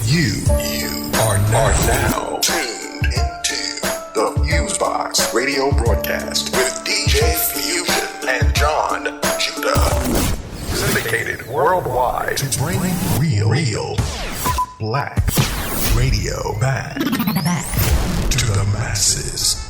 You are now tuned into the FuseBox Radio Broadcast with DJ Fusion and Jon Judah. Syndicated worldwide to bring real black radio back to the masses.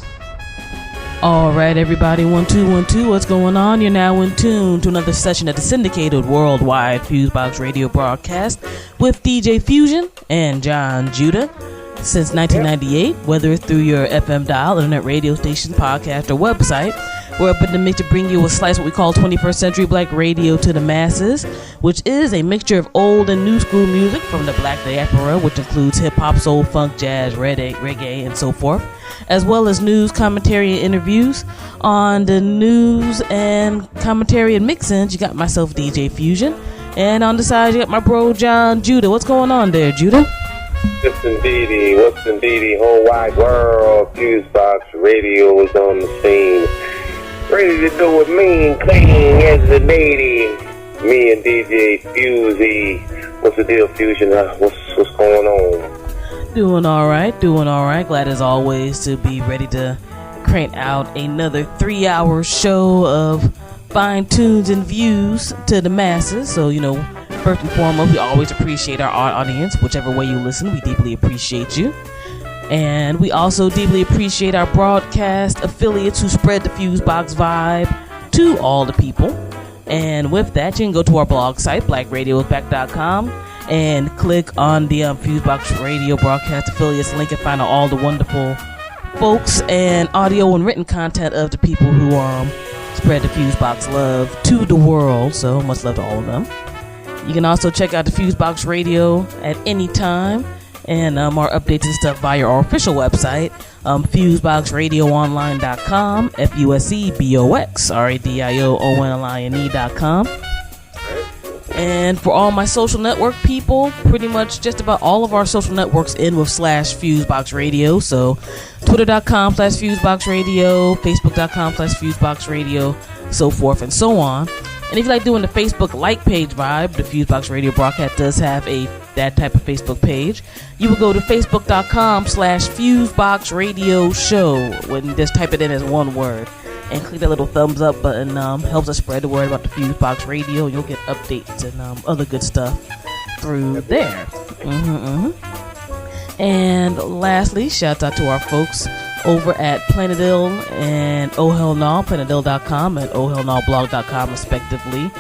All right, everybody, 1 2 1 2. What's going on? You're now in tune to another session of the syndicated worldwide FuseBox Radio Broadcast with DJ Fusion and Jon Judah. Since 1998, whether it's through your FM dial, internet radio station, podcast, or website, we're up in the mix to bring you a slice of what we call 21st century black radio to the masses, which is a mixture of old and new school music from the black diaspora, which includes hip-hop, soul, funk, jazz, reggae, and so forth, as well as news, commentary, and interviews. On the news and commentary and mix-ins, you got myself, DJ Fusion, and on the side, you got my bro, Jon Judah. What's going on there, Judah? What's indeedy, whole wide world, FuseBox Radio is on the scene. Ready to do it mean, clean as a lady. Me and DJ Fusey. What's the deal, Fusion? What's going on? Doing all right. Glad as always to be ready to crank out another 3-hour show of fine tunes and views to the masses. So, first and foremost, we always appreciate our audience. Whichever way you listen, we deeply appreciate you. And we also deeply appreciate our broadcast affiliates who spread the FuseBox vibe to all the people. And with that, you can go to our blog site, blackradiosback.com, and click on the FuseBox Radio Broadcast affiliates link and find out all the wonderful folks and audio and written content of the people who spread the FuseBox love to the world. So much love to all of them. You can also check out the FuseBox Radio at any time. And our updates and stuff via our official website, FuseboxRadioOnline.com, FuseboxRadioOnline.com. And for all my social network people, pretty much just about all of our social networks end with /Fusebox Radio. So Twitter.com/Fusebox Radio, Facebook.com/Fusebox Radio, so forth and so on. And if you like doing the Facebook like page vibe, the FuseBox Radio Broadcast does have that type of Facebook page. You will go to Facebook.com/Fusebox Radio Show. When just type it in as one word and click that little thumbs up button. Helps us spread the word about the FuseBox Radio. You'll get updates and other good stuff through there. And lastly, shout out to our folks over at Planet Ill and Oh Hell No, planetill.com and ohhellnoblog.com respectively.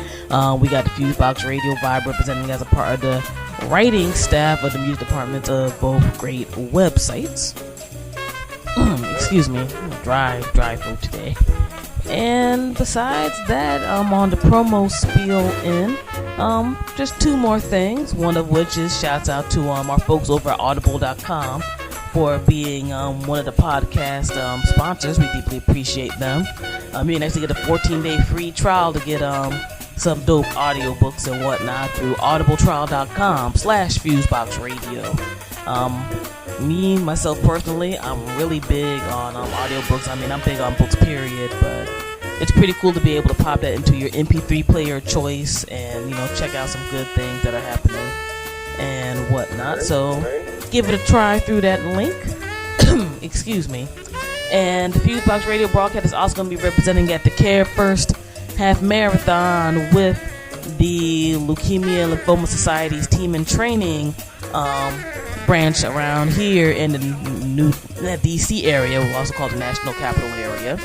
We got the FuseBox Radio Vibe representing as a part of the writing staff of the music departments of both great websites. Excuse me, I'm dry throat today. And besides that, I'm on the promo spiel in. Just two more things, one of which is shouts out to our folks over at audible.com for being one of the podcast sponsors. We deeply appreciate them. You can actually get a 14-day free trial to get some dope audiobooks and whatnot through audibletrial.com/Fusebox Radio. Me, myself personally, I'm really big on audiobooks. I'm big on books, period, but it's pretty cool to be able to pop that into your MP3 player choice and, check out some good things that are happening and whatnot. So give it a try through that link. Excuse me. And the FuseBox Radio Broadcast is also going to be representing at the Care First Half Marathon with the Leukemia and Lymphoma Society's team and training branch around here in the new DC area, we also call the National Capital Area.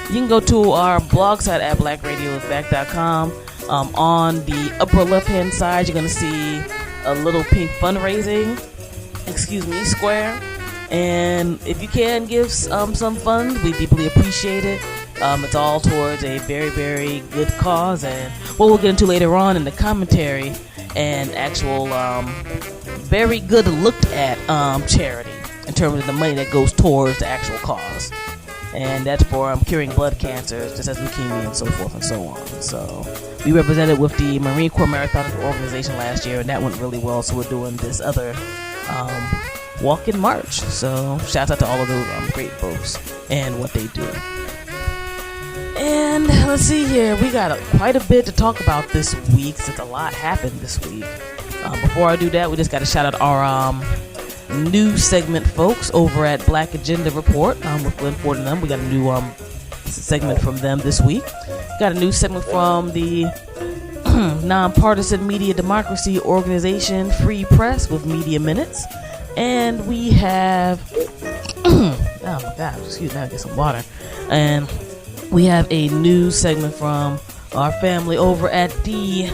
You can go to our blog site at blackradiosback.com. On the upper left-hand side, you're going to see a little pink fundraising, square. And if you can give some funds, we deeply appreciate it. It's all towards a very, very good cause, and what we'll get into later on in the commentary and actual very good looked at charity in terms of the money that goes towards the actual cause. And that's for curing blood cancers, just as leukemia and so forth and so on. So we represented with the Marine Corps Marathon organization last year, and that went really well. So we're doing this other walk in March. So shout out to all of those great folks and what they do. And let's see here, we got quite a bit to talk about this week since a lot happened this week. Before I do that, we just got to shout out our new segment folks over at Black Agenda Report. With Glenn Ford and them. We got a new segment from them this week. Got a new segment from the nonpartisan media democracy organization Free Press with Media Minutes. And we have oh my god, excuse me, I get some water. And we have a new segment from our family over at the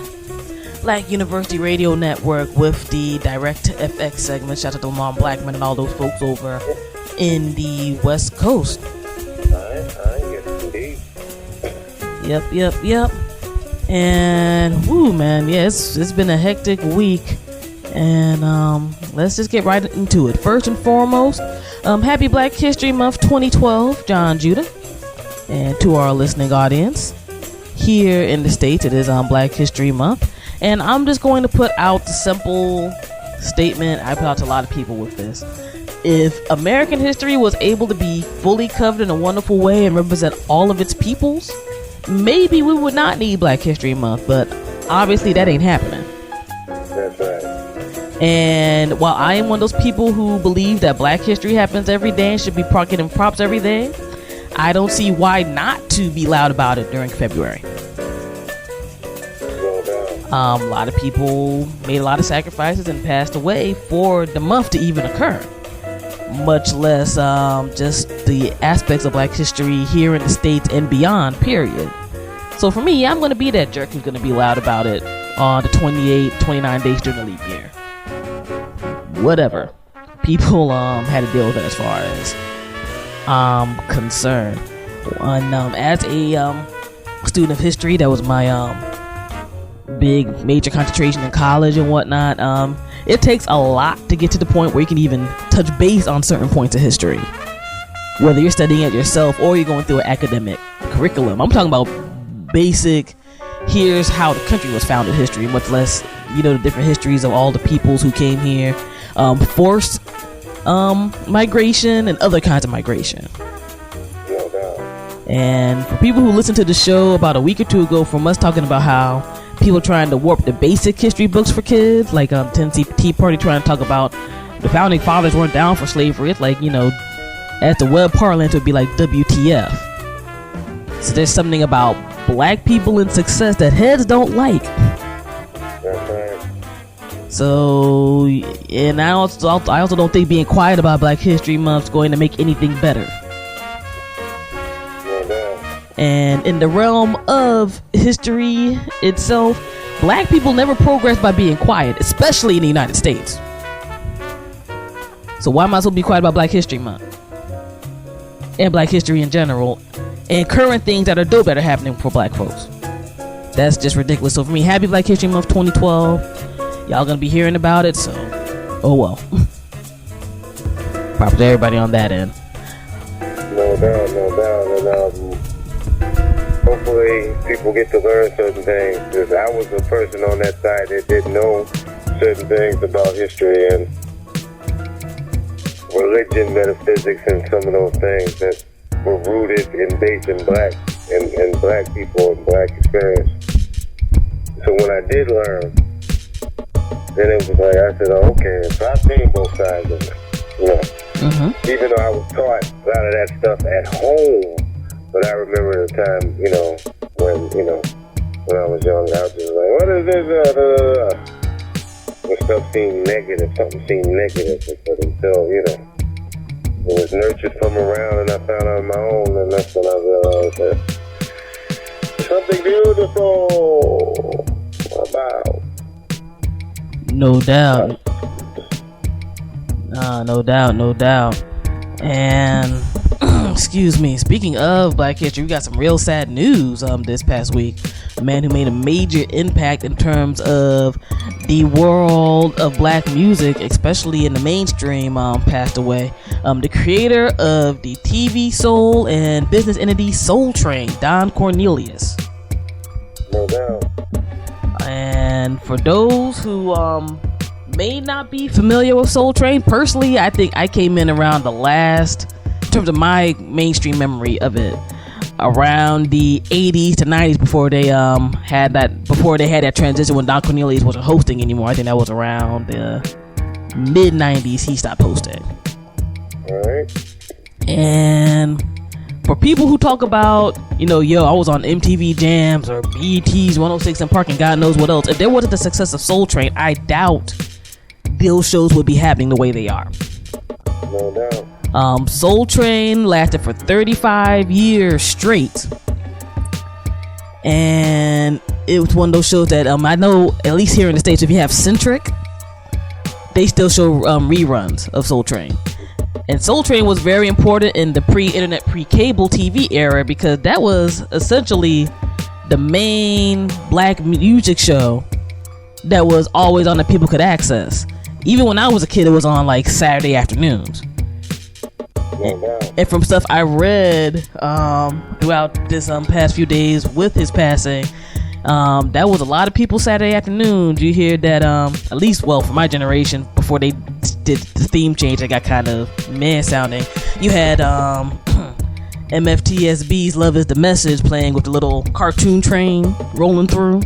Black University Radio Network with the Direct FX segment. Shout out to Lamar Blackman and all those folks over in the West Coast. Yes, indeed. Yep. And woo, man, yeah, it's been a hectic week. And let's just get right into it. First and foremost, happy Black History Month 2012, Jon Judah. And to our listening audience, here in the States, it is Black History Month. And I'm just going to put out the simple statement I put out to a lot of people with this. If American history was able to be fully covered in a wonderful way and represent all of its peoples, maybe we would not need Black History Month, but obviously that ain't happening. That's right. And while I am one of those people who believe that Black history happens every day and should be getting props every day, I don't see why not to be loud about it during February. A lot of people made a lot of sacrifices and passed away for the month to even occur, much less just the aspects of Black history here in the States and beyond, period. So for me, I'm going to be that jerk who's going to be loud about it on the 29 days during the leap year. Whatever. People had to deal with it as far as I'm concerned. And as a student of history, that was my big major concentration in college and whatnot. It takes a lot to get to the point where you can even touch base on certain points of history, whether you're studying it yourself or you're going through an academic curriculum. I'm talking about basic, here's how the country was founded history, much less, the different histories of all the peoples who came here, forced migration and other kinds of migration. No doubt. And for people who listened to the show about a week or two ago from us talking about how people trying to warp the basic history books for kids, like Tennessee Tea Party trying to talk about the founding fathers weren't down for slavery, it's like, as the web parlance would be like WTF. So there's something about Black people in success that heads don't like. That's right. So, and I also don't think being quiet about Black History Month is going to make anything better. No doubt. And in the realm of history itself, Black people never progress by being quiet, especially in the United States. So why am I supposed to be quiet about Black History Month? And Black history in general, and current things that are dope that are happening for Black folks. That's just ridiculous. So for me, happy Black History Month 2012. Y'all gonna be hearing about it, so oh well. Props to everybody on that end. No doubt. And hopefully people get to learn certain things, because I was a person on that side that didn't know certain things about history and religion, metaphysics, and some of those things that were rooted and based in Black and Black people and Black experience. So when I did learn, then it was like, I said, oh, okay, so I've seen both sides of it. Even though I was taught a lot of that stuff at home, but I remember the time, when I was young, I was just like, what is this? When stuff seemed negative, something seemed negative, but until, it was nurtured from around and I found out on my own, and that's when I realized that something beautiful about. No doubt. No doubt. And excuse me, speaking of Black history, we got some real sad news this past week. A man who made a major impact in terms of the world of Black music, especially in the mainstream, passed away. The creator of the TV Soul and business entity Soul Train, Don Cornelius. No doubt. And for those who may not be familiar with Soul Train, personally, I think I came in around the last, in terms of my mainstream memory of it, around the 80s to 90s before they had that transition when Don Cornelius wasn't hosting anymore. I think that was around the mid 90s he stopped hosting. All right. And for people who talk about, I was on MTV Jams or BET's 106 and Park and God knows what else, if there wasn't the success of Soul Train, I doubt those shows would be happening the way they are. No doubt. Soul Train lasted for 35 years straight, and it was one of those shows that I know, at least here in the States, if you have Centric, they still show reruns of Soul Train. And Soul Train was very important in the pre-internet, pre-cable TV era, because that was essentially the main black music show that was always on that people could access. Even when I was a kid, it was on like Saturday afternoons. And from stuff I read throughout this past few days with his passing, that was a lot of people Saturday afternoons. You hear that, at least, well, for my generation, before they did the theme change, it got kind of meh sounding. You had MFTSB's Love Is the Message playing with the little cartoon train rolling through.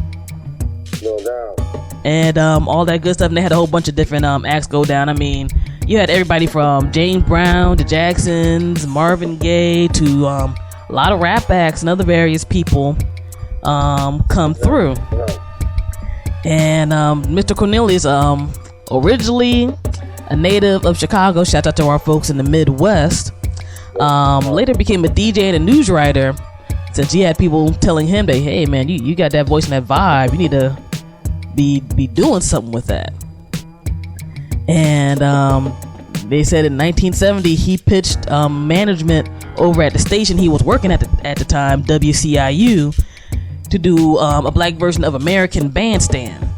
No doubt. And all that good stuff. And they had a whole bunch of different acts go down. I mean, you had everybody from James Brown to Jacksons, Marvin Gaye, to a lot of rap acts and other various people come through. And Mr. Cornelius, originally a native of Chicago, shout out to our folks in the Midwest, later became a DJ and a news writer, since he had people telling him that, hey man, you got that voice and that vibe, you need to be doing something with that. And they said in 1970 he pitched management over at the station he was working at the time, WCIU, to do a black version of American Bandstand.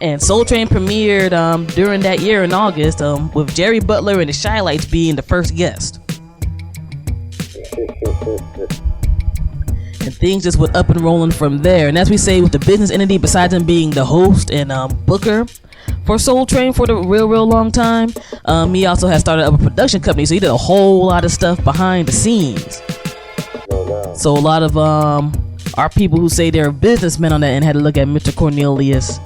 And Soul Train premiered during that year in August, with Jerry Butler and the Shy-Lights being the first guest. And things just went up and rolling from there. And as we say, with the business entity, besides him being the host and booker for Soul Train for the real long time, he also has started up a production company, so he did a whole lot of stuff behind the scenes. So a lot of our people who say they're businessmen on that end had to look at Mr. Cornelius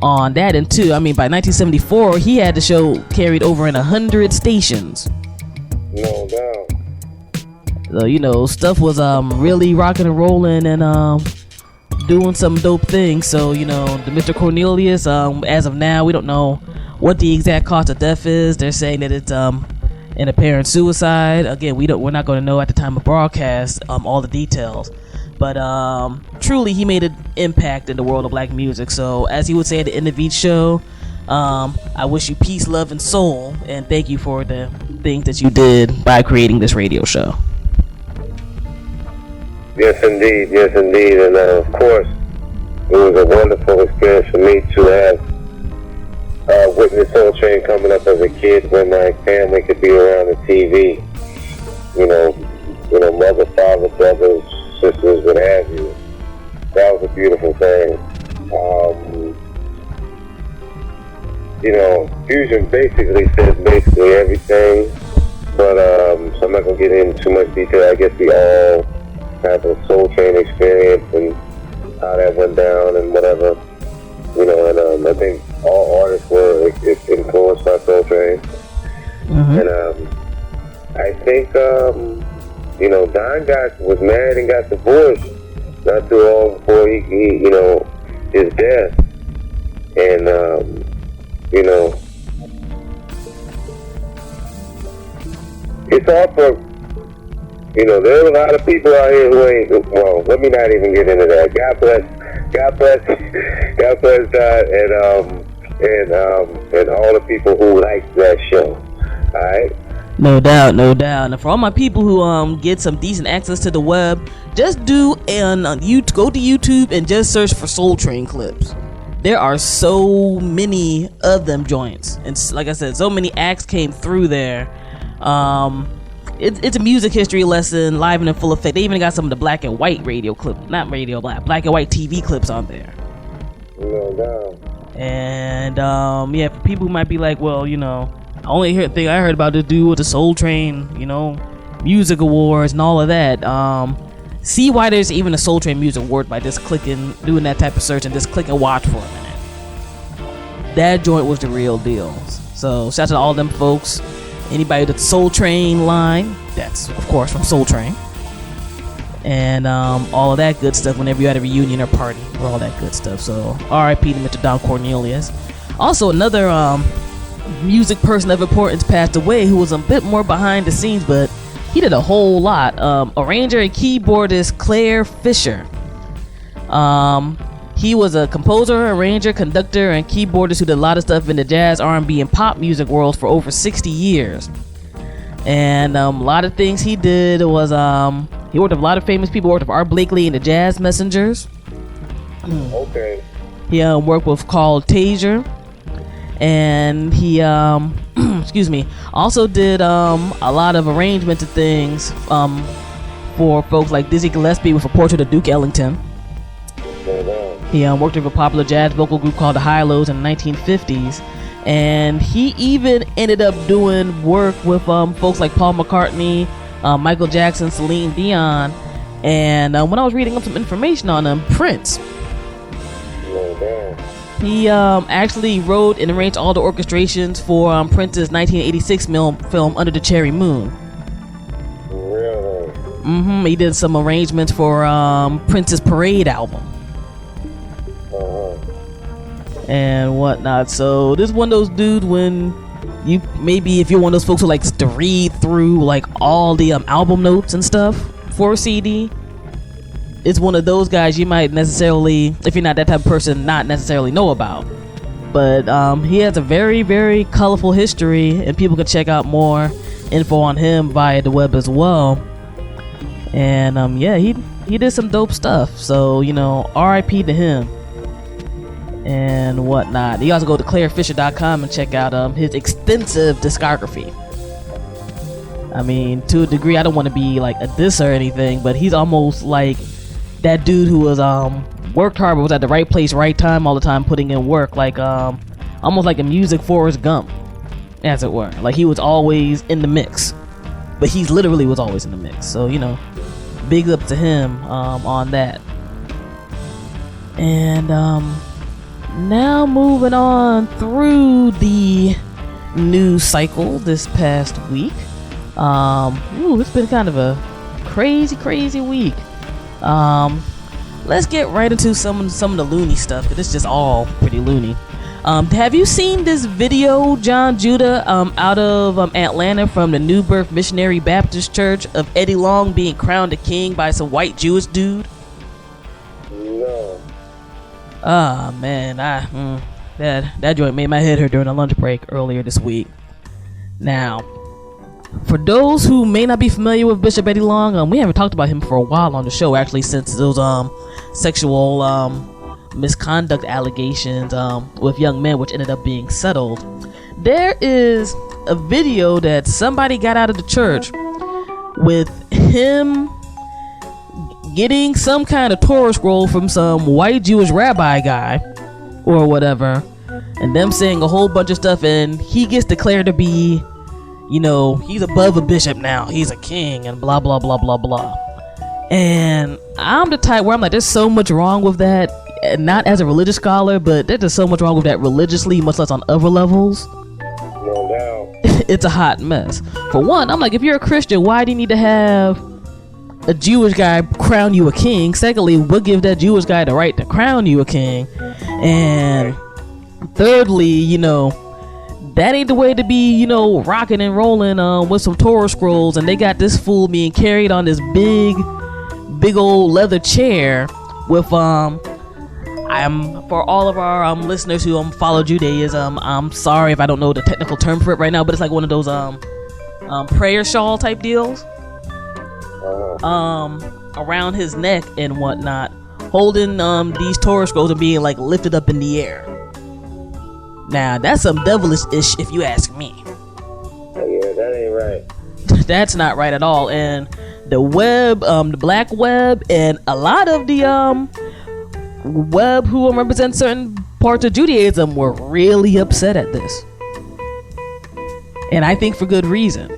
on that end too. I mean, by 1974 he had the show carried over in 100 stations. No doubt. So stuff was really rocking and rolling and doing some dope things. So the Mr. Cornelius, as of now, we don't know what the exact cause of death is. They're saying that it's an apparent suicide. Again, we're not going to know at the time of broadcast all the details. But truly, he made an impact in the world of black music. So, as he would say at the end of each show, I wish you peace, love, and soul, and thank you for the things that you did by creating this radio show. Yes, indeed. Yes, indeed. And of course, it was a wonderful experience for me to have witnessed Soul Train coming up as a kid when my family could be around the TV. Mother, father, brothers, sisters, what have you. That was a beautiful thing. Fusion basically says everything, but so I'm not gonna get into too much detail. I guess we all have a Soul Train experience and how that went down and whatever. And I think all artists were influenced by Soul Train. Mm-hmm. And I think Don was married and got divorced not too long before he his death. And it's all for there's a lot of people out here who ain't, well, let me not even get into that. God bless Don and all the people who like that show. Alright? No doubt. And for all my people who get some decent access to the web, just go to YouTube and just search for Soul Train clips. There are so many of them joints, and like I said, so many acts came through there. It's a music history lesson, live and in full effect. They even got some of the black and white radio clips, black and white TV clips on there. No doubt. And for people who might be like, well, only thing I heard about this dude with the Soul Train, music awards and all of that. See why there's even a Soul Train Music Award by just doing that type of search and just click and watch for a minute. That joint was the real deal. So shout out to all them folks. Anybody that's Soul Train line, that's of course from Soul Train. And all of that good stuff whenever you had a reunion or party or all that good stuff. So R.I.P. to Mr. Don Cornelius. Also another music person of importance passed away who was a bit more behind the scenes, but he did a whole lot. Arranger and keyboardist Claire Fisher. He was a composer, arranger, conductor, and keyboardist who did a lot of stuff in the jazz, R&B, and pop music world for over 60 years. And a lot of things he did was he worked with a lot of famous people. Worked with Art Blakely and the Jazz Messengers. Okay. He worked with Carl Tazer, and he excuse me, also did a lot of arrangements and things for folks like Dizzy Gillespie with A Portrait of Duke Ellington. He worked with a popular jazz vocal group called the Hi-Lows in the 1950s, and he even ended up doing work with folks like Paul McCartney, Michael Jackson, Celine Dion, and when I was reading up some information on him, Prince. He actually wrote and arranged all the orchestrations for Prince's 1986 film Under the Cherry Moon. Really? He did some arrangements for Prince's Parade album. And whatnot. So this is one of those dudes when you maybe if you're one of those folks who likes to read through like all the album notes and stuff for a CD, it's one of those guys you might necessarily, if you're not that type of person, not necessarily know about. But he has a very, very colorful history, and people can check out more info on him via the web as well. And yeah, he did some dope stuff. So R.I.P. to him. And whatnot. You also go to clairefisher.com and check out his extensive discography. I mean, to a degree, I don't want to be like a diss or anything, but he's almost like that dude who was worked hard but was at the right place, right time, all the time, putting in work, like almost like a music Forrest Gump, as it were. Like he was always in the mix, but he literally was always in the mix. So big up to him on that. And now moving on through the news cycle this past week. It's been kind of a crazy week. Let's get right into some of the loony stuff, because it's just all pretty loony. Have you seen this video, Jon Judah, out of Atlanta from the New Birth Missionary Baptist Church of Eddie Long being crowned a king by some white Jewish dude? No. Ah, man, that joint made my head hurt during a lunch break earlier this week. Now, for those who may not be familiar with Bishop Eddie Long, we haven't talked about him for a while on the show, actually, since those sexual misconduct allegations with young men, which ended up being settled. There is a video that somebody got out of the church with him getting some kind of Torah scroll from some white Jewish rabbi guy or whatever, and them saying a whole bunch of stuff, and he gets declared to be, he's above a bishop now, he's a king, and blah blah blah blah blah. And I'm the type where I'm like, there's so much wrong with that, not as a religious scholar, but there's just so much wrong with that religiously, much less on other levels. No doubt. It's a hot mess. For one, I'm like, if you're a Christian, why do you need to have a Jewish guy crown you a king? Secondly, what gives that Jewish guy the right to crown you a king? And thirdly, that ain't the way to be, rocking and rolling with some Torah scrolls, and they got this fool being carried on this big old leather chair with for all of our listeners who follow Judaism, I'm sorry if I don't know the technical term for it right now, but it's like one of those prayer shawl type deals around his neck and whatnot, holding these Torah scrolls and being like lifted up in the air. Now that's some devilish-ish if you ask me. Yeah, that ain't right. That's not right at all. And the web, the black web, and a lot of the web who represent certain parts of Judaism were really upset at this, and I think for good reason.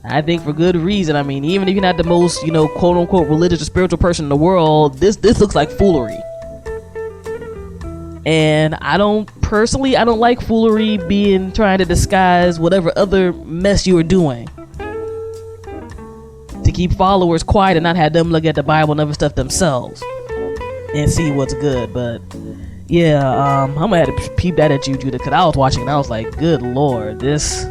I think for good reason. I mean, even if you're not the most, quote unquote religious or spiritual person in the world, this looks like foolery. And I don't like foolery trying to disguise whatever other mess you are doing to keep followers quiet and not have them look at the Bible and other stuff themselves and see what's good. But yeah, I'm gonna have to peep that at you, Judah, because I was watching and I was like, good Lord, this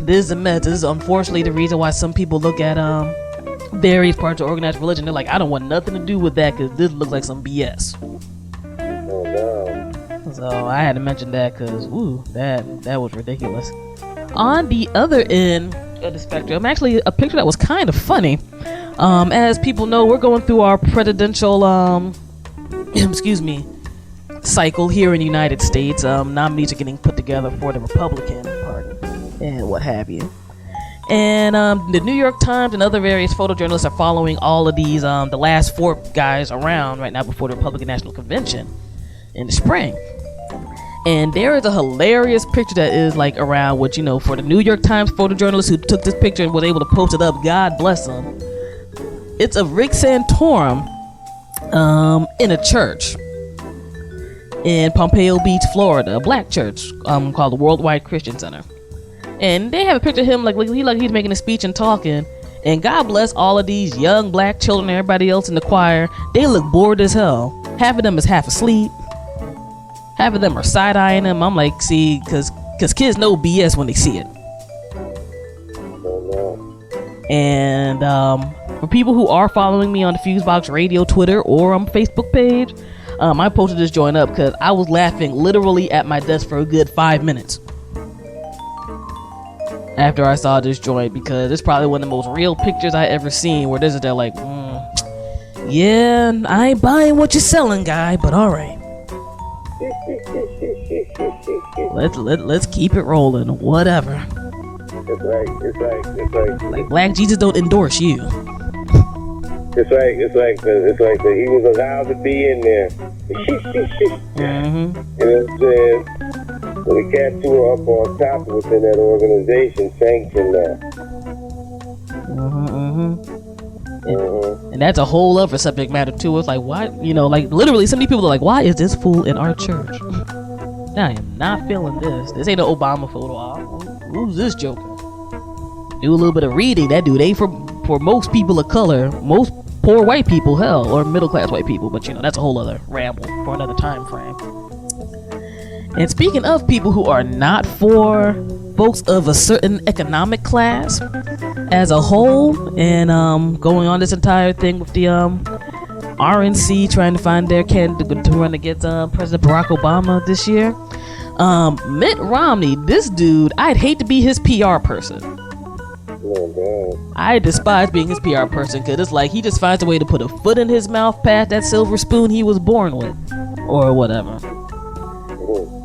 is a mess. This is unfortunately the reason why some people look at various parts of organized religion. They're like, I don't want nothing to do with that because this looks like some BS. Oh no. So I had to mention that because that was ridiculous. On the other end of the spectrum, actually a picture that was kind of funny. As people know, we're going through our presidential cycle here in the United States. Nominees are getting put together for the Republican Party and what have you. And the New York Times and other various photojournalists are following all of these, the last 4 guys around right now before the Republican National Convention in the spring. And there is a hilarious picture that is like around, which, for the New York Times photojournalist who took this picture and was able to post it up, God bless him. It's of Rick Santorum in a church in Pompano Beach, Florida, a black church called the Worldwide Christian Center. And they have a picture of him like he's making a speech and talking. And God bless all of these young black children and everybody else in the choir. They look bored as hell. Half of them is half asleep. Half of them are side-eyeing him. I'm like, see, because kids know BS when they see it. And for people who are following me on the FuseBox Radio Twitter or on Facebook page, I posted this joint up because I was laughing literally at my desk for a good 5 minutes after I saw this joint, because it's probably one of the most real pictures I ever seen, where they're like, yeah, I ain't buying what you're selling, guy, but all right. Let's keep it rolling. Whatever. It's like Black Jesus don't endorse you. It's like he was allowed to be in there. Mm-hmm. And it says, so the cats who are up on top within that organization sanctioned that. And that's a whole other subject matter too. It's like, why, like literally so many people are like, why is this fool in our church? I am not feeling this. This ain't an Obama photo op. Who's this joker? Do a little bit of reading. That dude ain't for most people of color, most poor white people, hell, or middle class white people. But that's a whole other ramble for another time frame. And speaking of people who are not for folks of a certain economic class as a whole, and going on this entire thing with the RNC trying to find their candidate to run against President Barack Obama this year, Mitt Romney, this dude, I'd hate to be his PR person. I despise being his PR person because it's like he just finds a way to put a foot in his mouth past that silver spoon he was born with, or whatever.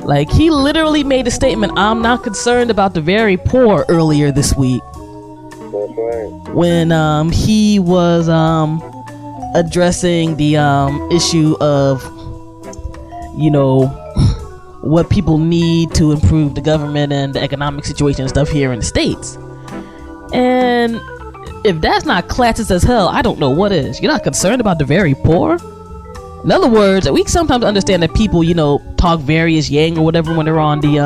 Like, he literally made a statement, I'm not concerned about the very poor, earlier this week. When he was addressing the issue of, what people need to improve the government and the economic situation and stuff here in the States. And if that's not classist as hell, I don't know what is. You're not concerned about the very poor? In other words, we sometimes understand that people, talk various yang or whatever when they're on the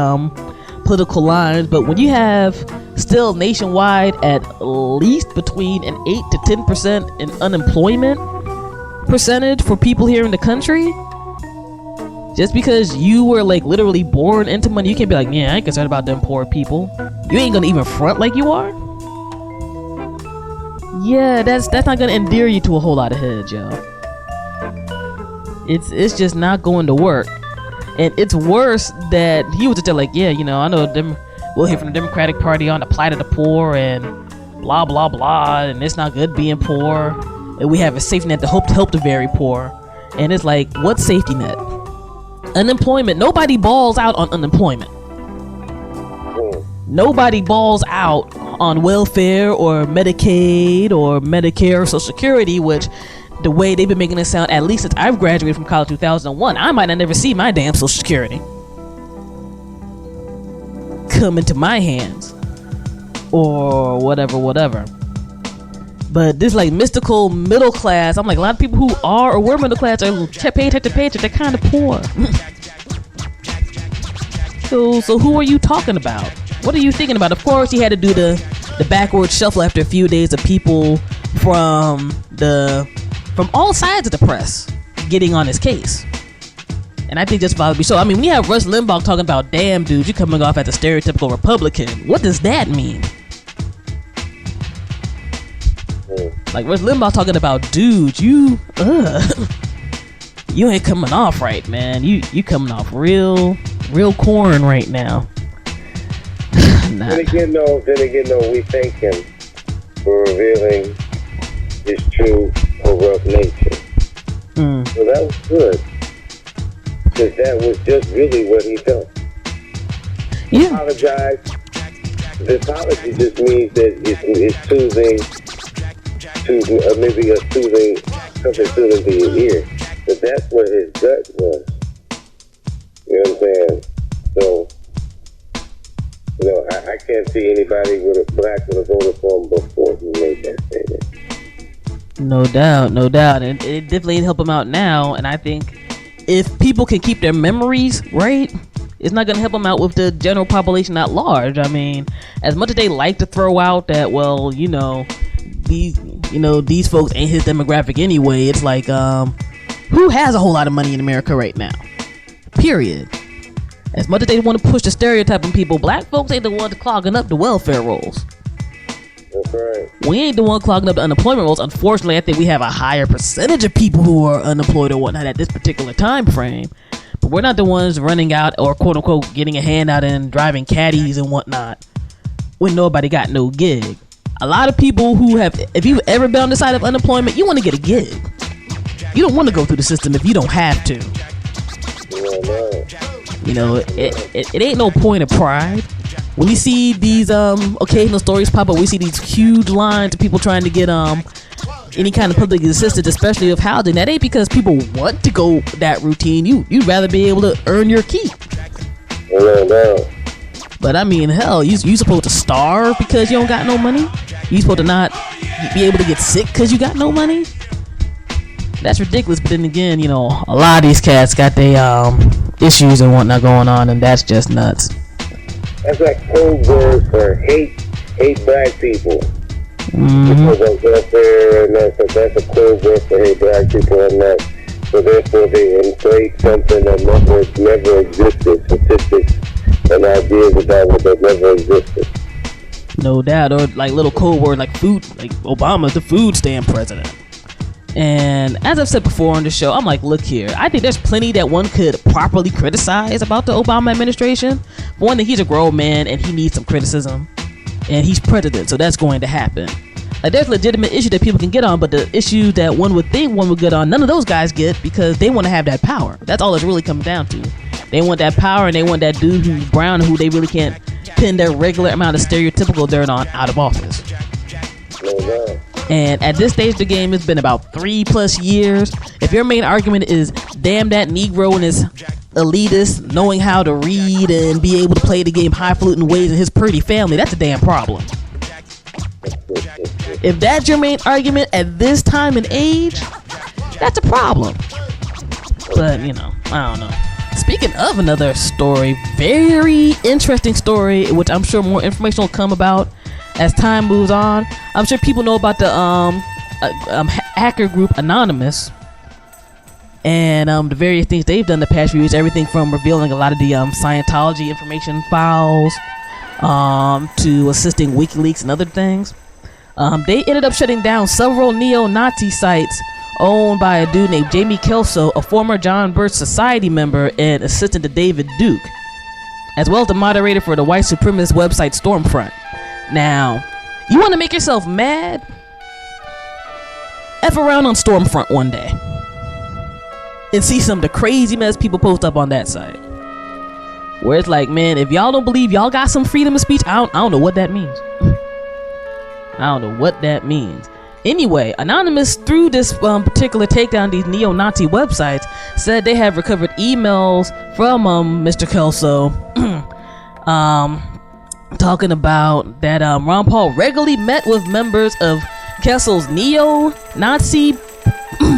political lines, but when you have still nationwide at least between an 8 to 10% in unemployment percentage for people here in the country, just because you were like literally born into money, you can't be like, yeah, I ain't concerned about them poor people. You ain't gonna even front like you are. Yeah, that's not gonna endear you to a whole lot of heads, yo. It's just not going to work. And it's worse that he was just there like, yeah, I know them. We'll hear from the Democratic Party on the plight of the poor and blah blah blah, and it's not good being poor. And we have a safety net to help the very poor. And it's like, what safety net? Unemployment. Nobody balls out on unemployment. Nobody balls out on welfare or Medicaid or Medicare or Social Security, which the way they've been making it sound, at least since I've graduated from college 2001, I might not never see my damn Social Security come into my hands. or whatever. But this like mystical middle class, I'm like, a lot of people who are or were middle class are paycheck to paycheck, they're kind of poor. So who are you talking about? What are you thinking about? Of course, he had to do the backward shuffle after a few days of people from all sides of the press getting on his case. And I think that's probably so. I mean, when you have Rush Limbaugh talking about, damn, dude, you're coming off as a stereotypical Republican. What does that mean? Like Rush Limbaugh talking about, dude, you ain't coming off right, man. You coming off real corn right now. Nah. Then again, though, we thank him for revealing his true corrupt nature. So that was good. Because that was just really what he felt. Yeah. He apologized. The apology just means that it's soothing, maybe something soothing to your ear. But that's what his gut was. You know what I'm saying? So, you know, I can't see anybody with a black would have voted for him before he made that statement. No doubt. And it definitely help him out now. And I think if people can keep their memories right, it's not going to help them out with the general population at large. I mean, as much as they like to throw out that, well, these folks ain't his demographic anyway, it's like, who has a whole lot of money in America right now? Period. As much as they want to push the stereotype on people, black folks ain't the ones clogging up the welfare rolls. That's right. We ain't the one clogging up the unemployment rolls. Unfortunately, I think we have a higher percentage of people who are unemployed or whatnot at this particular time frame. But we're not the ones running out or quote unquote getting a handout and driving caddies and whatnot when nobody got no gig. A lot of people who have, if you've ever been on the side of unemployment, you want to get a gig. You don't want to go through the system if you don't have to. You know, it ain't no point of pride. When you see these occasional stories pop up, we see these huge lines of people trying to get any kind of public assistance, especially of housing. That ain't because people want to go that routine. You'd rather be able to earn your keep. But I mean, hell, you supposed to starve because you don't got no money? You supposed to not be able to get sick because you got no money? That's ridiculous. But then again, you know, a lot of these cats got their issues and whatnot going on, and that's just nuts. That's like code words for hate black people. Because of welfare and that's a code word for hate black people and that. So therefore they inflate something that never existed. Statistics and ideas about what that never existed. No doubt. Or like little code word like food, like Obama's the food stamp president. And as I've said before on the show, I'm like, look here, I think there's plenty that one could properly criticize about the Obama administration. For one thing, he's a grown man and he needs some criticism, and he's president, so that's going to happen. Like, there's legitimate issue that people can get on, but the issue that one would think one would get on, none of those guys get because they want to have that power. That's all it's really coming down to. They want that power, and they want that dude who's brown who they really can't pin their regular amount of stereotypical dirt on out of office. And at this stage of the game, it's been about 3+ years. If your main argument is, damn that Negro and his elitist knowing how to read and be able to play the game highfalutin ways in his pretty family, that's a damn problem. If that's your main argument at this time and age, that's a problem. But, you know, I don't know. Speaking of another story, very interesting story, which I'm sure more information will come about as time moves on. I'm sure people know about the hacker group Anonymous and the various things they've done the past few years. Everything from revealing a lot of the Scientology information files to assisting WikiLeaks and other things. They ended up shutting down several neo-Nazi sites owned by a dude named Jamie Kelso, a former John Birch Society member and assistant to David Duke, as well as the moderator for the white supremacist website Stormfront. Now, you want to make yourself mad? F around on Stormfront one day and see some of the crazy mess people post up on that site, where it's like, man, if y'all don't believe y'all got some freedom of speech, I don't know what that means. I don't know what that means. Anyway, Anonymous, through this particular takedown, these neo-Nazi websites, said they have recovered emails from Mr. Kelso talking about that Ron Paul regularly met with members of Kessel's neo-Nazi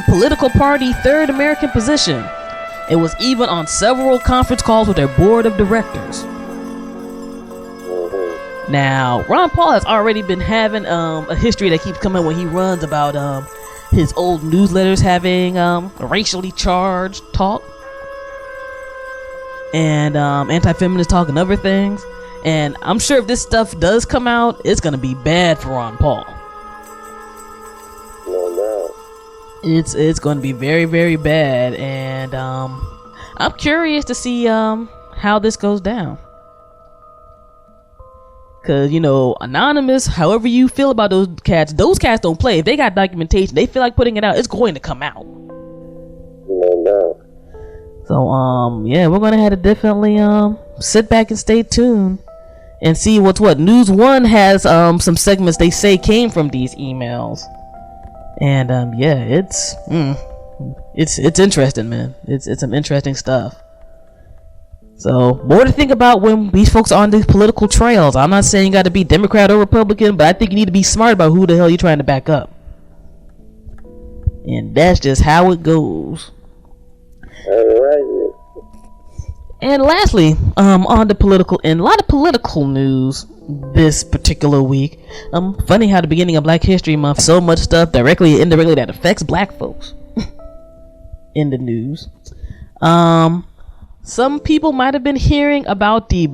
political party Third American Position. It was even on several conference calls with their board of directors. Now, Ron Paul has already been having a history that keeps coming when he runs about his old newsletters having racially charged talk and anti-feminist talk and other things. And I'm sure if this stuff does come out, it's gonna be bad for Ron Paul. No. It's gonna be very, very bad, and I'm curious to see how this goes down. Cause Anonymous, however you feel about those cats don't play. If they got documentation, they feel like putting it out, it's going to come out. No. So yeah, we're gonna have to definitely sit back and stay tuned and see what's what. News One has some segments they say came from these emails, and yeah, it's interesting, man. It's some interesting stuff. So more to think about when these folks are on these political trails. I'm not saying you got to be Democrat or Republican, but I think you need to be smart about who the hell you're trying to back up, and that's just how it goes. All right. And lastly, on the political end, a lot of political news this particular week. Funny how the beginning of Black History Month, so much stuff directly and indirectly that affects black folks in the news. Some people might have been hearing about the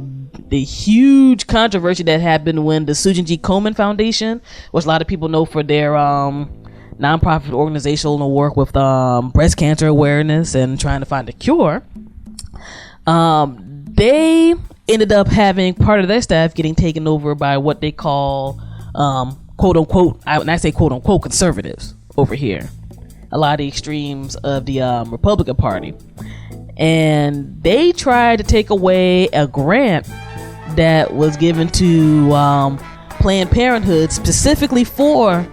huge controversy that happened when the Susan G. Komen Foundation, which a lot of people know for their nonprofit organizational work with breast cancer awareness and trying to find a cure. They ended up having part of their staff getting taken over by what they call quote unquote, when I say quote unquote, conservatives over here. A lot of the extremes of the Republican Party. And they tried to take away a grant that was given to Planned Parenthood specifically for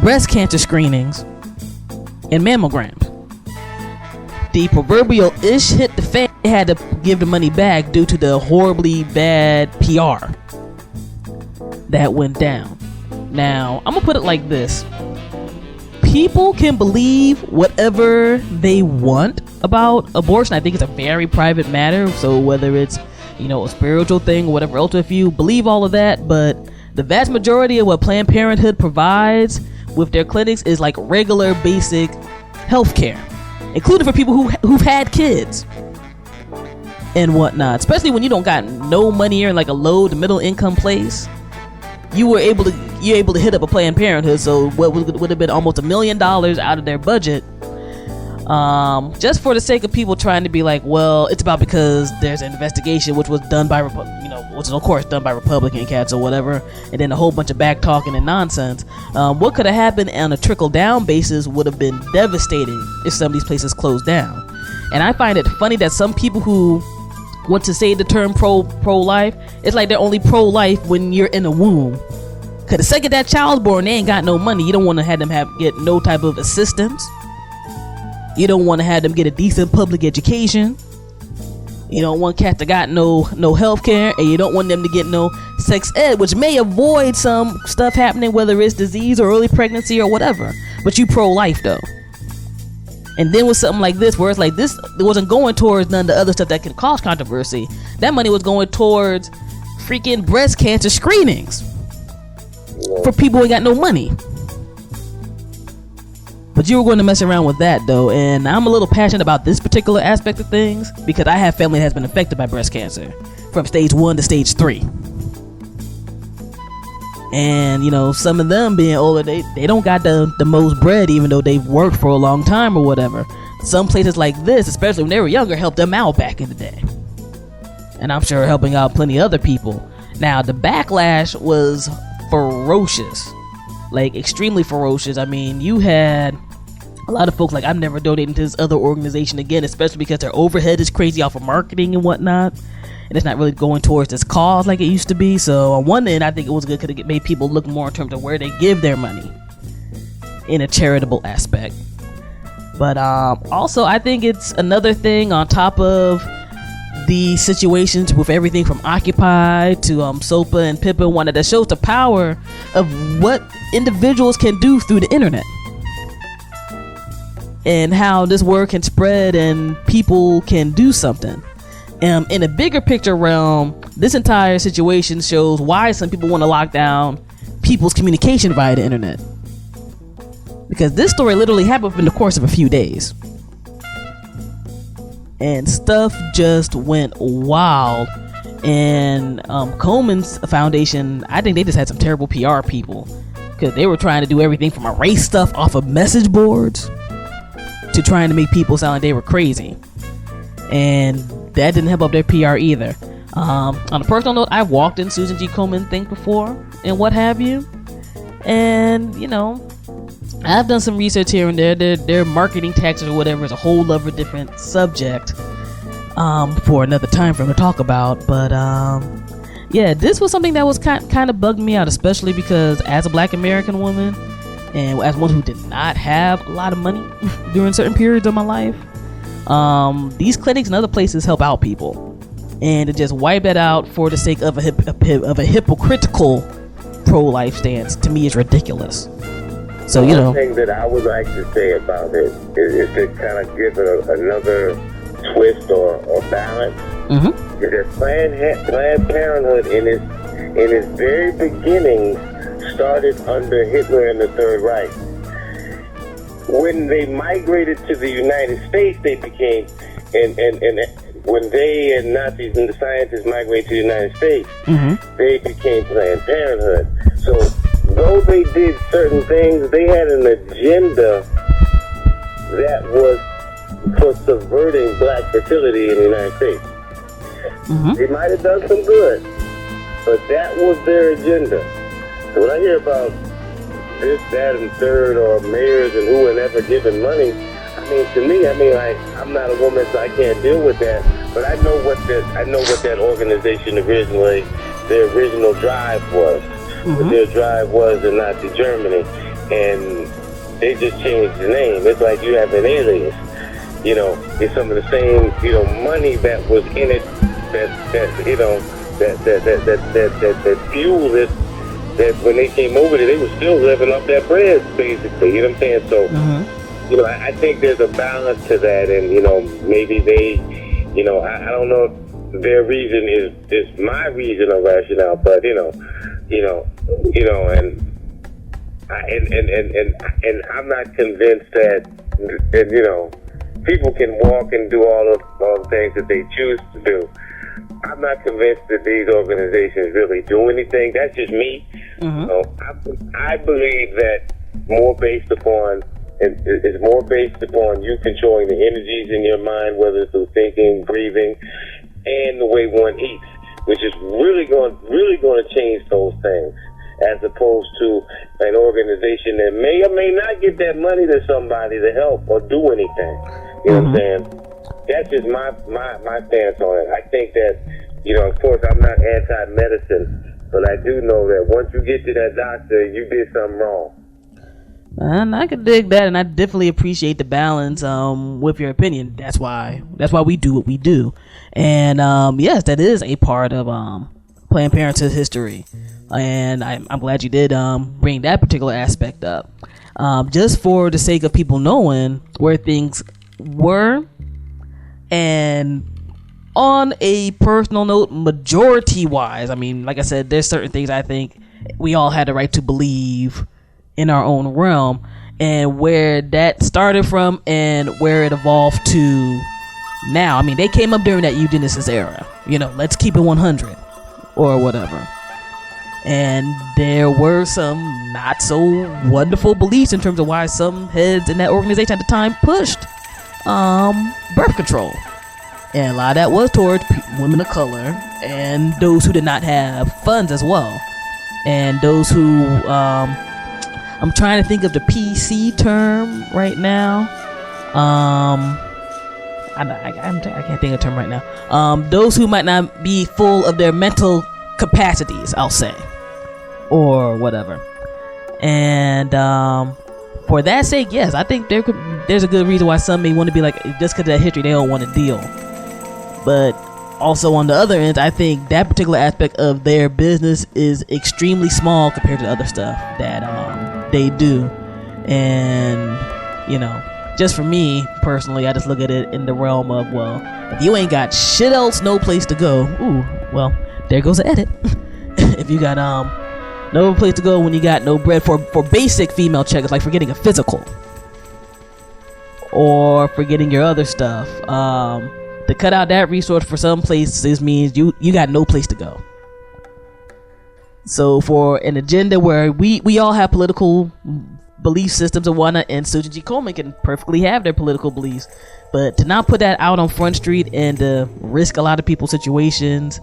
breast cancer screenings and mammograms. The proverbial ish hit the fan. They had to give the money back due to the horribly bad PR that went down. Now, I'm gonna put it like this. People can believe whatever they want about abortion. I think it's a very private matter. So whether it's, a spiritual thing or whatever else, if you believe all of that, but the vast majority of what Planned Parenthood provides with their clinics is like regular basic health care, including for people who've had kids and whatnot. Especially when you don't got no money, you're in like a low to middle income place. You're able to hit up a Planned Parenthood. So what would have been almost $1 million out of their budget, just for the sake of people trying to be like, well, it's about because there's an investigation which was done by which is of course done by Republican cats or whatever, and then a whole bunch of back talking and nonsense. What could have happened on a trickle down basis would have been devastating if some of these places closed down. And I find it funny that some people who want to say the term pro-life, it's like they're only pro-life when you're in a womb. Cause the second that child's born, they ain't got no money. You don't want to have them get no type of assistance. You don't want to have them get a decent public education. You don't want cats that got no health care, and you don't want them to get no sex ed, which may avoid some stuff happening, whether it's disease or early pregnancy or whatever. But you pro-life though. And then with something like this, where it's like this, it wasn't going towards none of the other stuff that can cause controversy. That money was going towards freaking breast cancer screenings for people who ain't got no money. But you were going to mess around with that though, and I'm a little passionate about this particular aspect of things because I have family that has been affected by breast cancer from stage 1 to stage 3. And some of them being older, they don't got the most bread, even though they've worked for a long time or whatever. Some places like this, especially when they were younger, helped them out back in the day, and I'm sure helping out plenty of other people. Now the backlash was ferocious, like extremely ferocious. I mean, you had a lot of folks like, I'm never donating to this other organization again, especially because their overhead is crazy off of marketing and whatnot, and it's not really going towards this cause like it used to be. So on one end, I think it was good because it made people look more in terms of where they give their money in a charitable aspect. But also I think it's another thing on top of these situations with everything from Occupy to SOPA and PIPA and whatnot, that shows the power of what individuals can do through the internet and how this word can spread and people can do something. In a bigger picture realm, this entire situation shows why some people want to lock down people's communication via the internet, because this story literally happened in the course of a few days. And stuff just went wild. And Coleman's foundation, I think they just had some terrible PR people, because they were trying to do everything from erase stuff off of message boards to trying to make people sound like they were crazy. And that didn't help up their PR either. On a personal note, I've walked in Susan G. Komen things before and what have you. And, you know, I've done some research here and there. Their marketing tactics or whatever is a whole other different subject for another time for them to talk about. But yeah, this was something that was kind of bugging me out, especially because as a Black American woman and as one who did not have a lot of money during certain periods of my life, these clinics and other places help out people, and to just wipe that out for the sake of a hypocritical pro-life stance, to me, is ridiculous. So, you know, one thing that I would like to say about it is to kind of give it another twist or balance. Is that Planned Parenthood in its very beginning started under Hitler and the Third Reich. When they migrated to the United States, they became, and when they and Nazis and the scientists migrated to the United States, they became Planned Parenthood. So, though they did certain things, they had an agenda that was for subverting black fertility in the United States. They might have done some good, but that was their agenda. So when I hear about this, that, and third, or mayors and whoever giving money, I mean, to me, like, I'm not a woman, so I can't deal with that. But I know what that organization originally, their original drive was. What their drive was in Nazi Germany, and they just changed the name. It's like you have an alias. You know, it's some of the same, you know, money that was in it, that fueled it. That when they came over there, they were still living off that bread, basically. You know what I'm saying? So, you know, I think there's a balance to that, and, you know, maybe they, you know, I don't know if their reason is my reason or rationale, but, and I'm not convinced that, you know, people can walk and do all the things that they choose to do. I'm not convinced that these organizations really do anything. That's just me. So I believe that it's more based upon you controlling the energies in your mind, whether it's through thinking, breathing, and the way one eats, which is really going to change those things, as opposed to an organization that may or may not get that money to somebody to help or do anything. You know what I'm saying? That's just my stance on it. I think that, you know, of course, I'm not anti-medicine, but I do know that once you get to that doctor, you did something wrong. And I can dig that, and I definitely appreciate the balance with your opinion. That's why we do what we do. And yes, that is a part of Planned Parenthood history, and I'm glad you did bring that particular aspect up, just for the sake of people knowing where things were. And on a personal note, majority wise, I mean, like I said, there's certain things I think we all had the right to believe in our own realm, and where that started from and where it evolved to now. I mean, they came up during that eugenicist era, you know, let's keep it 100 or whatever. And there were some not so wonderful beliefs in terms of why some heads in that organization at the time pushed birth control. And a lot of that was towards women of color and those who did not have funds as well. And those who, I'm trying to think of the PC term right now. I can't think of the term right now. Those who might not be full of their mental capacities, I'll say, or whatever. And for that sake, yes, I think there's a good reason why some may want to be like, just because of that history, they don't want to deal. But also on the other end, I think that particular aspect of their business is extremely small compared to other stuff that they do. And just for me personally, I just look at it in the realm of, well, if you ain't got shit else, no place to go, well, there goes the edit. If you got no place to go when you got no bread for basic female checkers, like for getting a physical or for getting your other stuff, to cut out that resource for some places means you got no place to go. So for an agenda where we all have political belief systems and whatnot, and Susan G. Komen can perfectly have their political beliefs, but to not put that out on Front Street and to risk a lot of people's situations,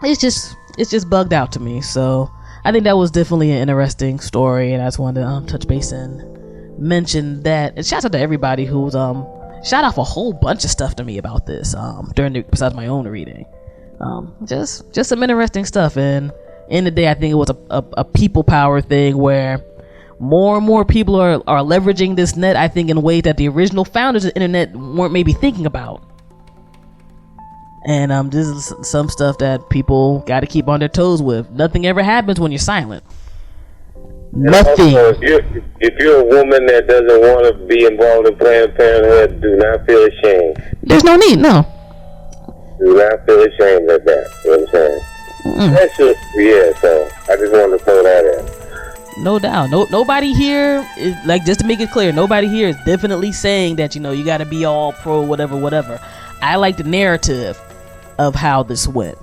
it's just bugged out to me. So I think that was definitely an interesting story, and I just wanted to touch base and mention that. And shout out to everybody who's shout off a whole bunch of stuff to me about this besides my own reading. Just some interesting stuff. And in the day, I think it was a people power thing where more and more people are leveraging this net, I think, in ways that the original founders of the internet weren't maybe thinking about. And this is some stuff that people got to keep on their toes with. Nothing ever happens when you're silent. Nothing. Also, if you're a woman that doesn't want to be involved in Planned Parenthood, do not feel ashamed. There's no need, no. Do not feel ashamed of that. You know what I'm saying? That's just, so I just wanted to throw that in. No doubt. Nobody here is, like, just to make it clear, nobody here is definitely saying that, you got to be all pro, whatever. I like the narrative of how this went.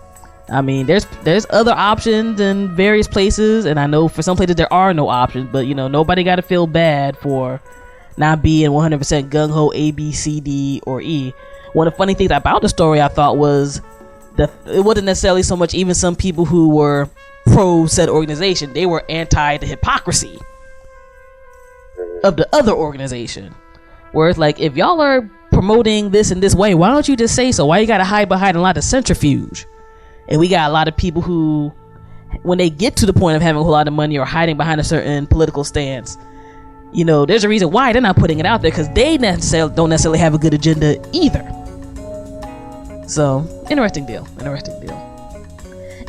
I mean, there's other options in various places, and I know for some places there are no options, but nobody got to feel bad for not being 100% gung-ho A, B, C, D, or E. One of the funny things about the story I thought was that it wasn't necessarily so much even some people who were pro said organization, they were anti the hypocrisy of the other organization. Where it's like, if y'all are promoting this in this way, why don't you just say so? Why you gotta hide behind a lot of centrifuge? And we got a lot of people who, when they get to the point of having a whole lot of money or hiding behind a certain political stance, there's a reason why they're not putting it out there, because they don't necessarily have a good agenda either. So, interesting deal.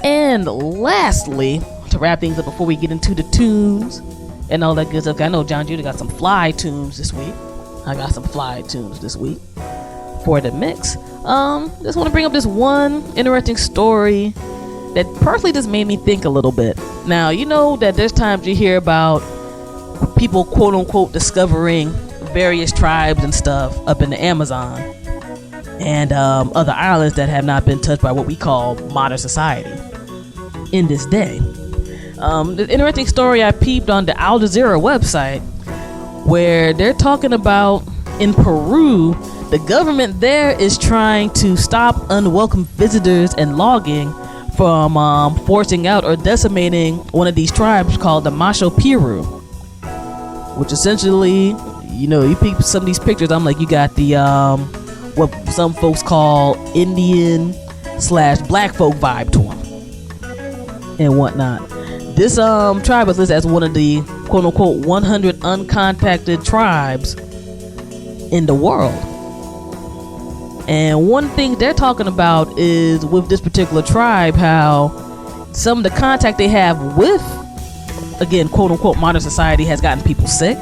And lastly, to wrap things up before we get into the tunes and all that good stuff, I know Jon Judah got some fly tunes this week. I got some fly tunes this week for the mix. Just want to bring up this one interesting story that personally just made me think a little bit. Now, you know that there's times you hear about people quote unquote discovering various tribes and stuff up in the Amazon and other islands that have not been touched by what we call modern society in this day. The interesting story I peeped on the Al Jazeera website, where they're talking about in Peru, the government there is trying to stop unwelcome visitors and logging from forcing out or decimating one of these tribes called the Macho Piru, which essentially, you peep some of these pictures, I'm like, you got the what some folks call Indian/black folk vibe to them and whatnot. This tribe was listed as one of the quote unquote 100 uncontacted tribes in the world. And one thing they're talking about is with this particular tribe, how some of the contact they have with, again, quote unquote modern society has gotten people sick.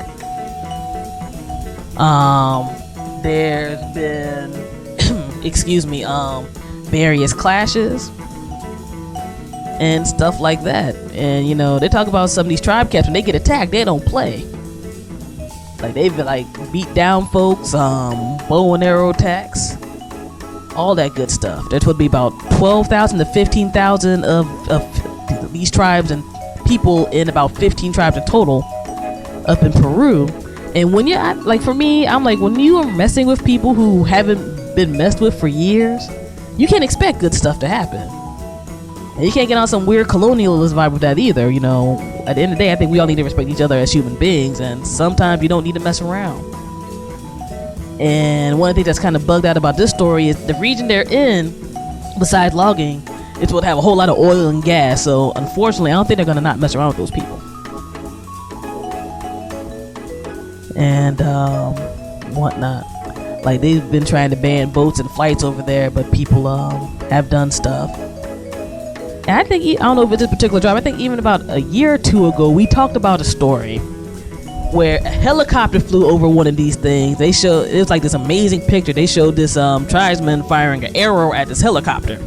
There's been various clashes and stuff like that. And they talk about some of these tribe captains, when they get attacked, they don't play. Like, they've beat down folks, bow and arrow attacks, all that good stuff. There's would be about 12,000 to 15,000 of these tribes and people in about 15 tribes in total up in Peru. And when for me, I'm like, when you are messing with people who haven't been messed with for years, you can't expect good stuff to happen. And you can't get on some weird colonialist vibe with that either. At the end of the day, I think we all need to respect each other as human beings, and sometimes you don't need to mess around. And one of the things that's kind of bugged out about this story is the region they're in, besides logging, it's what have a whole lot of oil and gas. So unfortunately, I don't think they're gonna not mess around with those people. And whatnot. Like, they've been trying to ban boats and flights over there, but people have done stuff. And I think, I don't know if it's this particular drive, I think even about a year or two ago, we talked about a story where a helicopter flew over one of these things. They showed, it was like this amazing picture. They showed this tribesman firing an arrow at this helicopter.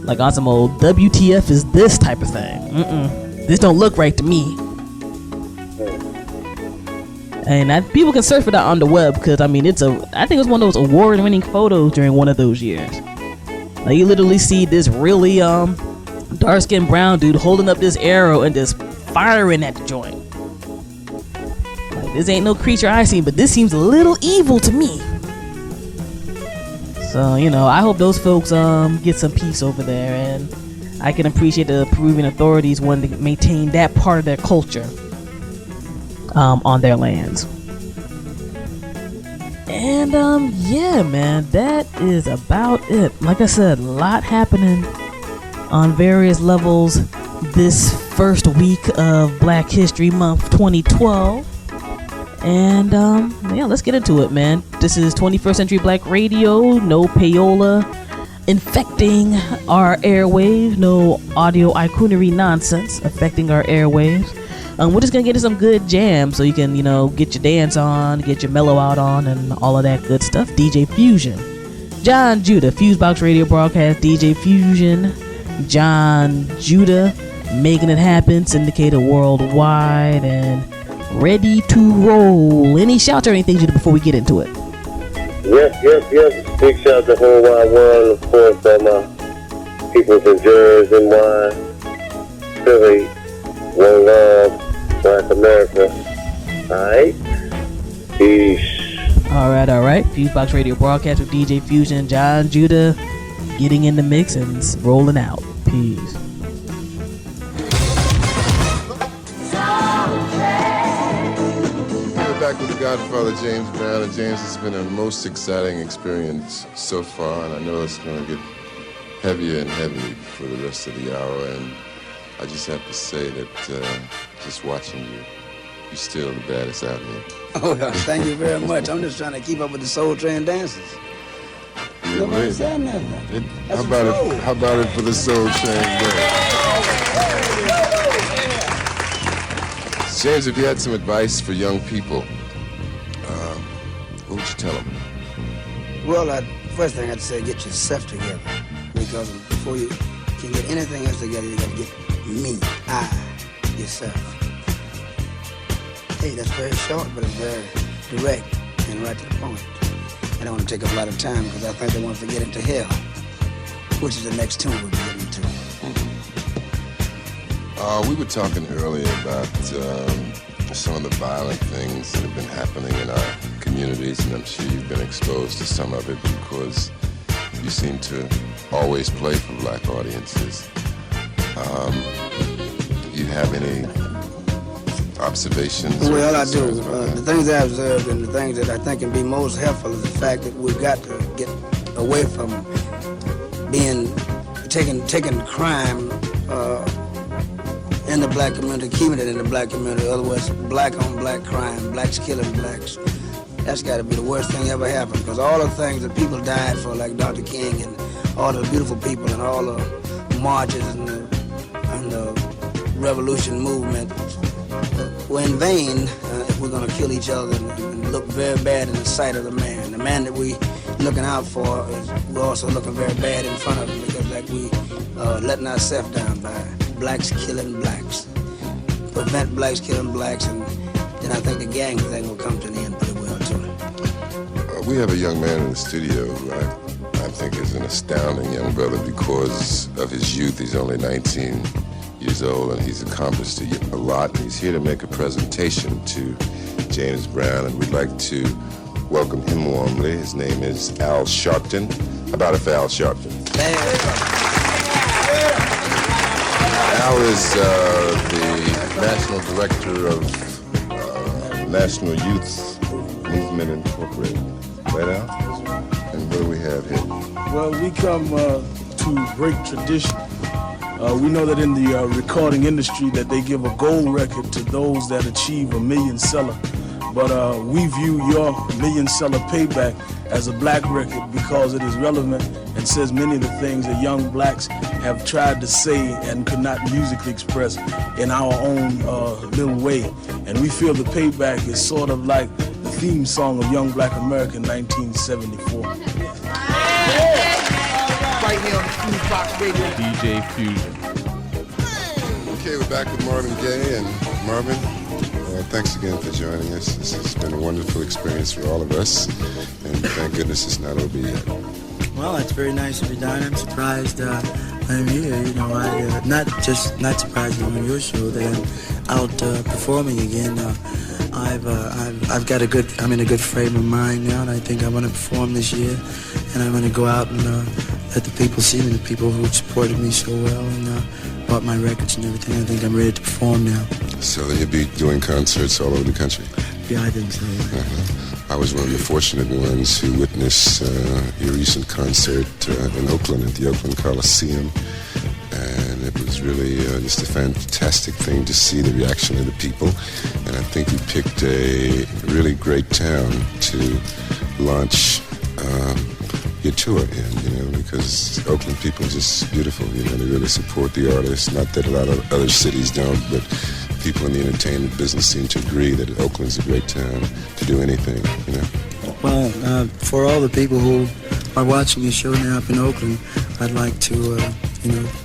Like on some old WTF is this type of thing. This don't look right to me. And people can search for that on the web, because I mean, I think it was one of those award-winning photos during one of those years. Like, you literally see this really dark-skinned brown dude holding up this arrow and just firing at the joint. Like, this ain't no creature I seen, but this seems a little evil to me. So, you know, I hope those folks get some peace over there, and I can appreciate the Peruvian authorities wanting to maintain that part of their culture on their lands. And yeah, man, that is about it. Like I said, a lot happening on various levels this first week of Black History Month 2012. And yeah, let's get into it, man. This is 21st Century Black Radio. No payola infecting our airwaves. No audio icoonery nonsense affecting our airwaves. We're just gonna get into some good jams so you can, you know, get your dance on, get your mellow out on, and all of that good stuff. DJ Fusion Jon Judah, FuseBox Radio Broadcast. DJ Fusion Jon Judah, making it happen, syndicated worldwide, and ready to roll. Any shouts or anything, Judah, before we get into it? Yes. Big shout to the whole wide world, of course, all my people in Jersey, NY, Philly, one love, Black America. Alright? Peace. Alright. FuseBox Radio Broadcast with DJ Fusion Jon Judah getting in the mix and rolling out. Peace. Back with the Godfather James Brown, and James, it's been a most exciting experience so far, and I know it's going to get heavier and heavier for the rest of the hour, and I just have to say that just watching you, you're still the baddest out here. Oh, thank you very much. I'm just trying to keep up with the Soul Train dances. Yeah, Nobody said nothing. How about it for the Soul Train dance? James, if you had some advice for young people, what would you tell them? Well, first thing I'd say, get yourself together. Because before you can get anything else together, you got to get me, yourself. Hey, that's very short, but it's very direct and right to the point. I don't want to take up a lot of time because I think they want us to get into hell, which is the next tune we'll be getting to. We were talking earlier about some of the violent things that have been happening in our communities, and I'm sure you've been exposed to some of it because you seem to always play for black audiences. You have any observations? Well, I do. The things I observed and the things that I think can be most helpful is the fact that we've got to get away from taking crime in the black community, keeping it in the black community. In other words, black on black crime, blacks killing blacks. That's got to be the worst thing ever happened, because all the things that people died for, like Dr. King and all the beautiful people and all the marches and the revolution movement were in vain if we're going to kill each other and look very bad in the sight of the man. The man that we looking out for, we're also looking very bad in front of him, because like we letting ourselves down by blacks killing blacks. Prevent blacks killing blacks, and then I think the gang thing will come to an end pretty well too. We have a young man in the studio who I think is an astounding young brother because of his youth. He's only 19 years old and he's accomplished a lot. He's here to make a presentation to James Brown, and we'd like to welcome him warmly. His name is Al Sharpton. How about it for Al Sharpton? Al is the National Director of National Youth Movement Incorporated. Right, Al? And what do we have here? Well, we come to break tradition. We know that in the recording industry that they give a gold record to those that achieve a million seller. but we view your million-seller Payback as a black record because it is relevant and says many of the things that young blacks have tried to say and could not musically express in our own little way. And we feel the Payback is sort of like the theme song of Young Black America in 1974. Right here on the FuseBox Radio. DJ Fusion. Okay, we're back with Marvin Gaye. And Marvin, thanks again for joining us. This has been a wonderful experience for all of us. And thank goodness it's not over yet. Well, it's very nice to be done. I'm surprised I'm here. You know, not surprised I'm on your show that I'm out performing again. I'm in a good frame of mind now, and I think I want to perform this year. And I'm going to go out and let the people see me, the people who supported me so well and bought my records and everything. I think I'm ready to perform now. So then you'll be doing concerts all over the country? Yeah, I think so. Yeah. I was one of the fortunate ones who witnessed your recent concert in Oakland at the Oakland Coliseum. And it was really just a fantastic thing to see the reaction of the people. And I think you picked a really great town to launch your tour in, because Oakland people are just beautiful. They really support the artists. Not that a lot of other cities don't, but people in the entertainment business seem to agree that Oakland's a great town to do anything, Well, for all the people who are watching your show now up in Oakland, I'd like to,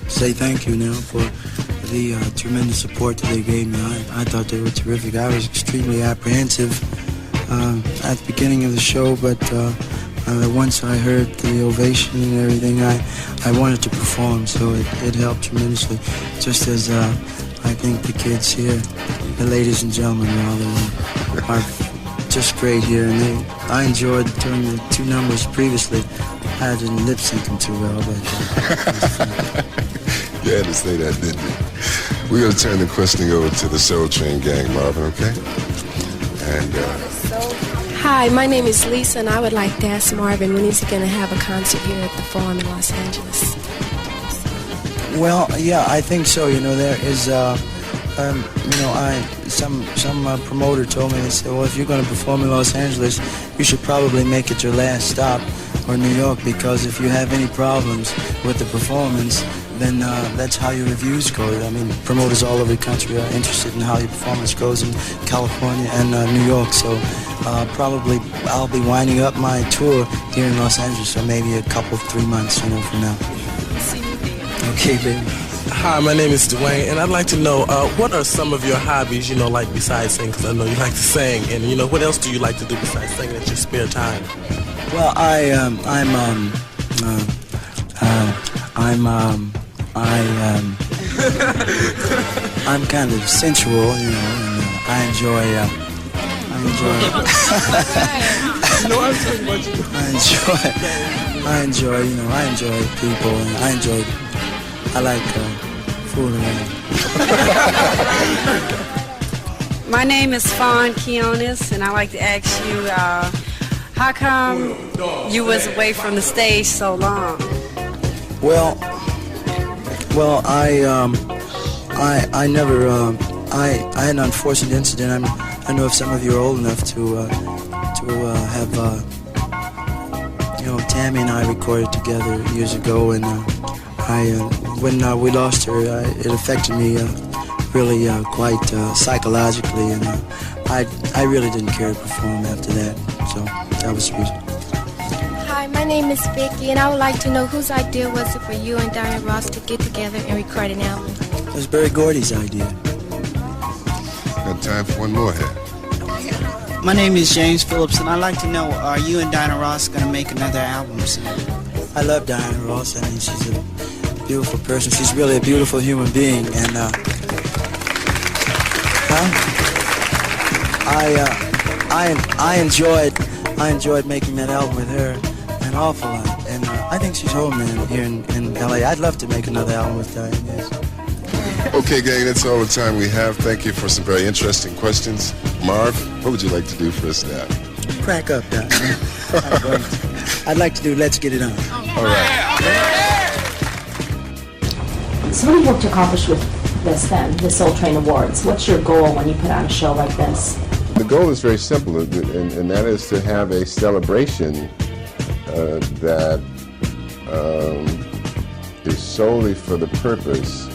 say thank you now for the tremendous support that they gave me. I thought they were terrific. I was extremely apprehensive at the beginning of the show, but once I heard the ovation and everything, I wanted to perform, so it helped tremendously. Just as I think the kids here, the ladies and gentlemen, are just great here, and I enjoyed doing the two numbers previously. I didn't lip sync them too well, but you had to say that, didn't you? We're going to turn the questioning over to the Soul Train gang, Marvin, okay? And hi, my name is Lisa, and I would like to ask Marvin when he's going to have a concert here at the Forum in Los Angeles. Well, yeah, I think so. There is, some promoter told me, they said, well, if you're going to perform in Los Angeles, you should probably make it your last stop, or New York, because if you have any problems with the performance, then that's how your reviews go. I mean, promoters all over the country are interested in how your performance goes in California and New York, so probably I'll be winding up my tour here in Los Angeles, so maybe a couple, 3 months, from now. Okay, baby. Hi, my name is Dwayne, and I'd like to know what are some of your hobbies, like besides singing, because I know you like to sing, and what else do you like to do besides singing at your spare time? Well, I'm kind of sensual, and I enjoy people, and I like fooling around. My name is Fawn Keonis, and I like to ask you, how come you was away from the stage so long? Well, I never, I had an unfortunate incident. I know if some of you are old enough to have, Tammy and I recorded together years ago, and when we lost her, it affected me really quite psychologically, and I really didn't care to perform after that, so that was the reason. Hi, my name is Vicky, and I would like to know whose idea was it for you and Diana Ross to get together and record an album? It was Berry Gordy's idea. Got time for one more here. My name is James Phillips, and I'd like to know, are you and Diana Ross going to make another album soon? I love Diana Ross. I mean, she's a beautiful person. She's really a beautiful human being, and I enjoyed making that album with her an awful lot, and I think she's home here in LA. I'd love to make another album with Diana. Yes. Okay, gang, that's all the time we have. Thank you for some very interesting questions. Marv, what would you like to do for us now? Crack up, Doc. I'd like to do Let's Get It On. All right. So what do you hope to accomplish with this then, the Soul Train Awards? What's your goal when you put on a show like this? The goal is very simple, and that is to have a celebration that is solely for the purpose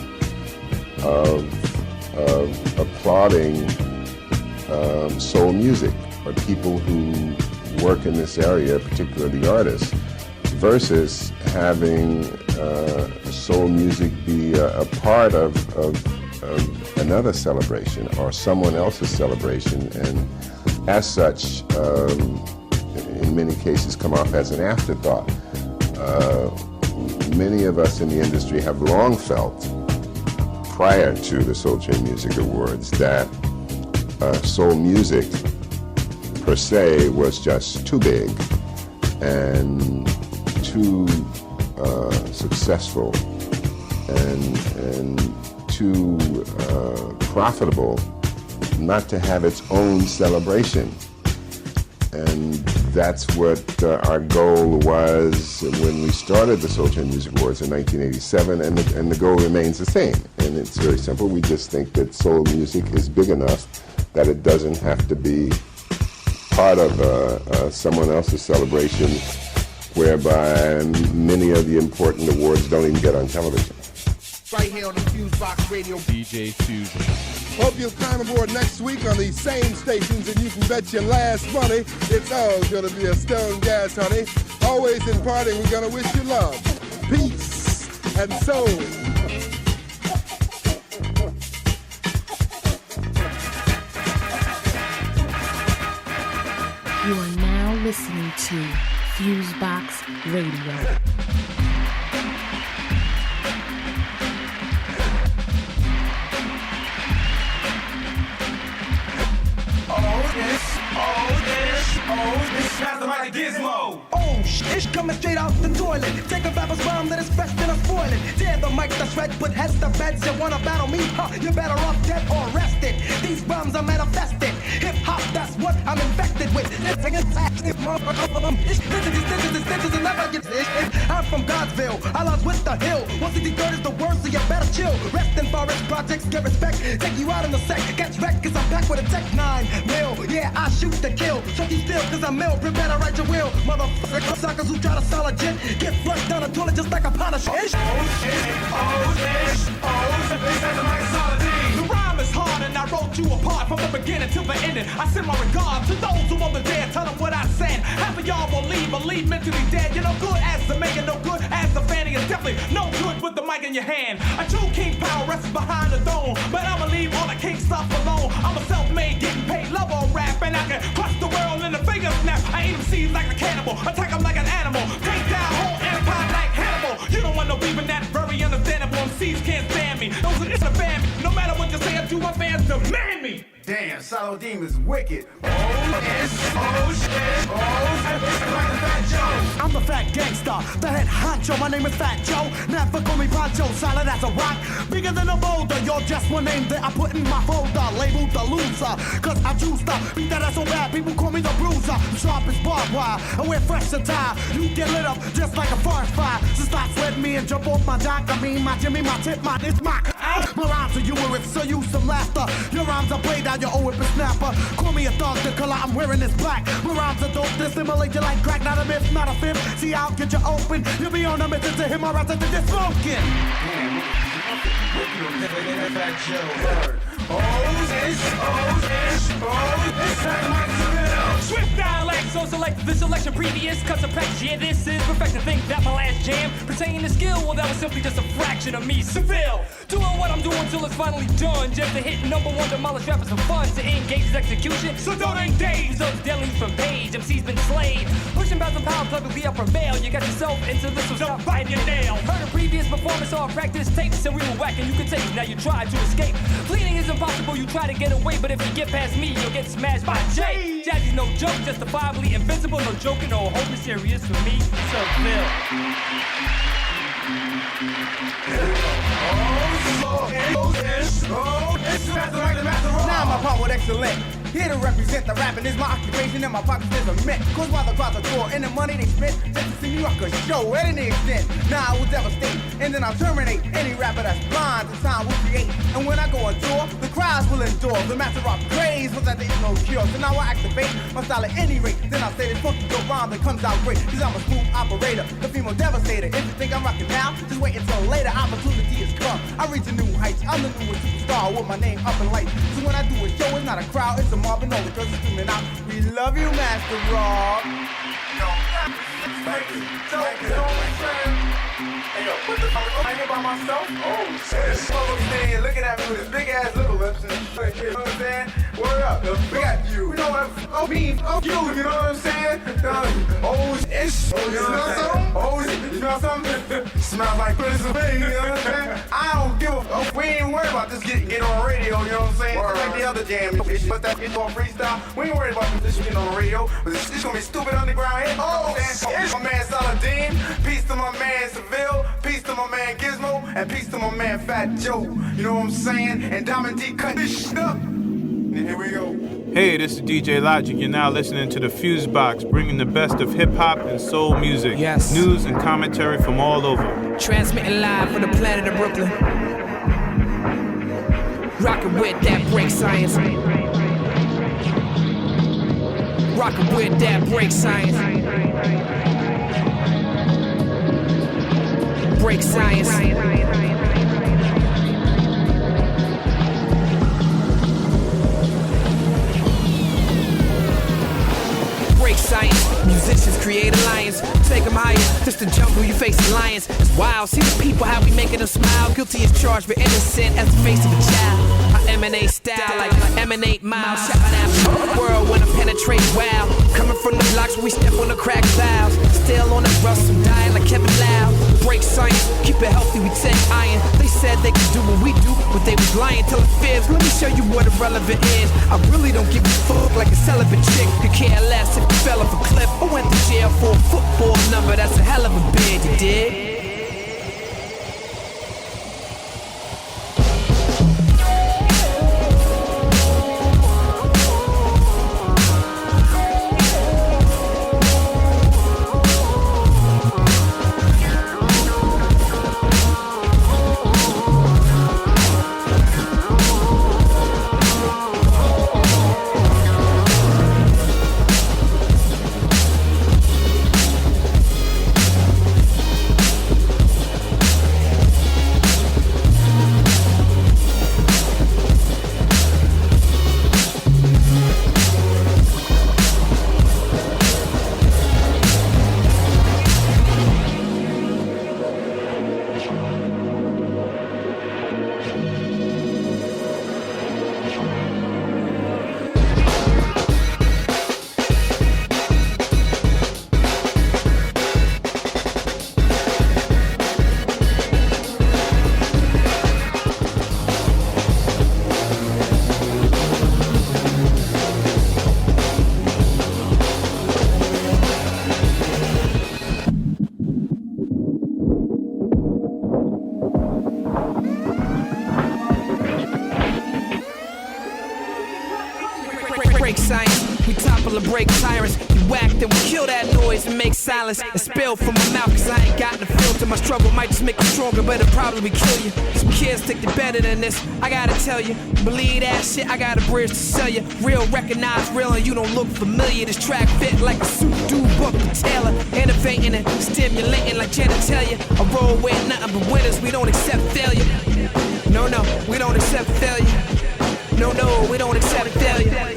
of applauding soul music, or people who work in this area, particularly the artists, versus having soul music be a part of another celebration or someone else's celebration, and as such, in many cases come off as an afterthought. Many of us in the industry have long felt, prior to the Soul Train Music Awards, that soul music per se was just too big and too successful and too profitable not to have its own celebration. And that's what our goal was when we started the Soul Train Music Awards in 1987, and the goal remains the same. And it's very simple. We just think that soul music is big enough that it doesn't have to be part of someone else's celebration, whereby many of the important awards don't even get on television. Right here on the FuseBox Radio. DJ Fusion. Hope you'll climb aboard next week on these same stations, and you can bet your last money it's all gonna be a stone gas, honey. Always in parting, we're gonna wish you love, peace, and soul. You are now listening to FuseBox Radio. This has the mighty gizmo. Oh, shit, coming straight out the toilet. Take a rapper's rhyme that is fresh, then I spoil it. Tear the mic that's red, but heads the feds. You wanna battle me? Huh, you're better off dead or arrested. These rhymes are manifested. Hip hop, that's what I'm infected with. I'm from Godsville, I lost with the hill. 163rd is the worst, so you better chill. Rest in forest projects, get respect. Take you out in a sec, gets wrecked, cause I'm back with a tech 9 mil. Yeah, I shoot to kill. So you still, cause I'm ill. Prepare to write your will. Motherfucker, suckers who try to sell a jet. Get flushed down the toilet just like a pound of shit. This has a mighty solid. The rhyme is hard and I wrote you apart from the beginning to the ending. I send my regards to those who on the dead. Tell them what I said. Half of y'all believe mentally dead. You're no good as the mayor, no good as the fanny. Is definitely no good with the mic in your hand. A true king power rests behind the throne, but I'ma leave all the king stuff alone. I'm a self-made, getting paid, love on rap, and I can crush the world in the finger snap. I eat them seeds like a cannibal, attack them like an animal, take down whole empire like Hannibal. You don't want no beef in that, very understandable. MCs can't stand me, those are the fan me. No matter what you say, I do my fans demand me. Damn, Saladin is wicked. I'm the fat gangster, the head honcho. My name is Fat Joe. Never call me Pancho, solid as a rock. Bigger than a boulder, you're just one name that I put in my folder. Labeled the loser, cause I choose to beat that ass so bad. People call me the bruiser. I'm sharp as barbed wire, and we're fresh to tie. You get lit up just like a forest fire. So stop sweating me and jump off my jock. I mean my Jimmy, my tip, my this, my rhymes are you with, so use some laughter. Your rhymes are played out, you owe it for snapper. Call me a dog, the color I'm wearing is black. My rhymes are dope, they stimulate you like crack. Not a myth, not a fib. See, I'll get you open. You'll be on a mission to hit my rhymes after this smoking. Swift dialect, so select the selection previous custom practice. Yeah, this is perfection. Think that my last jam pertaining to skill, well, that was simply just a fraction of me. Seville, doing what I'm doing till it's finally done. Just to hit number one, demolish rappers for fun. To engage his execution, so don't engage. Results deadly from page, MC's been slayed. Pushing back some power, plug will be up for bail. You got yourself into this, so stop biting your nail. Heard a previous performance or practice tapes, and we were whacking, you could take. Now you try to escape. Fleeing is impossible, you try to get away, but if you get past me, you'll get smashed by Jay. Jazzy's no joke, justifiably invincible, no joking, no hope is serious for me. So Phil. Now my part with excellent. Here to represent the rapping is my occupation and my pockets is a mint. Cause while the crowds are poor and the money they spent, just to see me rock a show at any extent. Now I will devastate and then I'll terminate any rapper that's blind to time will create. And when I go on tour, the crowds will endure. The master rock praise was that there is no cure. So now I activate my style at any rate. Then I'll say this funky dope rhyme that comes out great. Cause I'm a smooth operator, the female devastator. If you think I'm rocking now, just wait until later. Opportunity has come. I reach a new heights. I'm the newest superstar with my name up in lights. So when I do a show, it's not a crowd, it's a mob and all the girls are screaming out, we love you, Master Rob. Thank you. You know what I'm saying? Hey yo, what the fuck? I'm here by myself? Oh shit. Folks standing here looking at me with his big ass little lips and shit. You know what I'm saying? Word up, we got you. You know what? Oh, me, oh, you know what I'm saying? Oh, ish. You know what I'm saying? Oh, you know something? Smells like Pennsylvania, you know what I'm saying? I don't give a fuck. We ain't worried about this get on the radio, you know what I'm saying? It's like the other jam. But that shit on freestyle. We ain't worried about this shit on the radio. But it's gonna be stupid underground hit. Oh, it's my man Saladin. Peace to my man Seville. Peace to my man Gizmo. And peace to my man Fat Joe. You know what I'm saying? And Diamond D cut this shit up. And here we go. Hey, this is DJ Logic. You're now listening to the FuseBox, bringing the best of hip-hop and soul music. Yes. News and commentary from all over. Transmitting live from the planet of Brooklyn. Rockin' with that break science. Rockin' with that break science. Break science. Science. Musicians create alliance, take them higher. Just the jungle, you facing lions. It's wild, see the people, how we making them smile. Guilty as charged, but innocent as the face of a child. I emanate style like emanate miles. Shouting out the world when I penetrate wild. Coming from the blocks where we step on the cracked valves. Still on the rust, some dying like Kevin Loud. Break science, keep it healthy, we take iron. They said they could do what we do, but they was lying till it fibs. Let me show you what irrelevant is. I really don't give a fuck like a celibate chick. Could care less if you fell off a cliff or went to jail for a football number. That's a hell of a bid, you dig? Break tyrants, you whack, then we kill that noise and make silence and spill from my mouth, cause I ain't got the filter. My struggle might just make you stronger, but it'll probably kill you. Some kids think they're better than this, I gotta tell you. Believe that shit, I got a bridge to sell you. Real, recognize real, and you don't look familiar. This track fit like a suit dude, Buck the Taylor. Innovating and stimulating like genitalia. I roll with nothing but winners, we don't accept failure. No, we don't accept failure. No, we don't accept failure.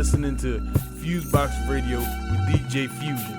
listening to FuseBox Radio with DJ Fusion.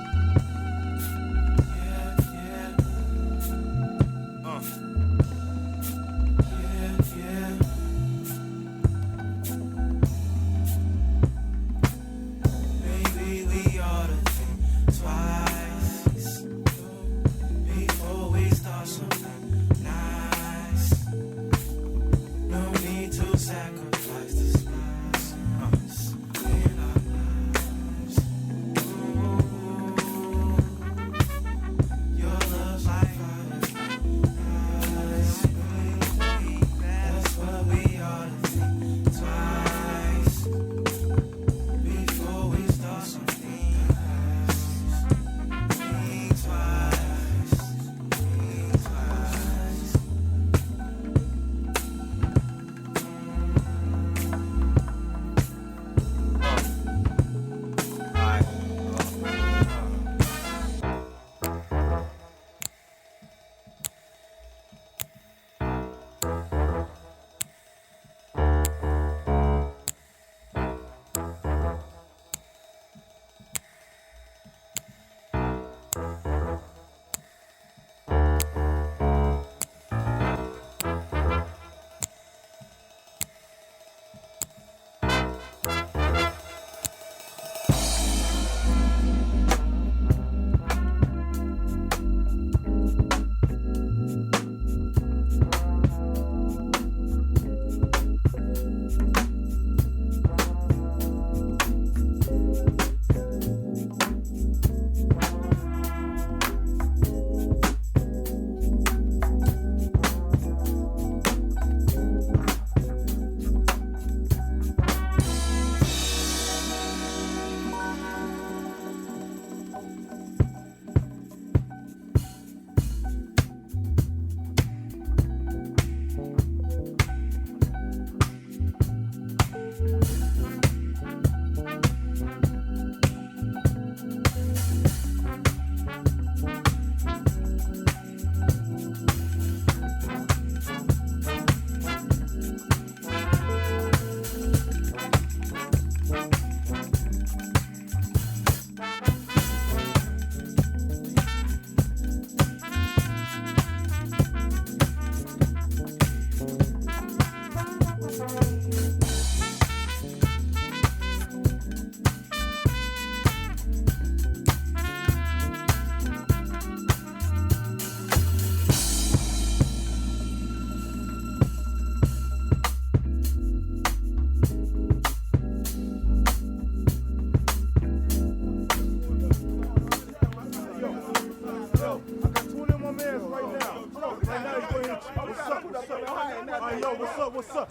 What's up?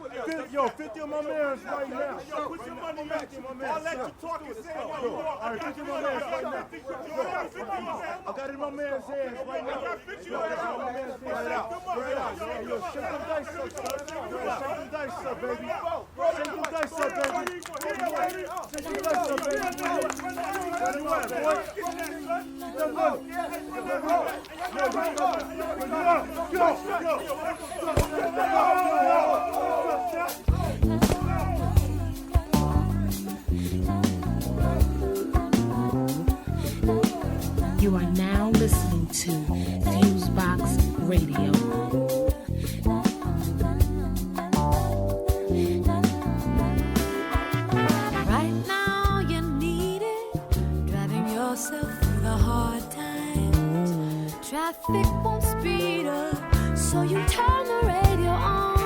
Yo, 50 of my mans right now. Yo, put your money back in my man. I'll let you talk and say what you want. All right, 50 of my mans right now. I got it in my man's hands right now. Yo, I got it in my man's hands right out. Right out. Yo, shake them dice up, son. Shake them dice up, baby. Shake them dice up, baby. Shake them dice up, baby. Let it run, boy. Keep that low. You are now listening to FuseBox Radio. Right now you need it, driving yourself through the hard times. Traffic won't speed up, so you turn the radio on.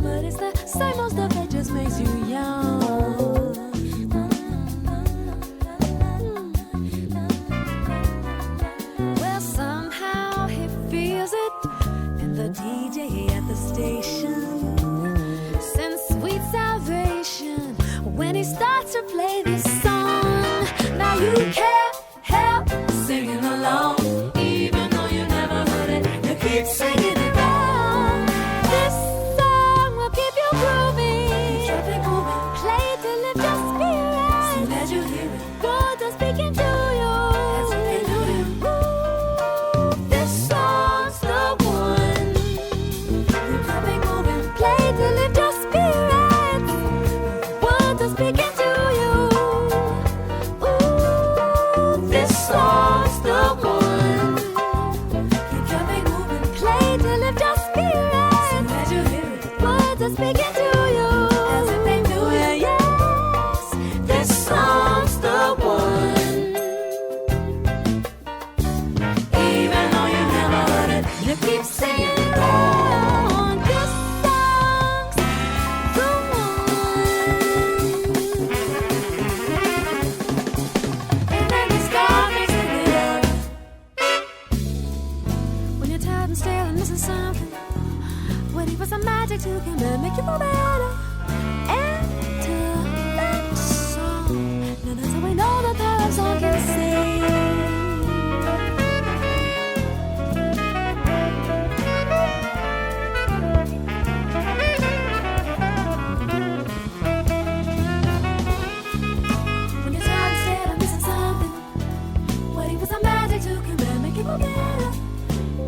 But it's the same old stuff that just makes you young. Well, somehow he feels it, and the DJ at the station sends sweet salvation when he starts to play this song. Now you can't help singing along, even though you never heard it. You keep singing it wrong. This song will keep you grooving. Keep moving. Play it to lift your spirit. Soon as you hear it, God is speaking to you. That's what they do. Ooh, this song's the one. Keep moving. Play it to lift your spirit. magic to come and make you feel better. Enter that song. Now that's how we know the power of song can sing. When his heart said I'm missing something, what he was a magic to come and make you feel better.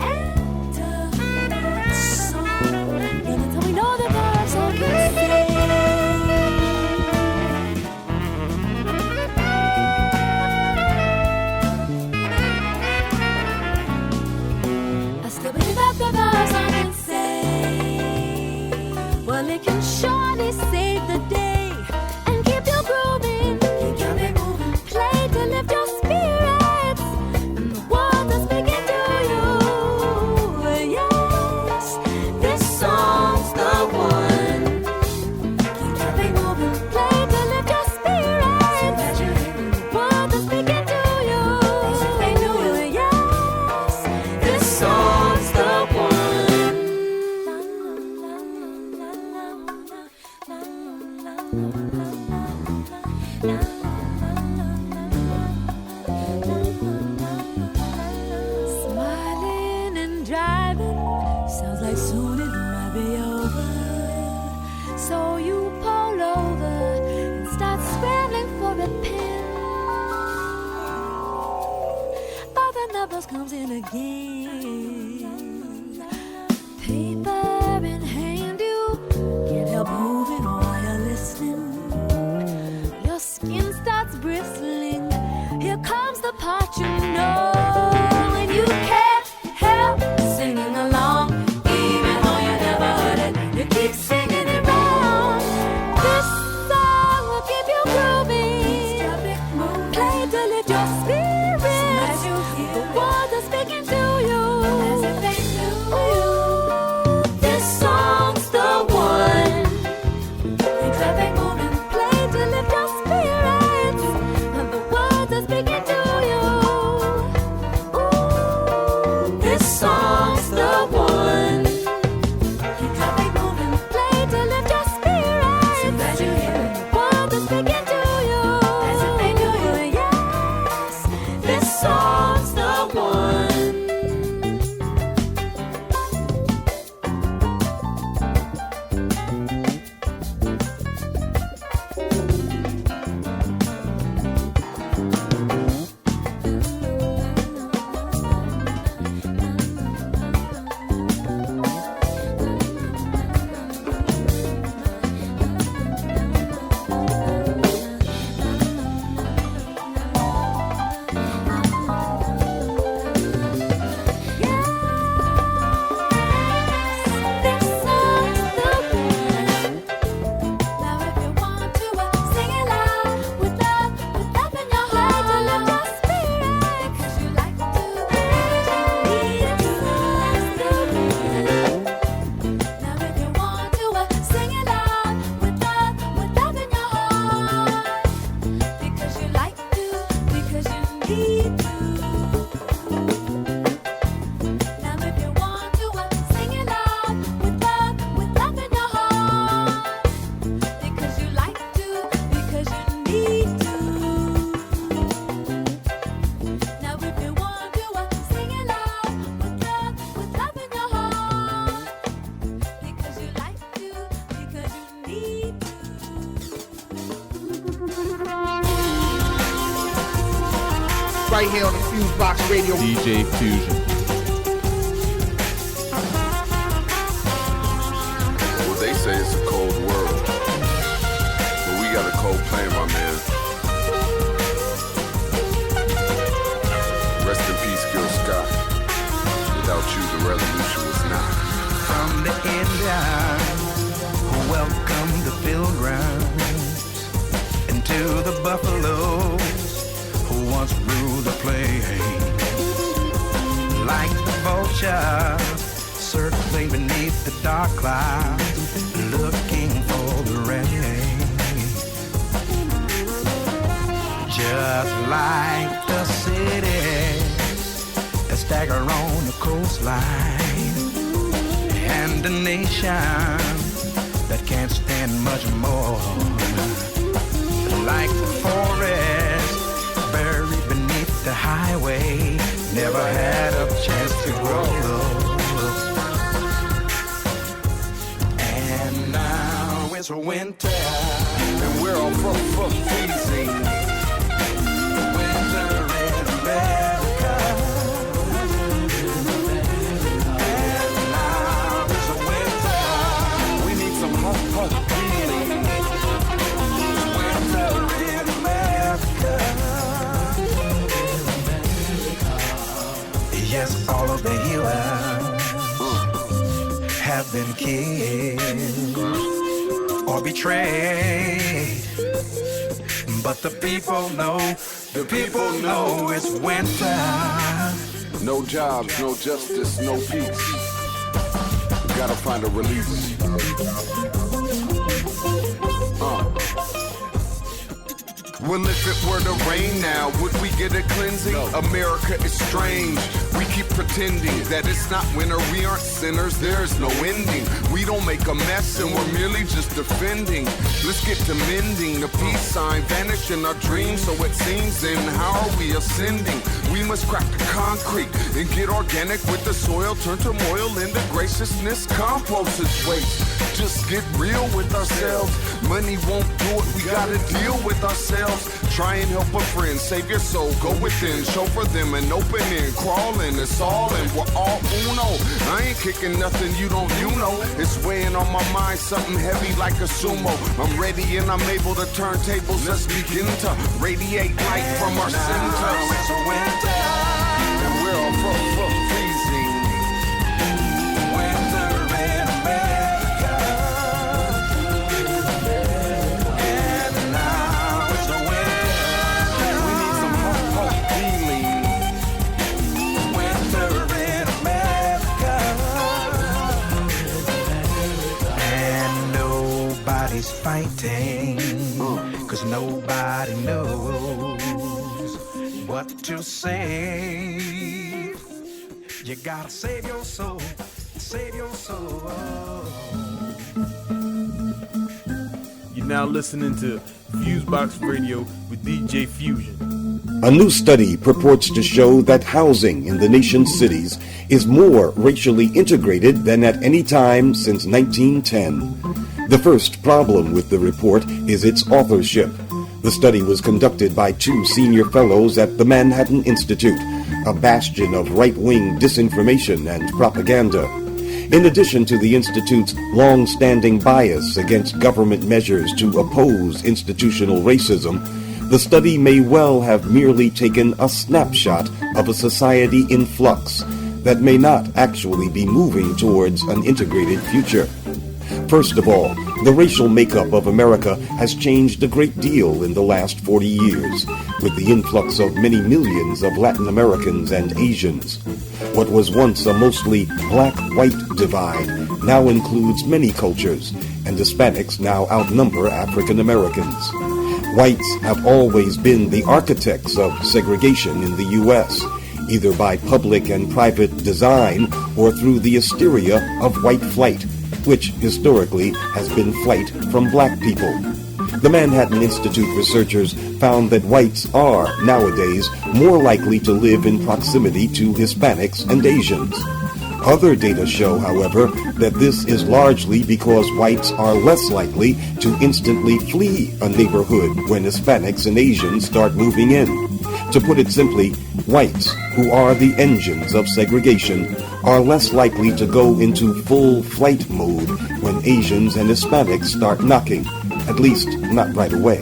Enter that song. Now that's how we know the power of song can sing. Well, it can surely save the day and keep you grooving. Keep you moving. Play to lift your spirits and the world that's speaking to you. Yes, this song's the one. Keep you moving. Play to lift your spirits and the world that's speaking to you. Yes, this song's the one. Smiling and driving sounds like soon it might be over. So you pull over and start scrambling for a pen. But the numbers comes in again. Paper in hand, you can't help moving while you're listening. Your skin starts bristling. Here comes the part you know, and you can't help singing along, even though you never heard it. You keep singing it wrong. This song will keep you grooving. Play to lift your spirits. The words are speaking to you. This song's the one. Keep traffic moving. Play to lift your spirits. And the words are speaking to you. Ooh, this song's the one. Keep traffic moving. Play to lift your spirits. And the words are speaking to you. Yes, this song's the one. Right here on the FuseBox Radio. DJ Fusion. Well, they say it's a cold world, but we got a cold plane, my man. Rest in peace, Gil Scott. Without you, the revolution was not. From the Indians who welcomed the pilgrims into the buffaloes who once ruled the plain. Like the vultures circling beneath the dark clouds, looking for the rain. Just like the cities that stagger on the coastline, and a nation that can't stand much more. Like the forest buried beneath the highway, never had a chance to grow. And now it's winter, and we're all freezing. Winter in America. And now it's winter. We need some hope feeling. Winter in America. Yes, all of the heroes have been killed or betrayed, but the people know it's winter. No jobs, no justice, no peace. We gotta find a release. Well, if it were to rain now, would we get a cleansing? No. America is strange. We keep pretending that it's not winter. We aren't sinners. There's no ending. We don't make a mess and we're merely just defending. Let's get to mending. The peace sign vanish in our dreams, so it seems. And how are we ascending? We must crack the concrete and get organic with the soil. Turn turmoil into graciousness. Compost is waste. Just get real with ourselves. Money won't do it. We gotta deal with ourselves. Try and help a friend, save your soul, go within, show for them an opening, crawling, it's all and we're all uno. I ain't kicking nothing you don't, it's weighing on my mind, something heavy like a sumo. I'm ready and I'm able to turn tables, let's begin to radiate light from our centers. It's winter, and we're all freezing. Winter in America. And now it's winter. We need some hope feeling. Winter in America. And nobody's fighting, 'cause nobody knows what to save. You gotta save your soul, save your soul. You're now listening to FuseBox Radio with DJ Fusion. A new study purports to show that housing in the nation's cities is more racially integrated than at any time since 1910. The first problem with the report is its authorship. The study was conducted by 2 senior fellows at the Manhattan Institute, a bastion of right-wing disinformation and propaganda. In addition to the Institute's long-standing bias against government measures to oppose institutional racism, the study may well have merely taken a snapshot of a society in flux that may not actually be moving towards an integrated future. First of all, the racial makeup of America has changed a great deal in the last 40 years, with the influx of many millions of Latin Americans and Asians. What was once a mostly black-white divide now includes many cultures, and Hispanics now outnumber African Americans. Whites have always been the architects of segregation in the U.S., either by public and private design or through the hysteria of white flight, which historically has been flight from black people. The Manhattan Institute researchers found that whites are, nowadays, more likely to live in proximity to Hispanics and Asians. Other data show, however, that this is largely because whites are less likely to instantly flee a neighborhood when Hispanics and Asians start moving in. To put it simply, whites, who are the engines of segregation, are less likely to go into full flight mode when Asians and Hispanics start knocking, at least not right away.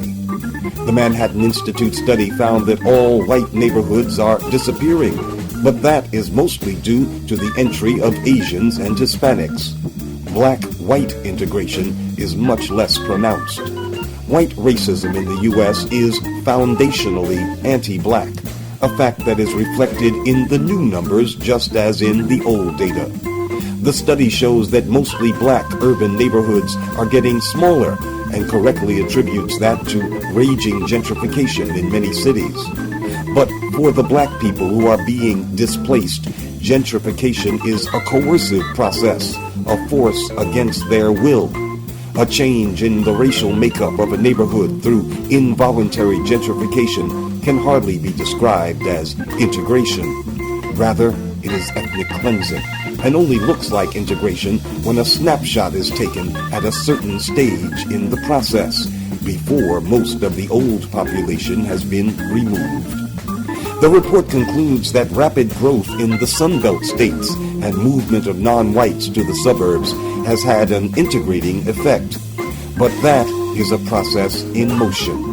The Manhattan Institute study found that all white neighborhoods are disappearing, but that is mostly due to the entry of Asians and Hispanics. Black-white integration is much less pronounced. White racism in the U.S. is foundationally anti-black, a fact that is reflected in the new numbers just as in the old data. The study shows that mostly black urban neighborhoods are getting smaller and correctly attributes that to raging gentrification in many cities. But for the black people who are being displaced, gentrification is a coercive process, a force against their will. A change in the racial makeup of a neighborhood through involuntary gentrification can hardly be described as integration. Rather, it is ethnic cleansing, and only looks like integration when a snapshot is taken at a certain stage in the process, before most of the old population has been removed. The report concludes that rapid growth in the Sunbelt states and movement of non-whites to the suburbs has had an integrating effect. But that is a process in motion.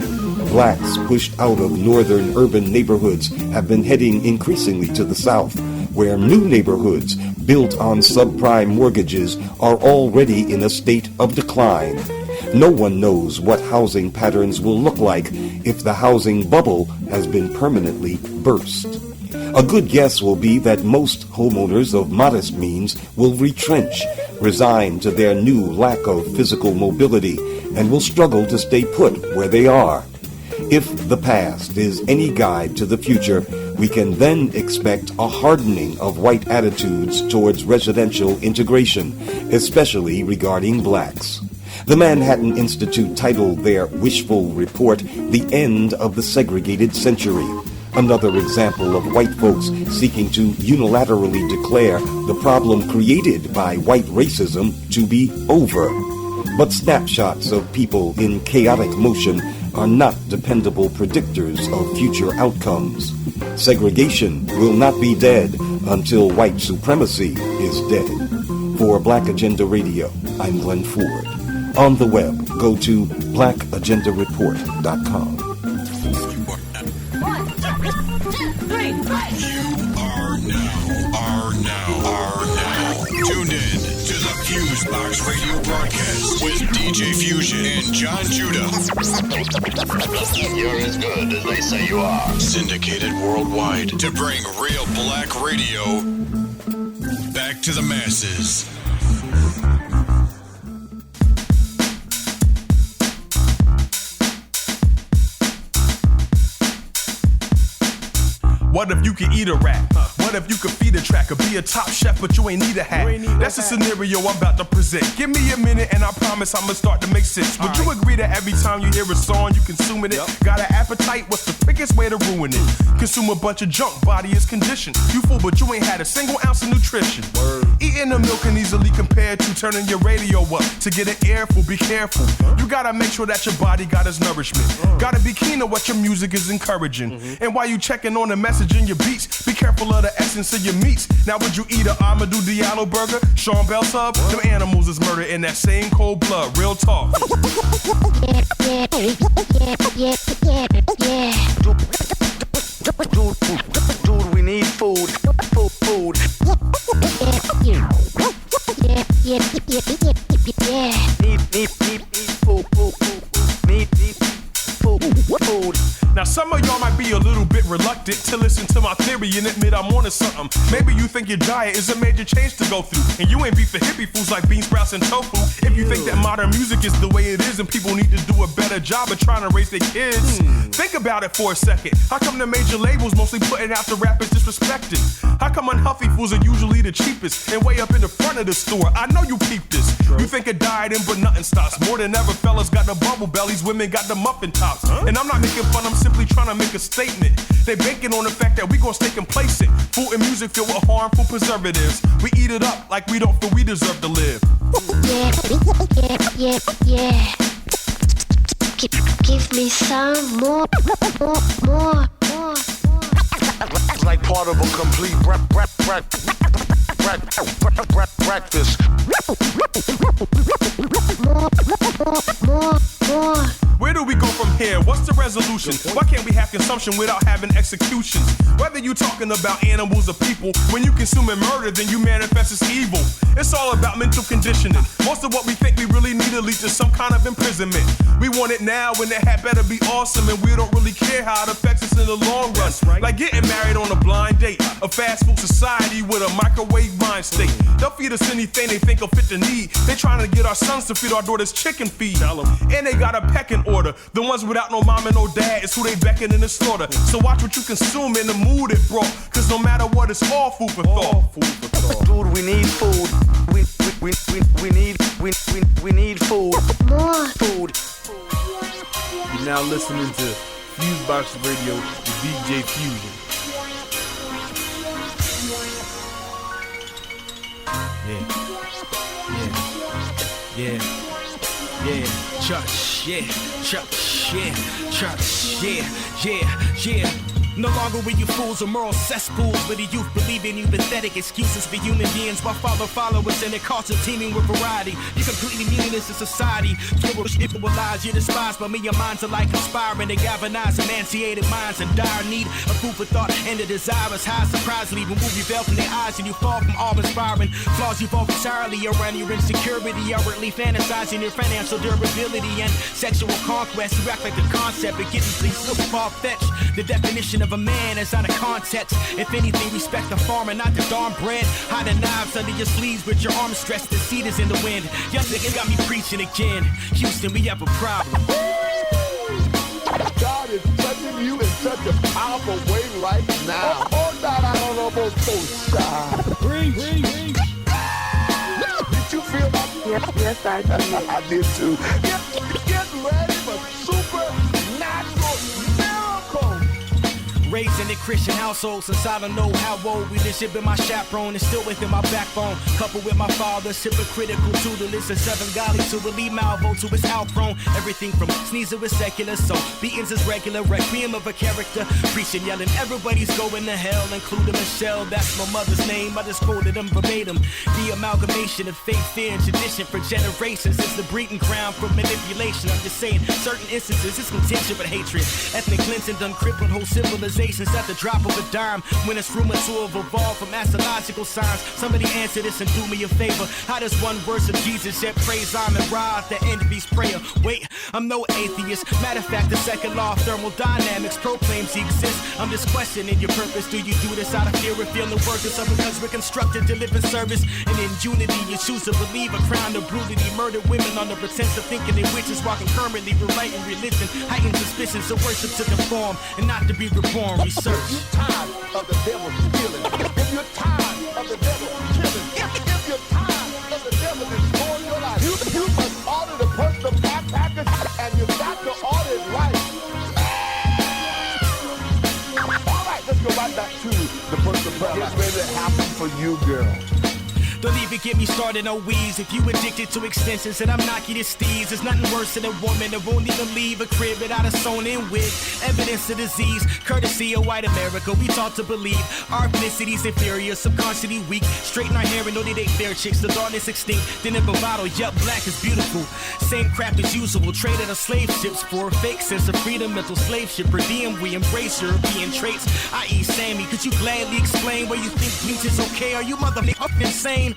Blacks pushed out of northern urban neighborhoods have been heading increasingly to the south, where new neighborhoods built on subprime mortgages are already in a state of decline. No one knows what housing patterns will look like if the housing bubble has been permanently burst. A good guess will be that most homeowners of modest means will retrench, resigned to their new lack of physical mobility, and will struggle to stay put where they are. If the past is any guide to the future, we can then expect a hardening of white attitudes towards residential integration, especially regarding blacks. The Manhattan Institute titled their wishful report "The End of the Segregated Century," another example of white folks seeking to unilaterally declare the problem created by white racism to be over. But snapshots of people in chaotic motion are not dependable predictors of future outcomes. Segregation will not be dead until white supremacy is dead. For Black Agenda Radio, I'm Glenn Ford. On the web, go to blackagendareport.com. Tuned in to the FuseBox Radio Broadcast with DJ Fusion and Jon Judah. You're as good as they say you are. Syndicated worldwide to bring real black radio back to the masses. What if you could eat a rat? What if you could feed a track or be a top chef but you ain't need a hat? That's the scenario I'm about to present. Give me a minute and I promise I'ma start to make sense. Would you agree that every time you hear a song you consuming it? Got an appetite? What's the quickest way to ruin it? Consume a bunch of junk, body is conditioned. You full but you ain't had a single ounce of nutrition. Eating the milk can easily compare to turning your radio up to get an earful. Be careful. You gotta make sure that your body got its nourishment. Gotta be keen on what your music is encouraging. And while you checking on the message in your beats, be careful of the essence of your meats. Now would you eat a Amadou Diallo burger, Sean Bell sub? Them animals is murdered in that same cold blood. Real talk. Dude, we need food. Food. Food. Now some of y'all might be a little bit reluctant to listen to my theory and admit I'm onto something. Maybe you think your diet is a major change to go through, and you ain't beef for hippie foods like bean sprouts and tofu. If you think that modern music is the way it is and people need to do a better job of trying to raise their kids, think about it for a second. How come the major labels mostly putting out the rappers disrespected? How come unhealthy foods are usually the cheapest and way up in the front of the store? I know you peep this. You think of dieting but nothing stops. More than ever fellas got the bubble bellies, women got the muffin tops. And I'm not making fun, I'm simply trying to make a statement. They banking on the fact that we gon' stay complacent. Food and music filled with harmful preservatives. We eat it up like we don't feel we deserve to live. Yeah. Give me some more. Like part of a complete breakfast. More. Where do we go from here? What's the resolution? Why can't we have consumption without having executions? Whether you talking about animals or people, when you consume and murder, then you manifest as evil. It's all about mental conditioning. Most of what we think we really need to lead to some kind of imprisonment. We want it now when it had better be awesome, and we don't really care how it affects us in the long run. Like getting married on a blind date, a fast food society with a microwave mind state. They'll feed us anything they think will fit the need. They trying to get our sons to feed our daughters chicken feed. And they got a pecking order. The ones without no mom and no dad is who they beckon in the slaughter. So watch what you consume in the mood it brought. Cause no matter what, it's all food for thought. Dude, we need food. We need food. More food. You're now listening to FuseBox Radio with DJ Fusion. Yeah, church, yeah. No longer will you fools or moral cesspools where the youth believe in you pathetic excuses for human beings while followers and their culture teeming with variety. You're completely meaningless in society. Pure lies you despise, but me, your minds are like inspiring to galvanize emancipated minds in dire need of food for thought and the desirous high surprisingly remove your veil from their eyes and you fall from all inspiring flaws you fall entirely around your insecurity, outwardly fantasizing your financial durability and sexual conquest. You act like the concept but getting please so far-fetched. The definition of a man is out of context. If anything, respect the farmer, not the darn bread. Hide the knives under your sleeves with your arms stretched. The seed is in the wind. Yes, niggas got me preaching again. Houston, we have a problem. God is touching you in such a powerful way right now. Oh, God, I don't know about both sides. Did you feel that? Yes, I did. I did too. Get ready for supernatural miracles. Raised in a Christian household since I don't know how old. Leadership been my chaperone and still within my backbone. Coupled with my father's hypocritical tutelage and seven godly to relieve Malvo to his outgrown. Everything from sneezer is secular, so beatings is regular. Requiem of a character, preaching, yelling, everybody's going to hell, including Michelle. That's my mother's name. I just quoted them verbatim. The amalgamation of faith, fear, and tradition for generations is the breeding ground for manipulation. I'm just saying, certain instances it's contention but hatred. Ethnic cleansing done crippled whole civilizations at the drop of a dime. When it's rumored to have evolved from astrological signs, somebody answer this and do me a favor. How does one verse of Jesus yet praise I'm and rise the enemy's prayer? Wait, I'm no atheist. Matter of fact, the second law of thermodynamics proclaims he exists. I'm just questioning your purpose. Do you do this out of fear of feeling worthless, or because we're constructed to live in service and in unity? You choose to believe a crown of brutally murdered women under pretense of thinking they witches while concurrently rewriting religion, heightened suspicions of worship to conform and not to be reborn. Research. If you're tired of the devil stealing, if you're tired of the devil killing, if you're tired of the devil destroying your life, you must order the personal care package, and you got to order it right. All right, let's go right back to the personal prayer. It's ready to happen for you, girl. Don't even get me started on weeds. If you addicted to extensions and I'm knocking your steeds, there's nothing worse than a woman that won't even leave a crib without a sewn in wig. Evidence of disease, courtesy of white America. We taught to believe our ethnicity's inferior, subconsciously weak. Straighten our hair and know they date fair chicks. The darkness extinct, then in bravado, yup, black is beautiful. Same crap as usual, traded our slave ships for a fake sense of freedom. Mental slave ship, per diem, we embrace European traits. I.e. Sammy, could you gladly explain why you think bleach is okay? Are you motherfucking insane?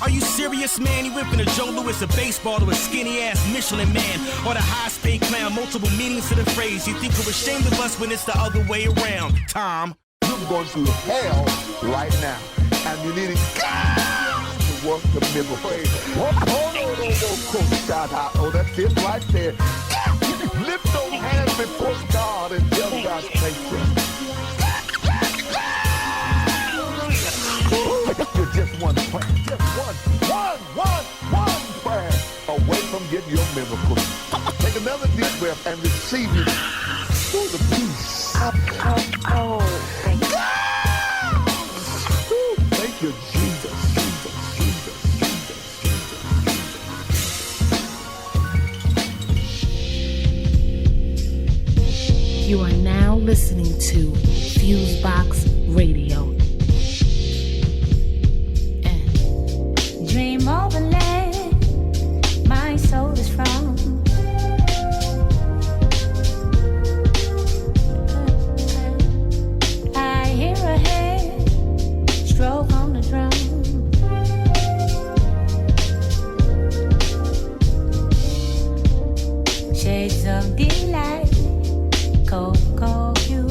Are you serious, man? You went from the Joe Louis of baseball to a skinny-ass Michelin man, or the highest-paid clown, multiple meanings to the phrase. You think we're ashamed of us when it's the other way around, Tom? You're going through hell right now, and you need to work the middle phase. Oh, that's it right there. Lift those hands before God and tell God thank you. You're just one prayer, just one prayer away from getting your miracle. Take another deep breath and receive it through the peace. Thank you. Thank you, Jesus. You are now listening to FuseBox Radio. Dream over land, my soul is from. I hear a hand stroke on the drum. Shades of delight, cocoa hue.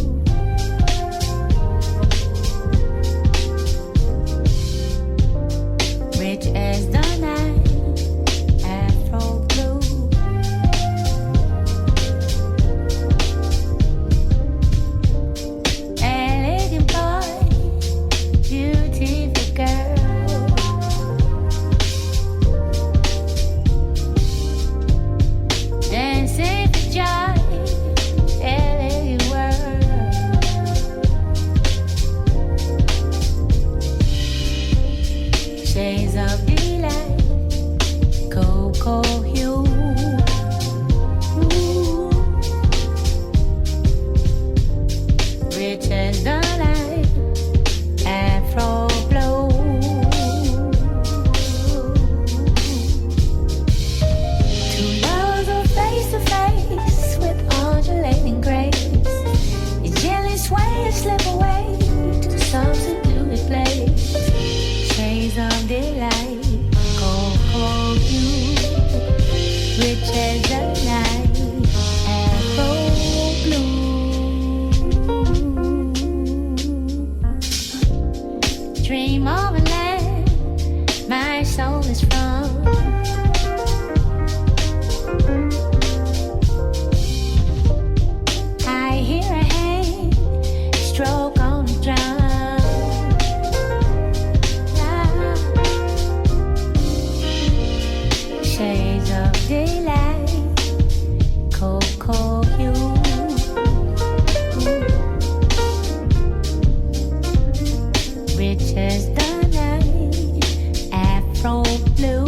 dream of a land my soul is from. I hear a hand stroke on the drum. Shades of daylight, cocoa hue. Rich as the night, afro blue.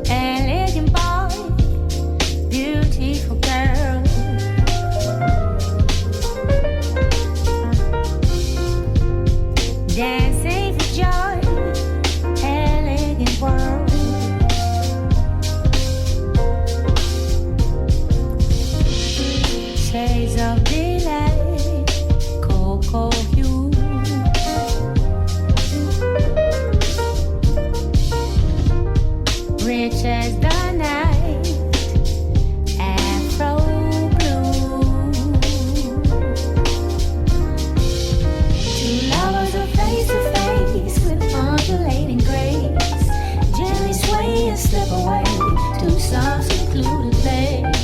Elegant boy, beautiful girl. Dancing for joy, elegant world. Shades of daylight, cocoa hue. Rich as the night, afro blue. Two lovers are face to face with undulating grace. Gently sway and slip away to some secluded place.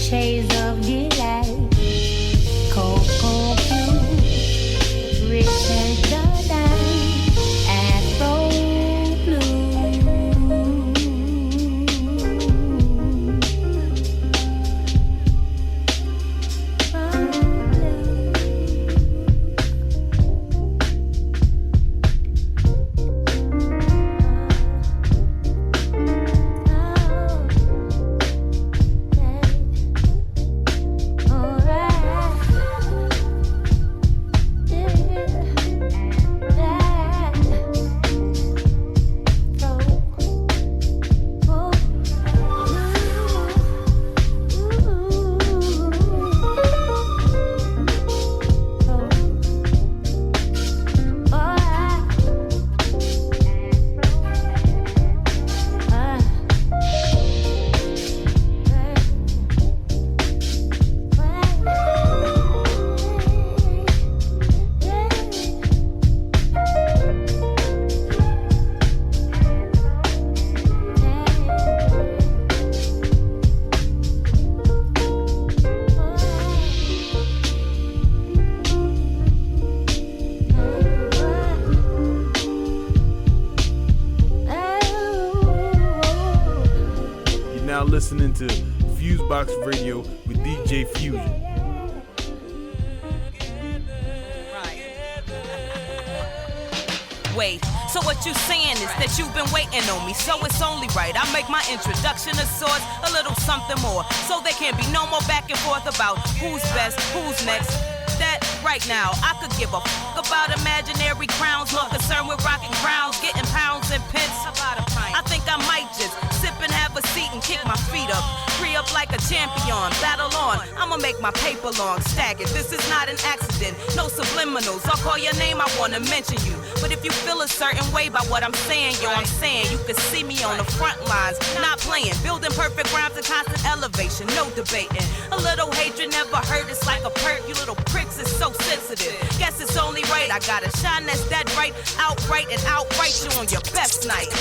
Shades of delight, cocoa hue. Rich as the night, afro blue. You're now listening to FuseBox Radio with DJ Fusion. Wait, so what you saying is that you've been waiting on me, so it's only right I make my introduction of sorts, a little something more, so there can't be no more back and forth about who's best, who's next. That right now, I could give a fuck about imaginary crowns, more concerned with rocking crowns, getting pounds and pence. I think I might just sip and have a seat and kick my feet up, free up like a champion, battle on. I'ma make my paper long, staggered. This is not an accident, no subliminals. I'll call your name, I wanna mention you. But if you feel a certain way by what I'm saying, yo, I'm saying you can see me on the front lines, not playing, building perfect rhymes and constant elevation, no debating. A little hatred never hurt, it's like a perk, you little pricks is so sensitive. Guess it's only right, I gotta shine that's that right, outright and outright you on your best night.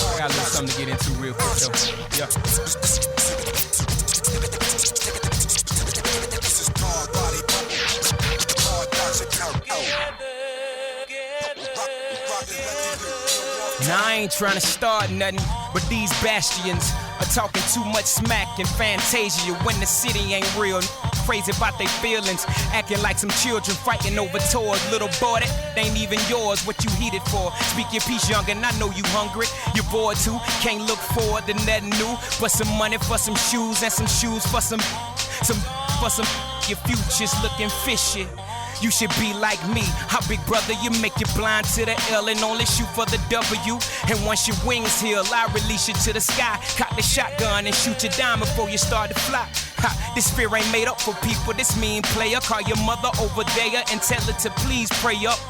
I got a little something to get into real quick though. Yeah. 'Now I ain't trying to start nothing, but these bastions are talking too much smack and fantasia when the city ain't real. Crazy about their feelings, acting like some children fighting over toys. Little boy, that ain't even yours, what you heated for. Speak your piece, young, and I know you hungry. You're bored too, can't look forward to nothing new but some money for some shoes and some shoes for some for some. Your future's looking fishy. You should be like me, how big brother, you make you blind to the L and only shoot for the W. And once your wings heal, I release you to the sky. Cock the shotgun and shoot you down before you start to fly. Ha, this fear ain't made up for people, this mean player. Call your mother over there and tell her to please pray up.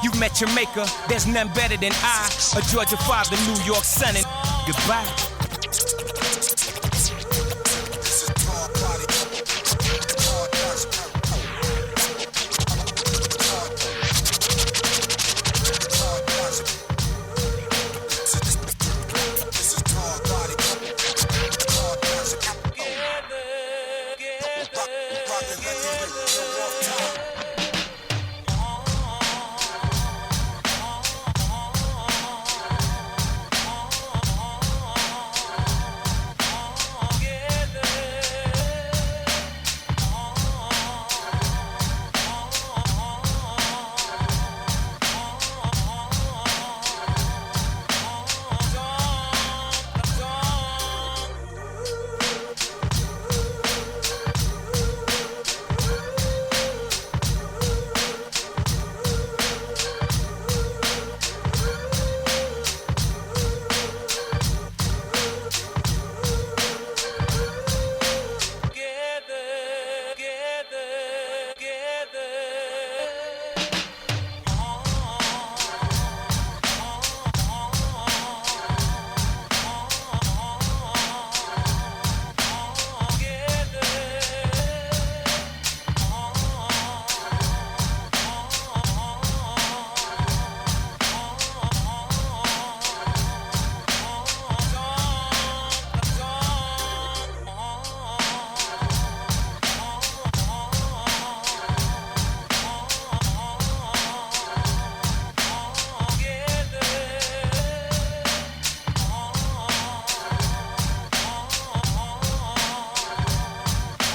You've met your maker, there's none better than I. A Georgia father, New York son, and goodbye.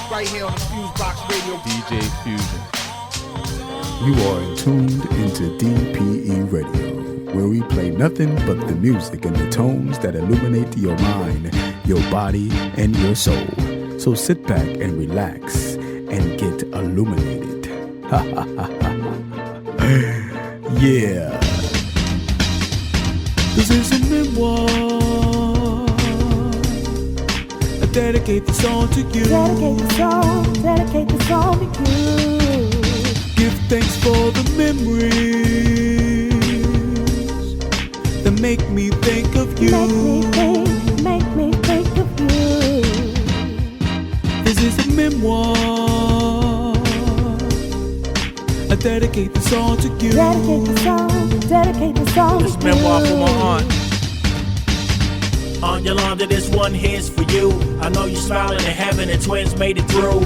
Right here on the FuseBox Radio. DJ Fusion. You are tuned into DPE Radio, where we play nothing but the music and the tones that illuminate your mind, your body, and your soul. So sit back and relax and get illuminated. Ha ha ha ha. Yeah. This is a memoir. Dedicate the song to you. Dedicate the song to you. Give thanks for the memories that make me think of you. Make me think of you. This is a memoir. I dedicate the song to you. Dedicate the song this to you. This memoir for my aunt. Aunt Yolanda, this one here's for you. I know you smiling in heaven and twins made it through.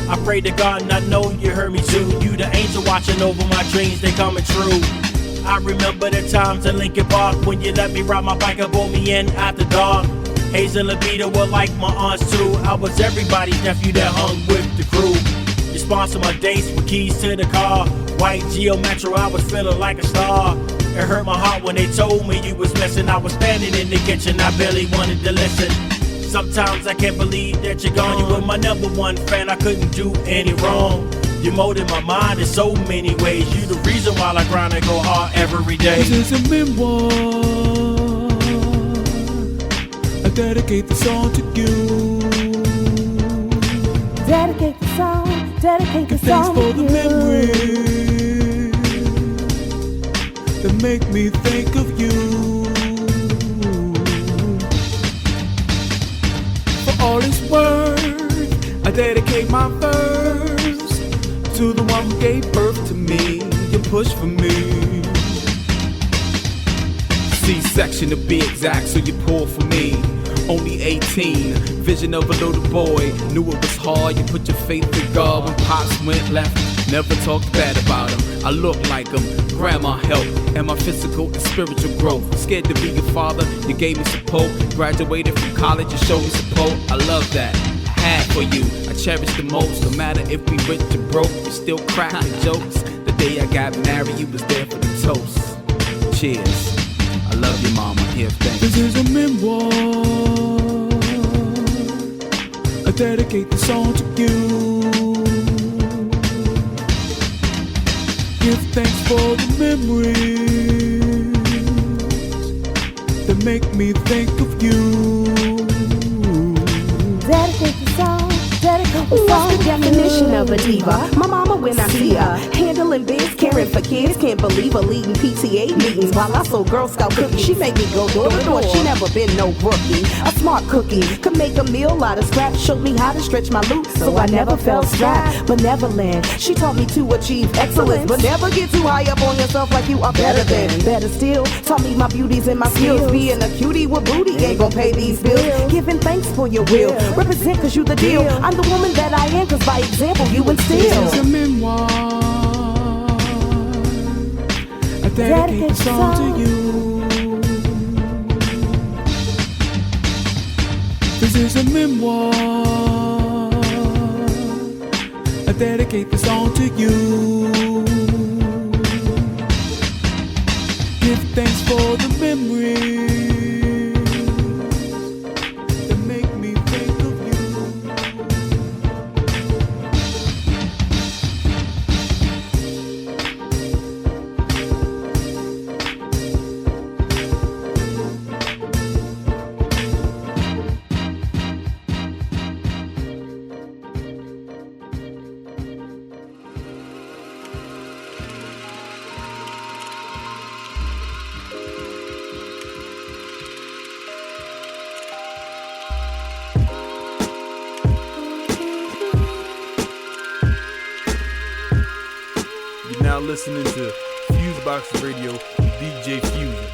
I pray to God and I know you heard me too. You the angel watching over my dreams, they coming true. I remember the times in Lincoln Park when you let me ride my bike and pull me in after dark. Hayes and Labita were like my aunts too. I was everybody's nephew that hung with the crew. You sponsored my dates with keys to the car. White Geo Metro, I was feeling like a star. It hurt my heart when they told me you was missing. I was standing in the kitchen, I barely wanted to listen. Sometimes I can't believe that you're gone. You were my number one fan, I couldn't do any wrong. You molded my mind in so many ways. You the reason why I grind and go hard every day. This is a memoir. I dedicate the song to you. Dedicate the song Thanks to for the you. memories that make me think of you. For all it's worth, I dedicate my verse to the one who gave birth to me. You push for me. C-section to be exact, so you pull for me. Only 18, vision of a little boy. Knew it was hard, you put your faith in God. When Pops went left, never talked bad about him. I look like him, grandma helped, and my physical and spiritual growth. Scared to be your father, you gave me support. Graduated from college, you showed me support. I love that, had for you, I cherish the most. No matter if we rich or broke, we still cracking jokes. The day I got married, you was there for the toast. Cheers. I love you, mama. Give thanks. This is a memoir. I dedicate the song to you. Give thanks for the memories that make me think of you. Dedicate the song to Definition of a diva. My mama when I see her. Handling biz, caring for kids. Can't believe her leading PTA meetings while I sold Girl Scout cookies. She made me go door to door. She never been no rookie. A smart cookie. Could make a meal out of scraps. Showed me how to stretch my loops so I never felt strapped. Benevolent. She taught me to achieve excellence. But never get too high up on yourself like you are better than. Better still, taught me my beauties and my skills. Being a cutie with booty ain't gon' pay these bills. Giving thanks for your will. Represent cause you the deal. I'm the woman that I am cause by example you instill. This is a memoir. I dedicate the song to you. This is a memoir. I dedicate the song to you. Give thanks for the memories that make me think of you. Now listening to FuseBox Radio, DJ Fusion.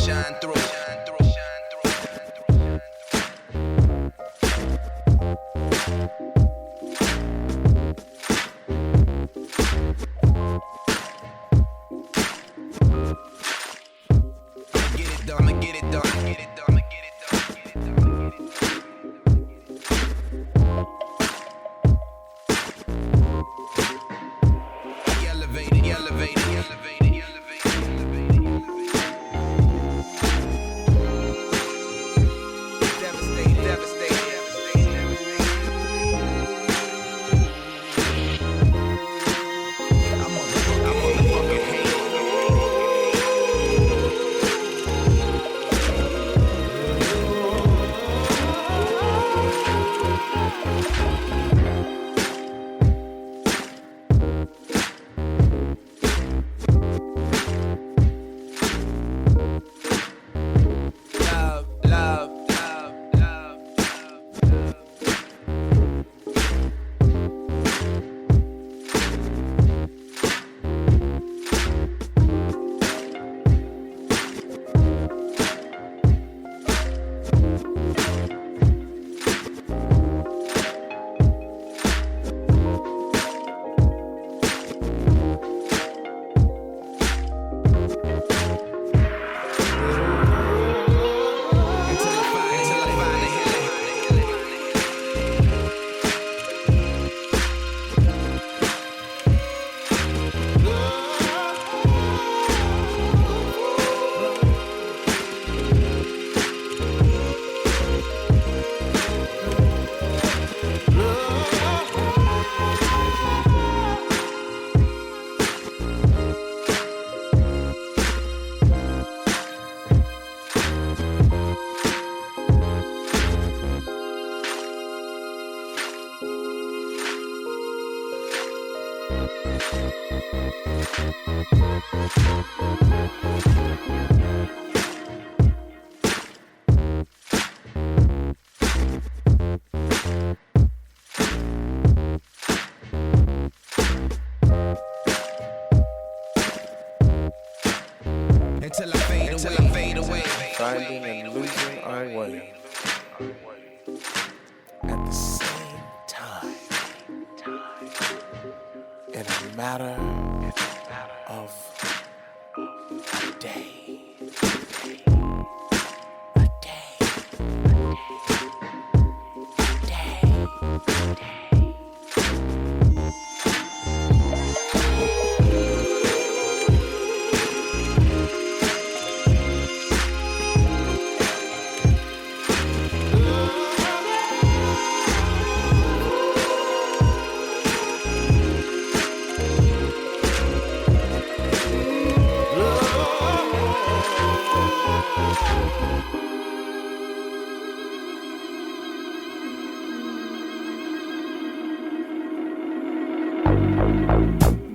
Shine through. Until I fade away. Finding and losing our way. At the same time. In a matter of a day.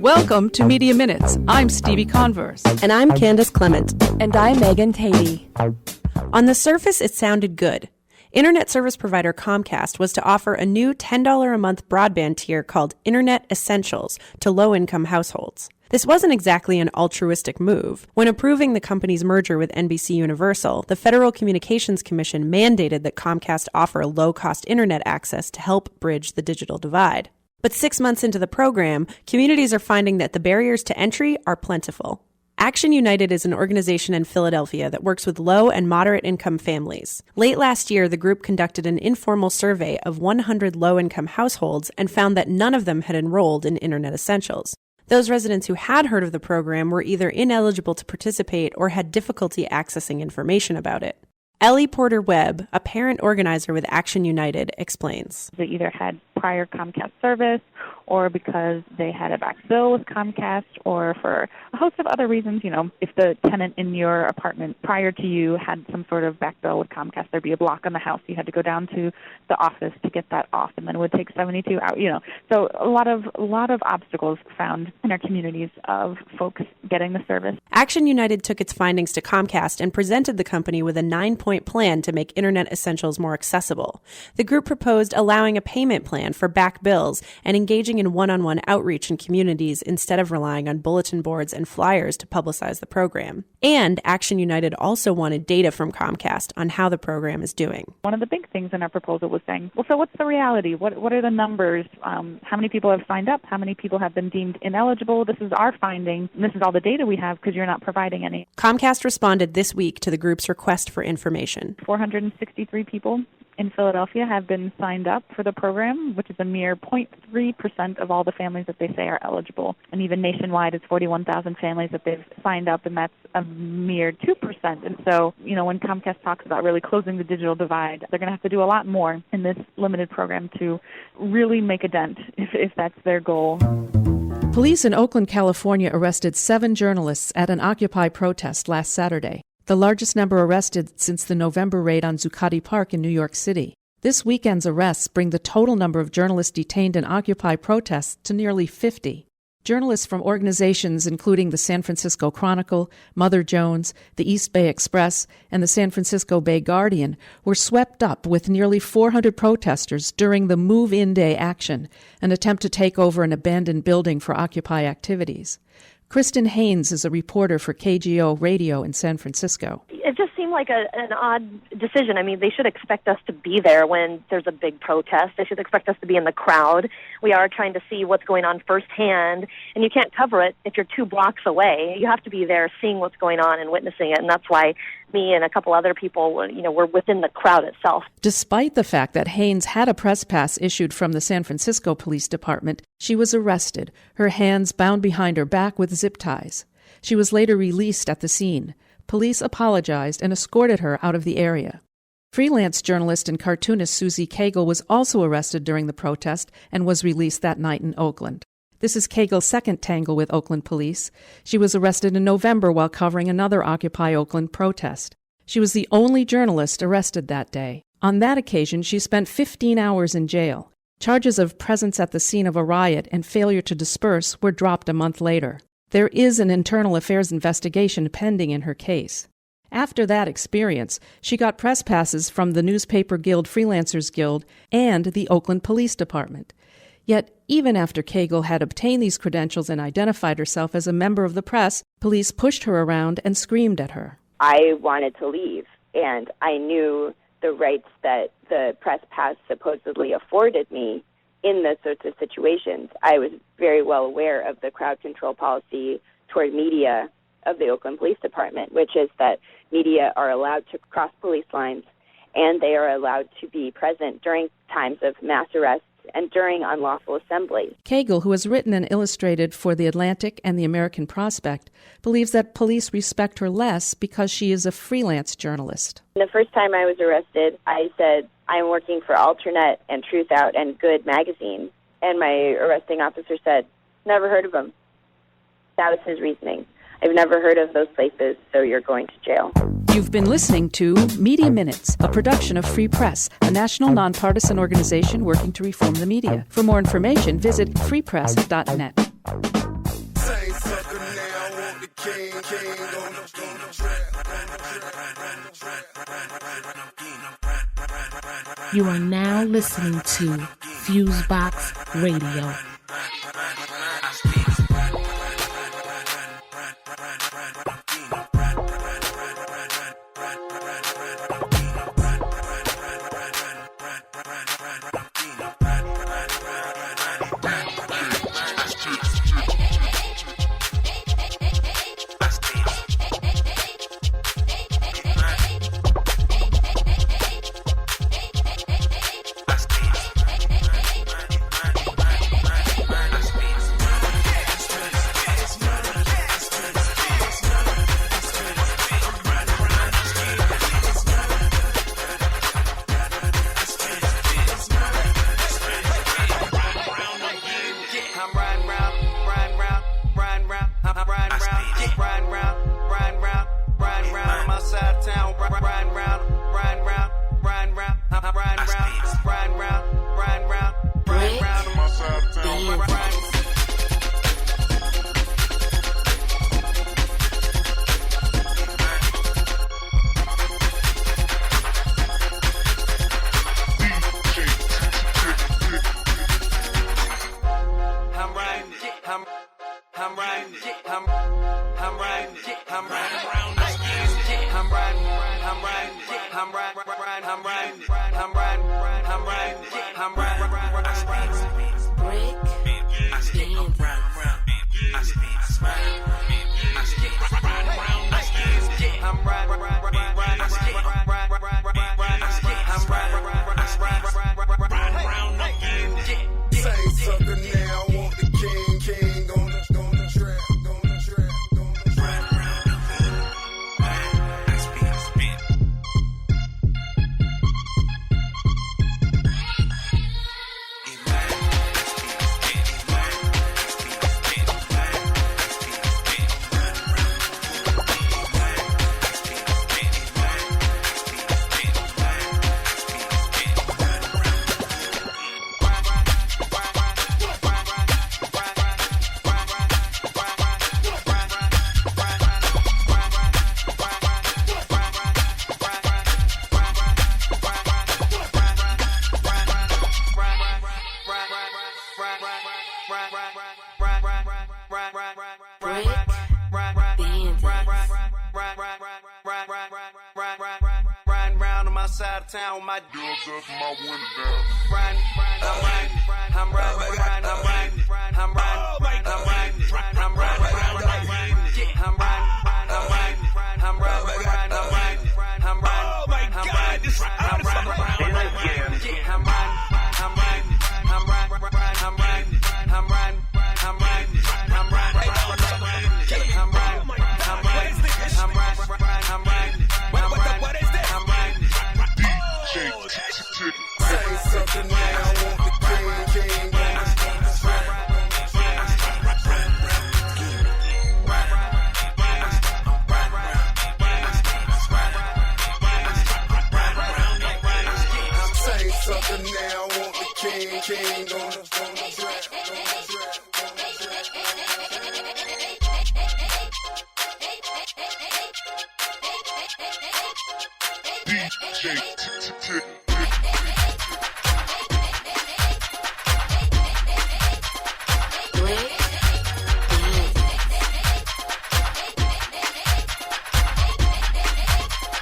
Welcome to Media Minutes. I'm Stevie Converse. And I'm Candace Clement. And I'm Megan Tatey. On the surface, it sounded good. Internet service provider Comcast was to offer a new $10 a month broadband tier called Internet Essentials to low-income households. This wasn't exactly an altruistic move. When approving the company's merger with NBC Universal, the Federal Communications Commission mandated that Comcast offer low-cost internet access to help bridge the digital divide. But 6 months into the program, communities are finding that the barriers to entry are plentiful. Action United is an organization in Philadelphia that works with low and moderate income families. Late last year, the group conducted an informal survey of 100 low-income households and found that none of them had enrolled in Internet Essentials. Those residents who had heard of the program were either ineligible to participate or had difficulty accessing information about it. Ellie Porter-Webb, a parent organizer with Action United, explains. They either had prior Comcast service or because they had a back bill with Comcast or for a host of other reasons. You know, if the tenant in your apartment prior to you had some sort of back bill with Comcast, there'd be a block on the house. You had to go down to the office to get that off, and then it would take 72 hours, you know. So a lot of obstacles found in our communities of folks getting the service. Action United took its findings to Comcast and presented the company with a 9-point plan to make Internet Essentials more accessible. The group proposed allowing a payment plan for back bills and engaging in one-on-one outreach in communities instead of relying on bulletin boards and flyers to publicize the program. And Action United also wanted data from Comcast on how the program is doing. One of the big things in our proposal was saying, well, so what's the reality? What are the numbers? How many people have signed up? How many people have been deemed ineligible? This is our finding, and this is all the data we have because you're not providing any. Comcast responded this week to the group's request for information. 463 people in Philadelphia have been signed up for the program, which is a mere 0.3% of all the families that they say are eligible. And even nationwide, it's 41,000 families that they've signed up, and that's a mere 2%. And so, you know, when Comcast talks about really closing the digital divide, they're going to have to do a lot more in this limited program to really make a dent, if that's their goal. Police in Oakland, California arrested 7 journalists at an Occupy protest last Saturday, the largest number arrested since the November raid on Zuccotti Park in New York City. This weekend's arrests bring the total number of journalists detained in Occupy protests to nearly 50. Journalists from organizations including the San Francisco Chronicle, Mother Jones, the East Bay Express, and the San Francisco Bay Guardian were swept up with nearly 400 protesters during the Move-In Day action, an attempt to take over an abandoned building for Occupy activities. Kristen Haynes is a reporter for KGO Radio in San Francisco. It just seemed like an odd decision. I mean, they should expect us to be there when there's a big protest. They should expect us to be in the crowd. We are trying to see what's going on firsthand, and you can't cover it if you're 2 blocks away. You have to be there seeing what's going on and witnessing it, and that's why me and a couple other people, were within the crowd itself. Despite the fact that Haynes had a press pass issued from the San Francisco Police Department, she was arrested, her hands bound behind her back with zip ties. She was later released at the scene. Police apologized and escorted her out of the area. Freelance journalist and cartoonist Susie Cagle was also arrested during the protest and was released that night in Oakland. This is Cagle's second tangle with Oakland police. She was arrested in November while covering another Occupy Oakland protest. She was the only journalist arrested that day. On that occasion, she spent 15 hours in jail. Charges of presence at the scene of a riot and failure to disperse were dropped a month later. There is an internal affairs investigation pending in her case. After that experience, she got press passes from the Newspaper Guild Freelancers Guild and the Oakland Police Department. Yet, even after Cagle had obtained these credentials and identified herself as a member of the press, police pushed her around and screamed at her. I wanted to leave, and I knew the rights that the press pass supposedly afforded me in those sorts of situations. I was very well aware of the crowd control policy toward media of the Oakland Police Department, which is that media are allowed to cross police lines, and they are allowed to be present during times of mass arrests and during unlawful assemblies. Cagle, who has written and illustrated for The Atlantic and The American Prospect, believes that police respect her less because she is a freelance journalist. The first time I was arrested, I said, I'm working for Alternet and Truth Out and Good magazine. And my arresting officer said, never heard of them. That was his reasoning. I've never heard of those places, so you're going to jail. You've been listening to Media Minutes, a production of Free Press, a national nonpartisan organization working to reform the media. For more information, visit freepress.net. sucker now, I want the king on the track. You are now listening to FuseBox Radio.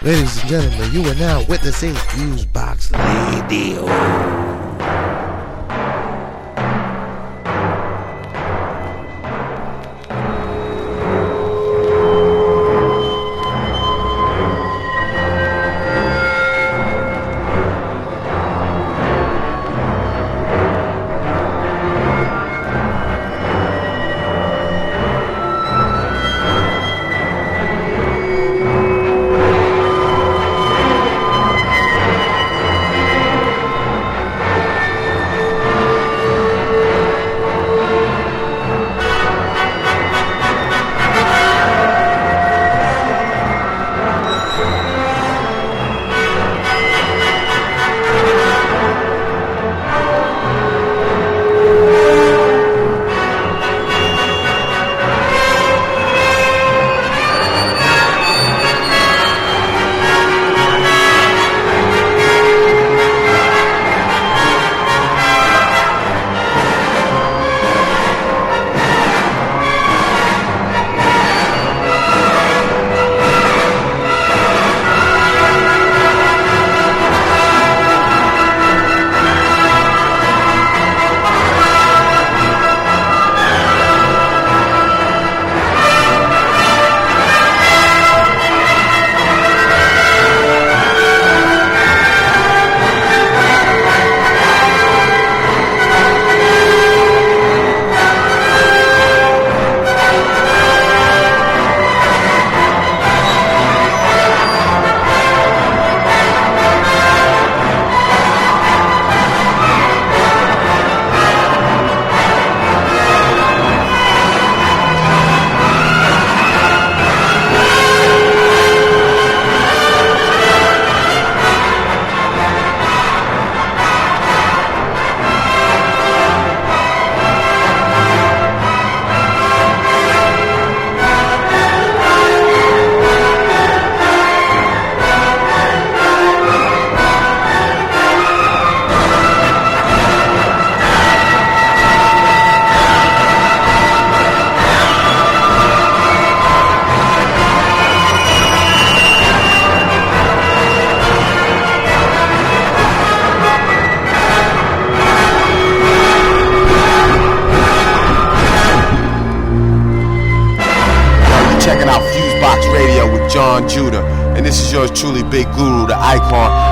Ladies and gentlemen, you are now witnessing FuseBox Radio. yours truly, Big Guru, the icon.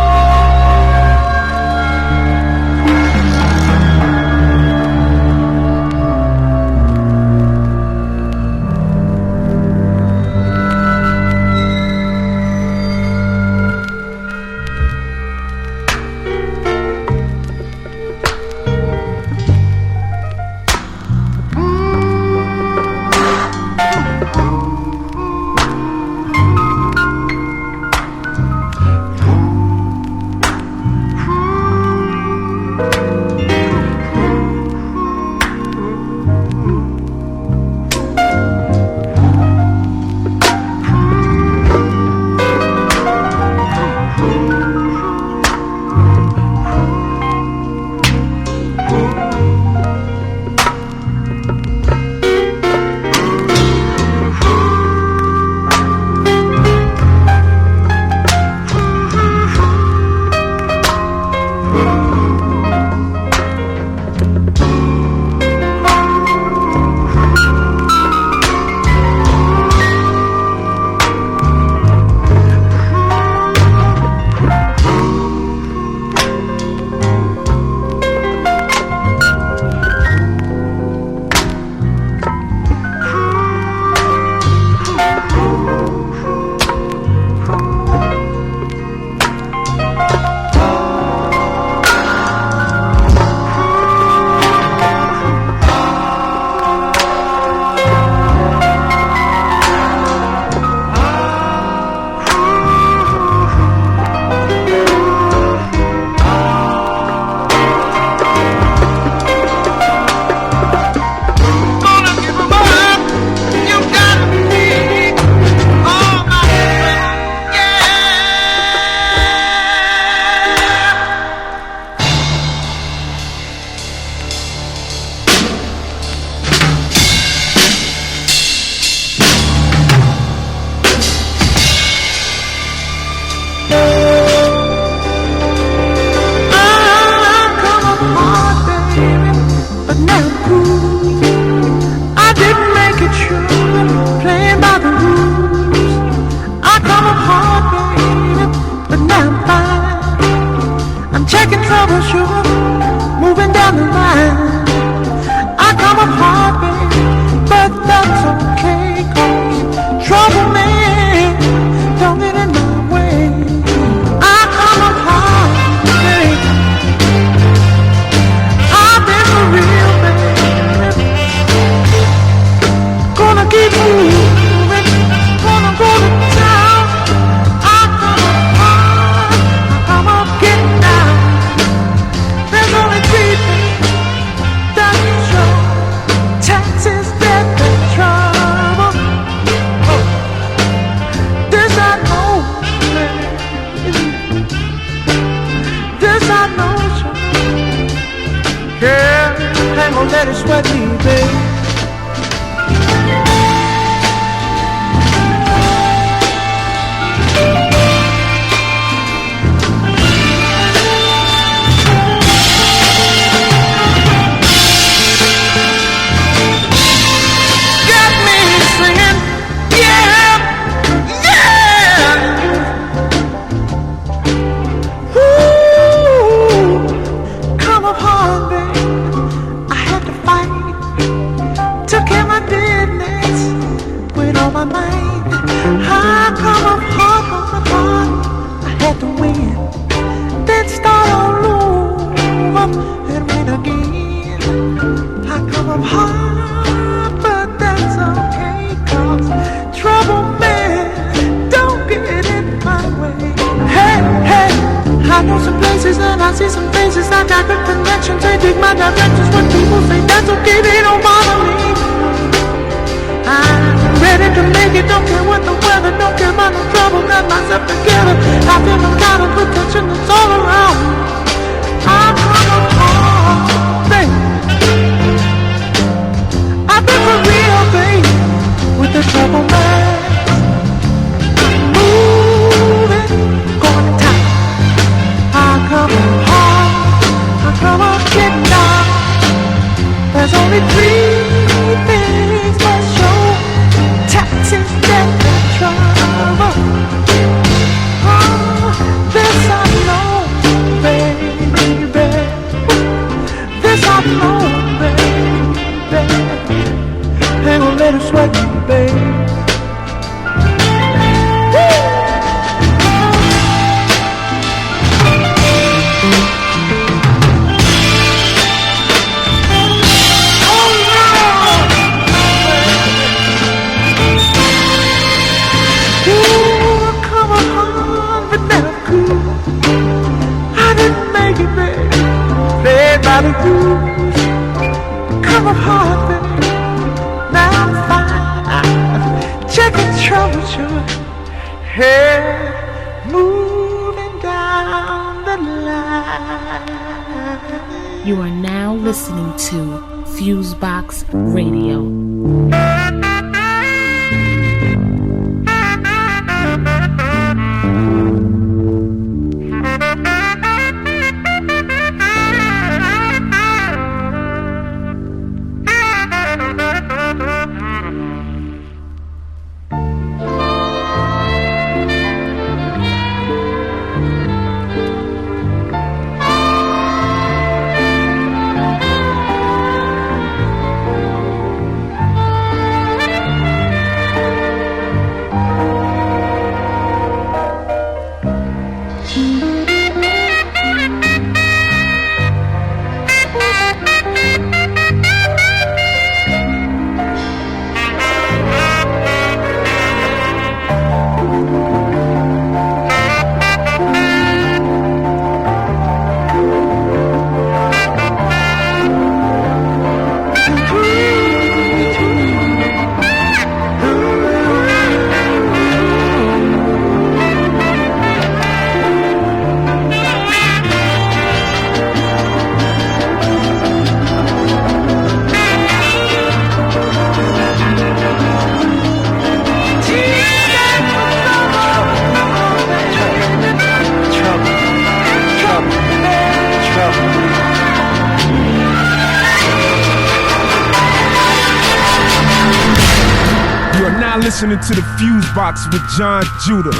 Let it sweat me, babe. home, baby. Ain't gonna let it sweat you, baby. Come up hard, baby. Now I'm fine. Check the temperature. Hey, moving down the line. You are now listening to FuseBox Radio. Listening to the FuseBox with Jon Judah.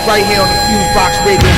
Right here on the FuseBox Radio.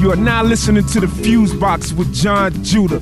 You are now listening to the FuseBox with Jon Judah.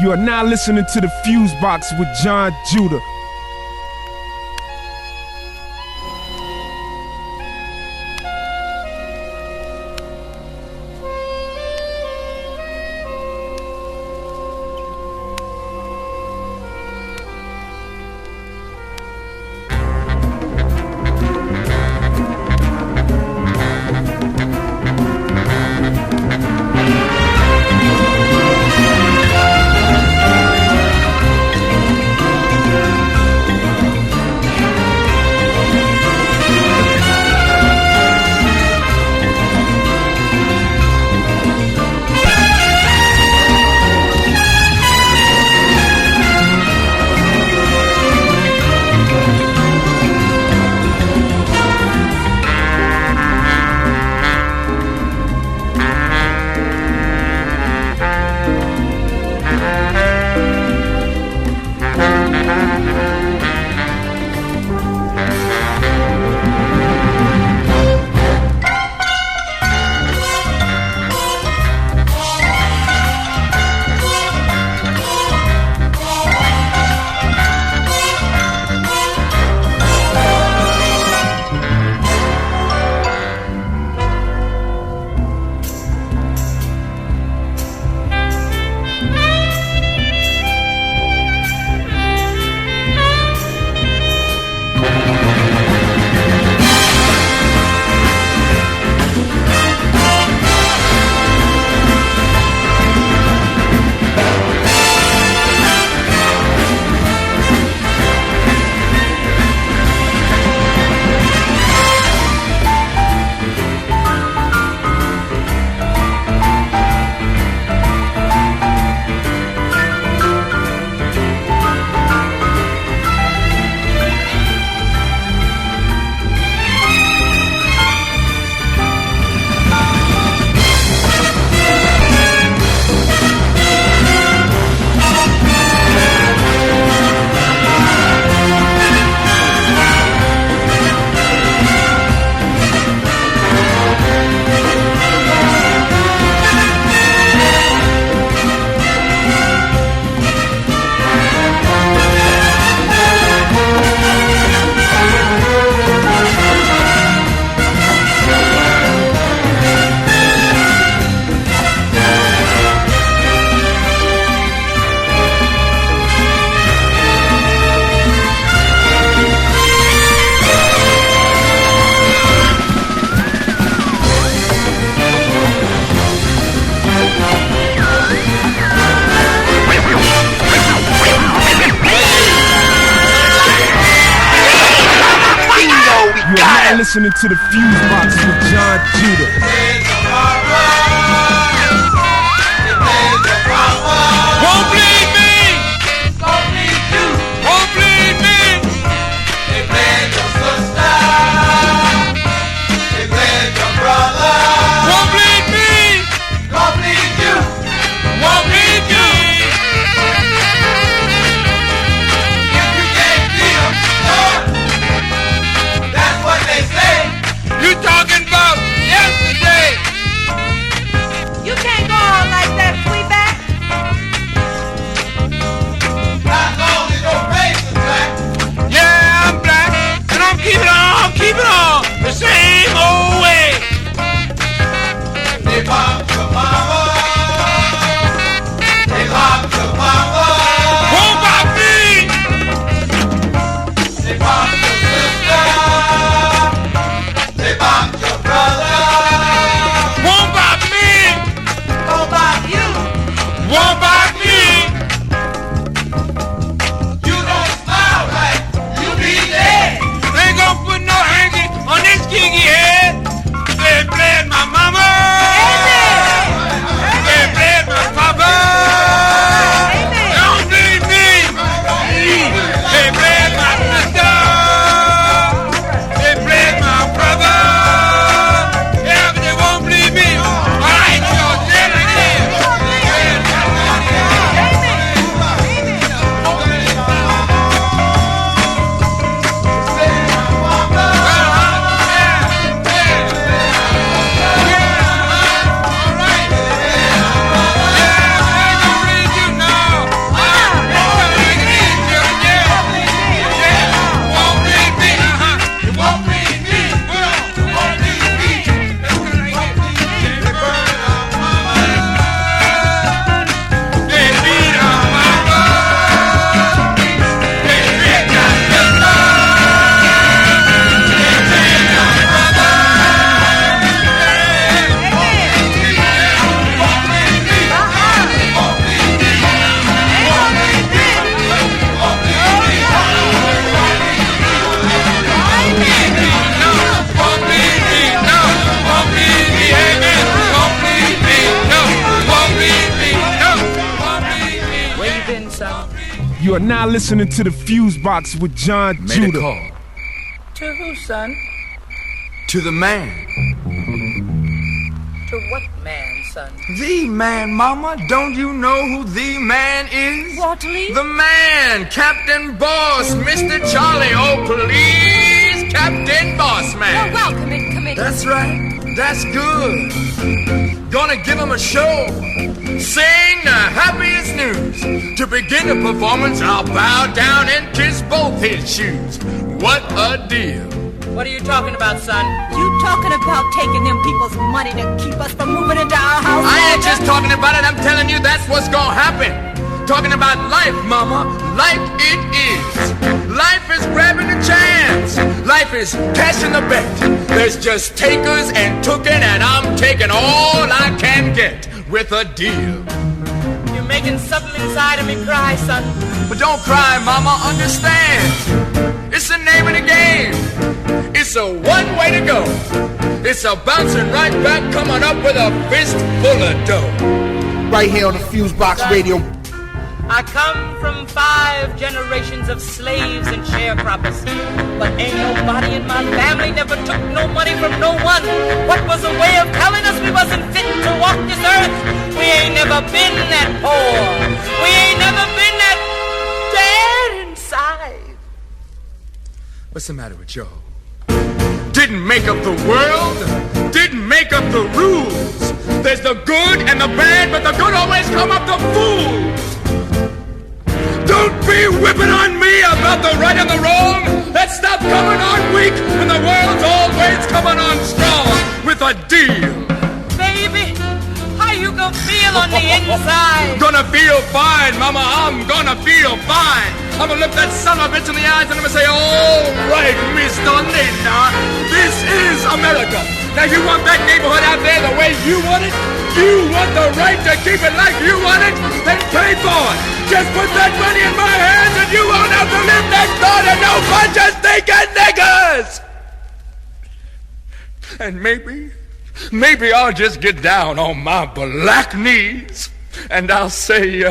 You are now listening to the FuseBox with Jon Judah. Listening to the FuseBox with Jon Judah. Won't bleed me, don't bleed you. Won't bleed me. They bled your sister, they bled your brother. Won't bleed me, don't bleed you. Won't bleed you. If you can't beat them, that's what they say. You talking about yesterday? You are now listening to the FuseBox with Jon Judah. Call. To who, son? To the man. To what man, son? The man, Mama. Don't you know who the man is? Waterley? The man, Captain Boss, Mr. Charlie. Oh, please, Captain Boss Man. You're welcome in committee. That's right. That's good. Gonna give him a show. Sing the happiest news. To begin the performance, I'll bow down and kiss both his shoes. What a deal. What are you talking about, son? You talking about taking them people's money to keep us from moving into our house? I ain't just talking about it, I'm telling you that's what's gonna happen. Talking about life, Mama, like it is. Life is grabbing a chance. Life is cashing the bet. There's just takers and tookin', and I'm taking all I can get with a deal. You're making something inside of me cry, son. But don't cry, Mama, understand. It's the name of the game. It's a one way to go. It's a bouncing right back, coming up with a fist full of dough. Right here on the FuseBox Radio. I come from 5 generations of slaves and sharecroppers, but ain't nobody in my family never took no money from no one. What was a way of telling us we wasn't fit to walk this earth? We ain't never been that poor. We ain't never been that dead inside. What's the matter with y'all? Didn't make up the world, didn't make up the rules. There's the good and the bad, but the good always come up to fools. Don't be whipping on me about the right and the wrong. Let's stop coming on weak when the world's always coming on strong with a deal. Baby, how you gonna feel on the inside? Gonna feel fine, Mama, I'm gonna feel fine. I'm gonna look that son of a bitch in the eyes and I'm gonna say, all right, Mr. Nina, this is America. Now you want that neighborhood out there the way you want it? You want the right to keep it like you want it? Then pay for it. Just put that money in my hands and you won't have to live next door to no bunch of stinking niggas. And maybe I'll just get down on my black knees and I'll say,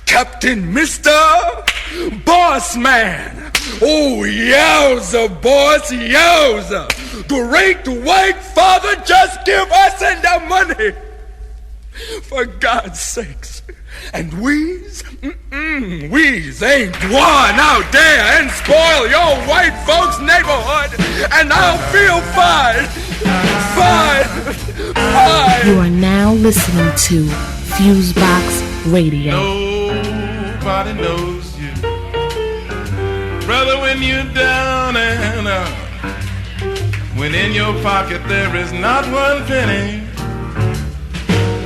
Captain Mr. Boss Man. Oh, yowza, boss, yowza. Great white father, just give us the money. For God's sakes. And we's ain't one out there and spoil your white folks' neighborhood. And I'll feel fine. You are now listening to FuseBox Radio. Nobody knows you, brother, when you're down and out. When in your pocket there is not one penny.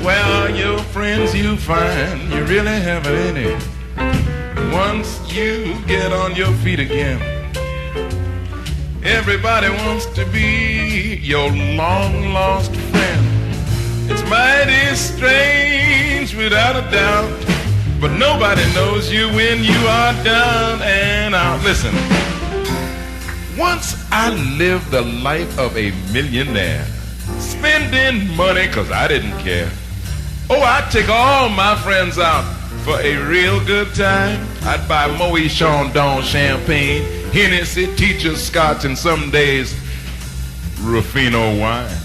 Where are your friends you find you really haven't any? Once you get on your feet again, everybody wants to be your long lost friend. It's mighty strange without a doubt, but nobody knows you when you are down and out. Listen, once I lived the life of a millionaire, spending money cause I didn't care. Oh, I'd take all my friends out for a real good time. I'd buy Moët Chandon champagne, Hennessy, Teacher's Scotch, and some days Ruffino wine.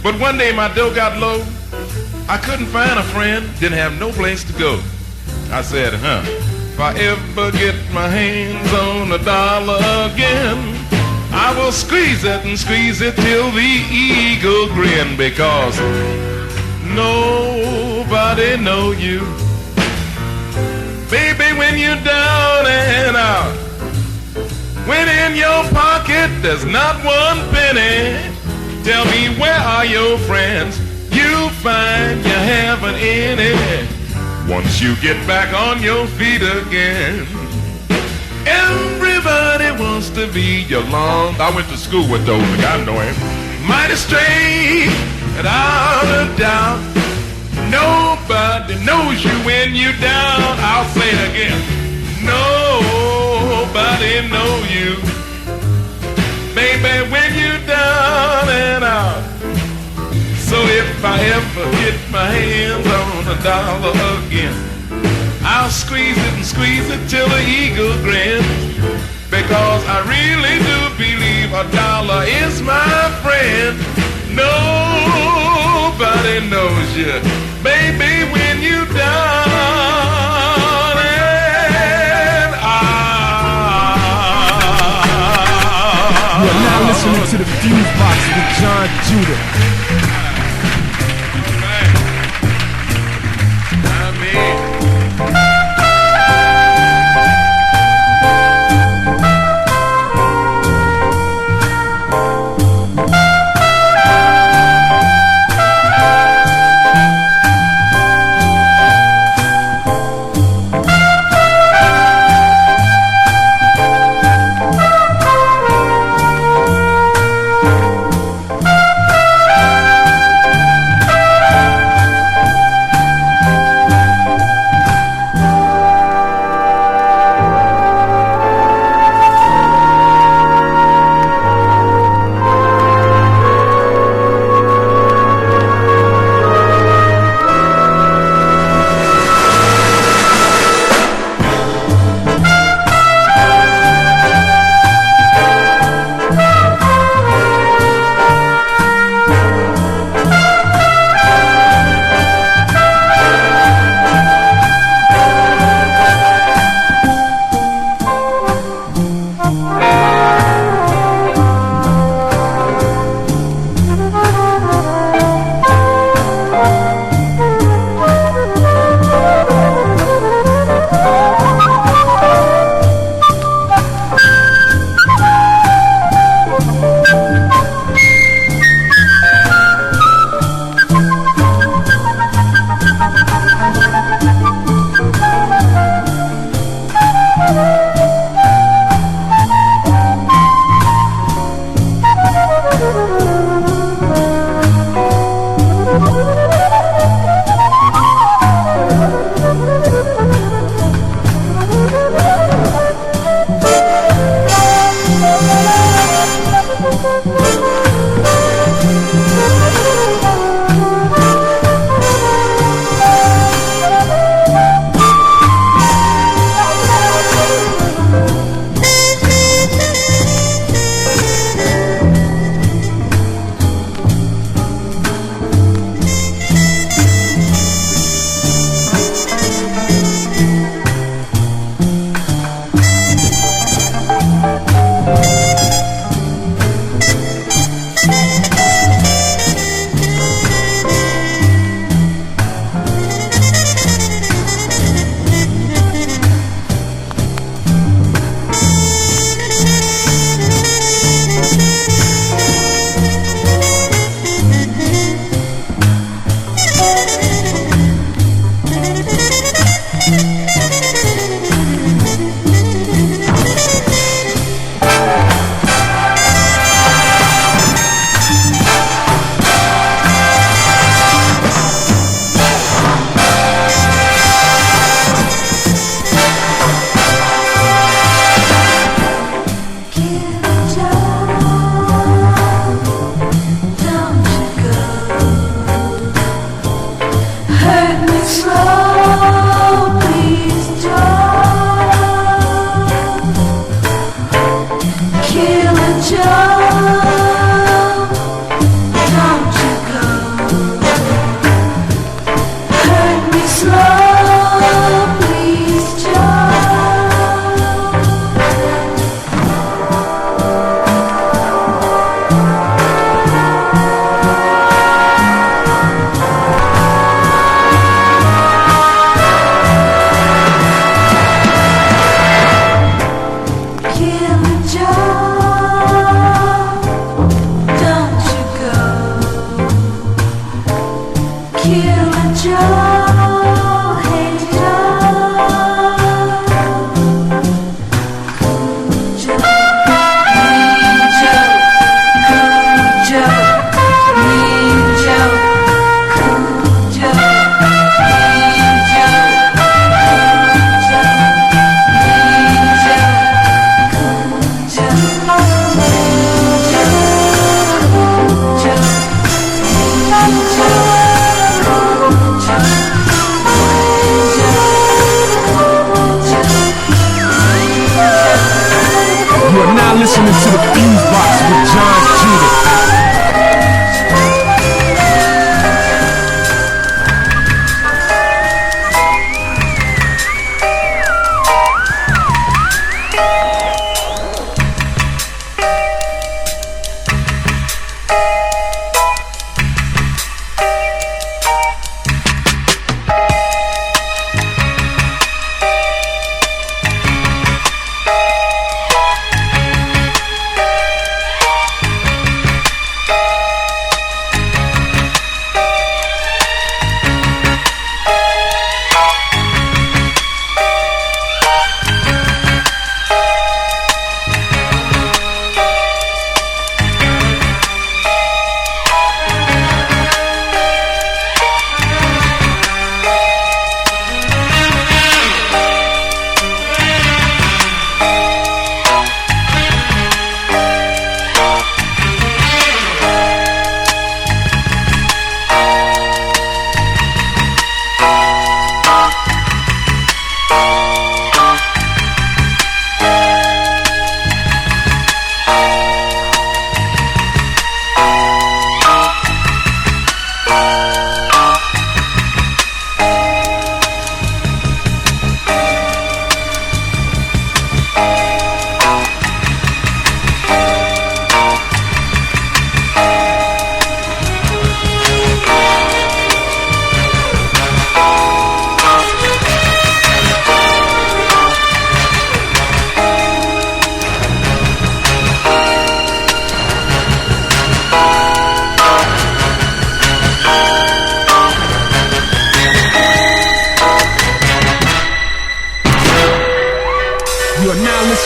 But one day my dough got low. I couldn't find a friend, didn't have no place to go. I said, if I ever get my hands on $1 again, I will squeeze it till the eagle grin, because nobody know you, baby, when you're down and out. When in your pocket there's not one penny. Tell me, where are your friends? You find you haven't any. Once you get back on your feet again, everybody wants to be your long. I went to school with those, I know him. Mighty straight and out of doubt. Nobody knows you when you're down. I'll say it again. Nobody know you, baby, when you're down and out. So if I ever get my hands on $1 again, I'll squeeze it till the eagle grins, because I really do believe a dollar is my friend. Nobody knows you, baby, when you down and out. You are now listening to the FuseBox with Jon Judah.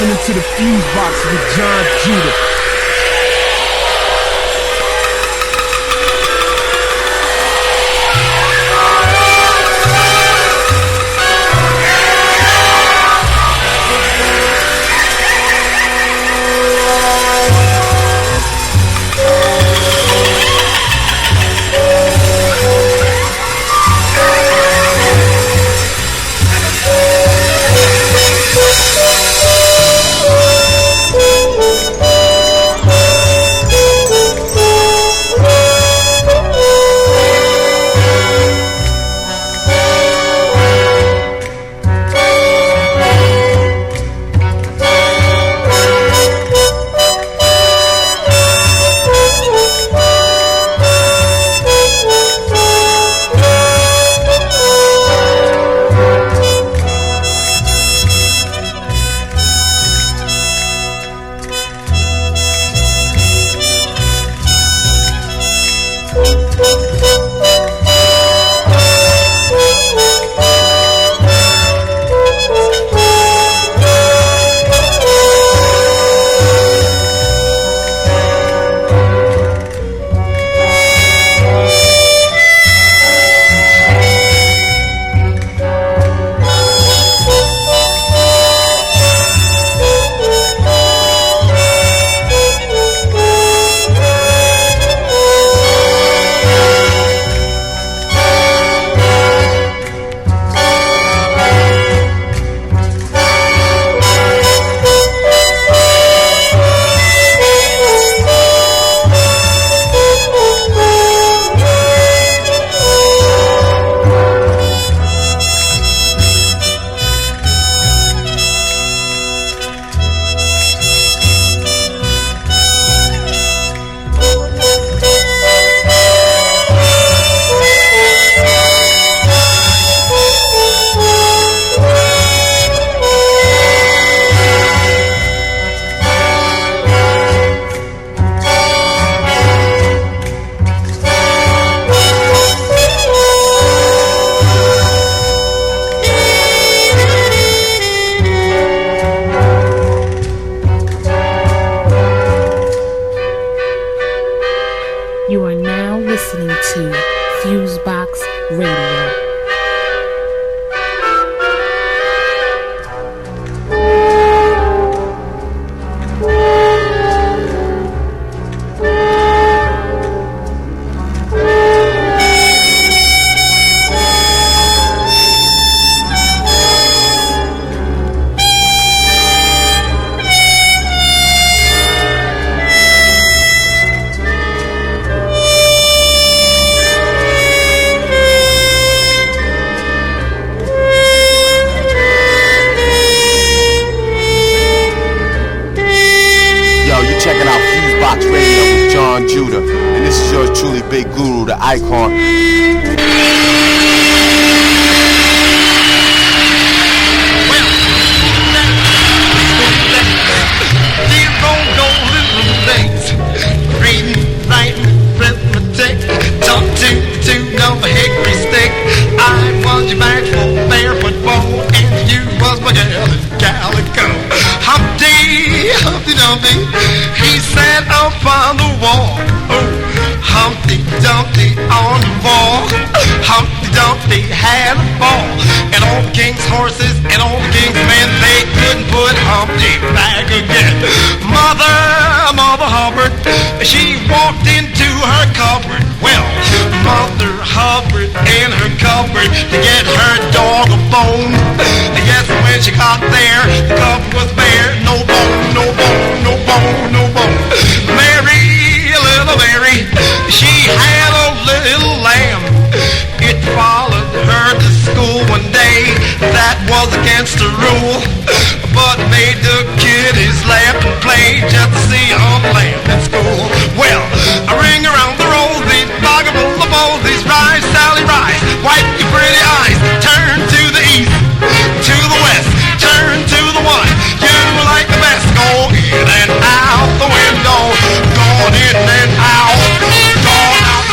listening to the FuseBox with Jon Judah. FuseBox Radio. FuseBox Radio with Jon Judah, and this is yours truly, Big Guru, the icon. Reading, writing, arithmetic, talk to no hickory stick. I was your bashful barefoot boy, and you was my gal in calico. Humpty, Humpty Dumpty, he sat up on the wall. Oh, Humpty Dumpty on the wall. Humpty Dumpty had a fall, and all the king's horses and all the king's men, they couldn't put Humpty back again. Mother Hubbard, she walked into her cupboard. Well, Mother Hubbard in her cupboard to get her dog a bone. And yes, when she got there, the cupboard was bare. No bone, no bone, no bone, no bone. Mary, little Mary, she had a little lamb. It followed her to school one day. That was against the rule, but made the kiddies laugh and play just to see a lamb at school. Well, I ring around the rosy, bog full of posies. Rise, Sally, rise, wipe your pretty eyes. Turn to the east, to the west, turn to the one you like the best. Go in and out the window, go in and out, go out.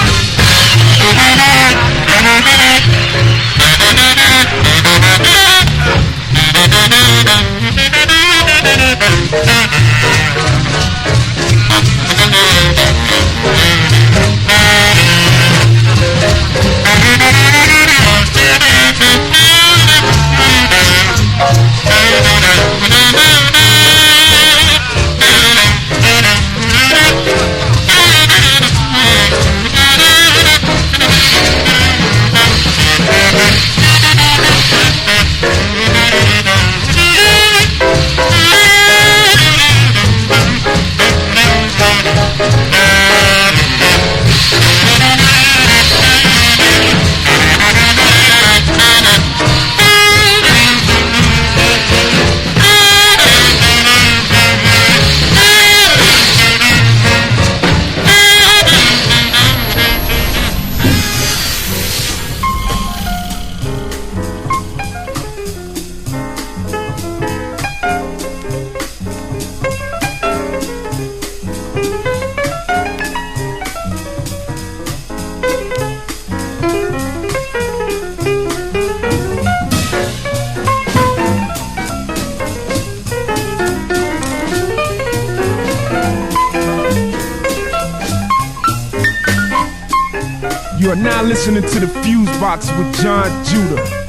now listening to the FuseBox with Jon Judah.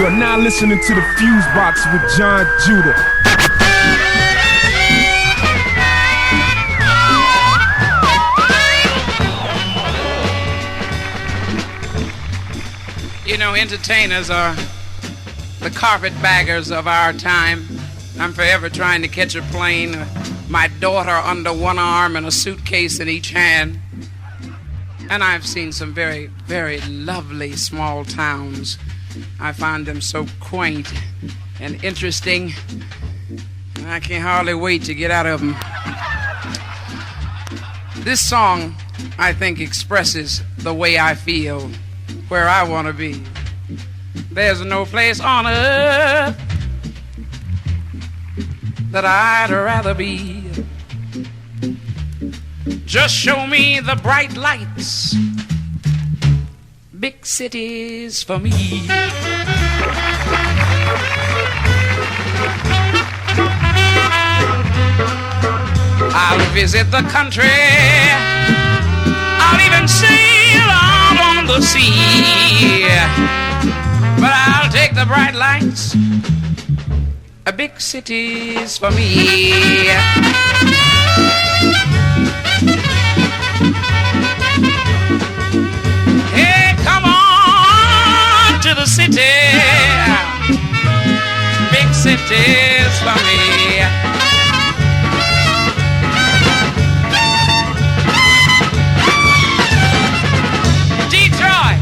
You are now listening to the FuseBox with Jon Judah. You know, entertainers are the carpetbaggers of our time. I'm forever trying to catch a plane, my daughter under one arm and a suitcase in each hand. And I've seen some very, very lovely small towns. I find them so quaint and interesting. I can hardly wait to get out of them. This song, I think, expresses the way I feel, where I want to be. There's no place on earth that I'd rather be. Just show me the bright lights, big cities for me. I'll visit the country, I'll even sail out on the sea, but I'll take the bright lights, big cities for me. Hey, come on to the city, big cities for me. Detroit,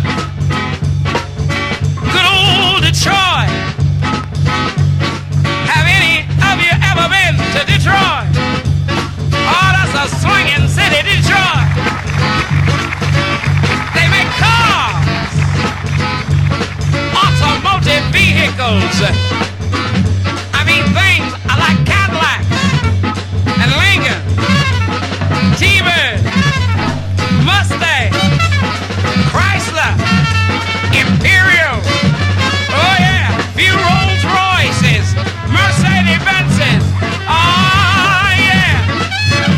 good old Detroit. Have any of you ever been to Detroit? Oh, that's a swinging city, Detroit. They make cars, automotive vehicles. I mean things like Cadillacs and Lincoln, T-Bird, Mustang, Chrysler, Imperial. Oh yeah, few Rolls Royces, Mercedes Benzes. Oh yeah,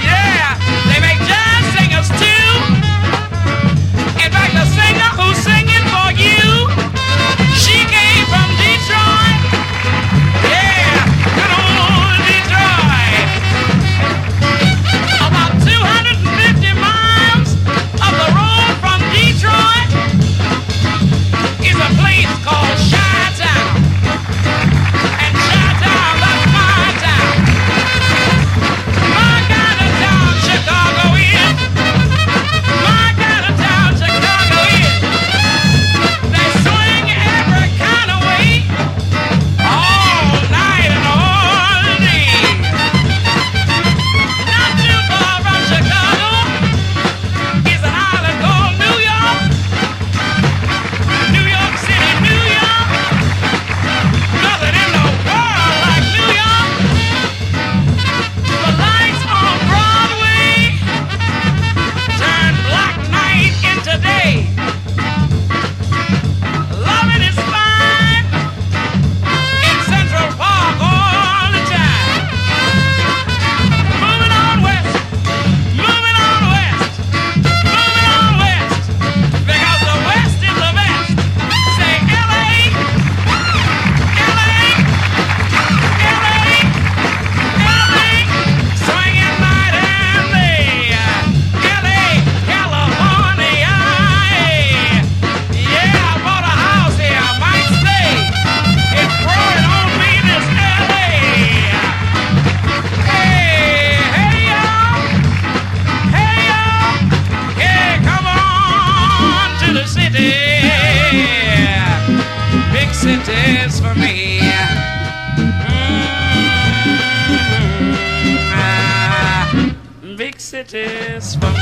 yeah. They make jazz singers too. In fact, the singer who's singing for you, she came from Detroit. Yeah, good old Detroit. About 250 miles of the road from Detroit is a place called Chi-Town. And Chi-Town, that's my town. My kind of town, Chicago is. My kind of town, Chicago is. They swing every kind of way, all night and all day. Not too far from Chicago is an island called New York. New York City, New York. Nothing in the world like New York. The lights on Broadway turn black night into day. Loving is fine in Central Park all the time. Moving on west, moving on west, moving on west, because the west is the best. Say L.A., L.A., L.A., L.A., swinging night and day. L.A., California. Yeah, I bought a house here, I might stay. It's growing on me, this L.A. Hey, hey, y'all. Hey, y'all. Yeah, come on to the city. Big cities for me. Big cities for me.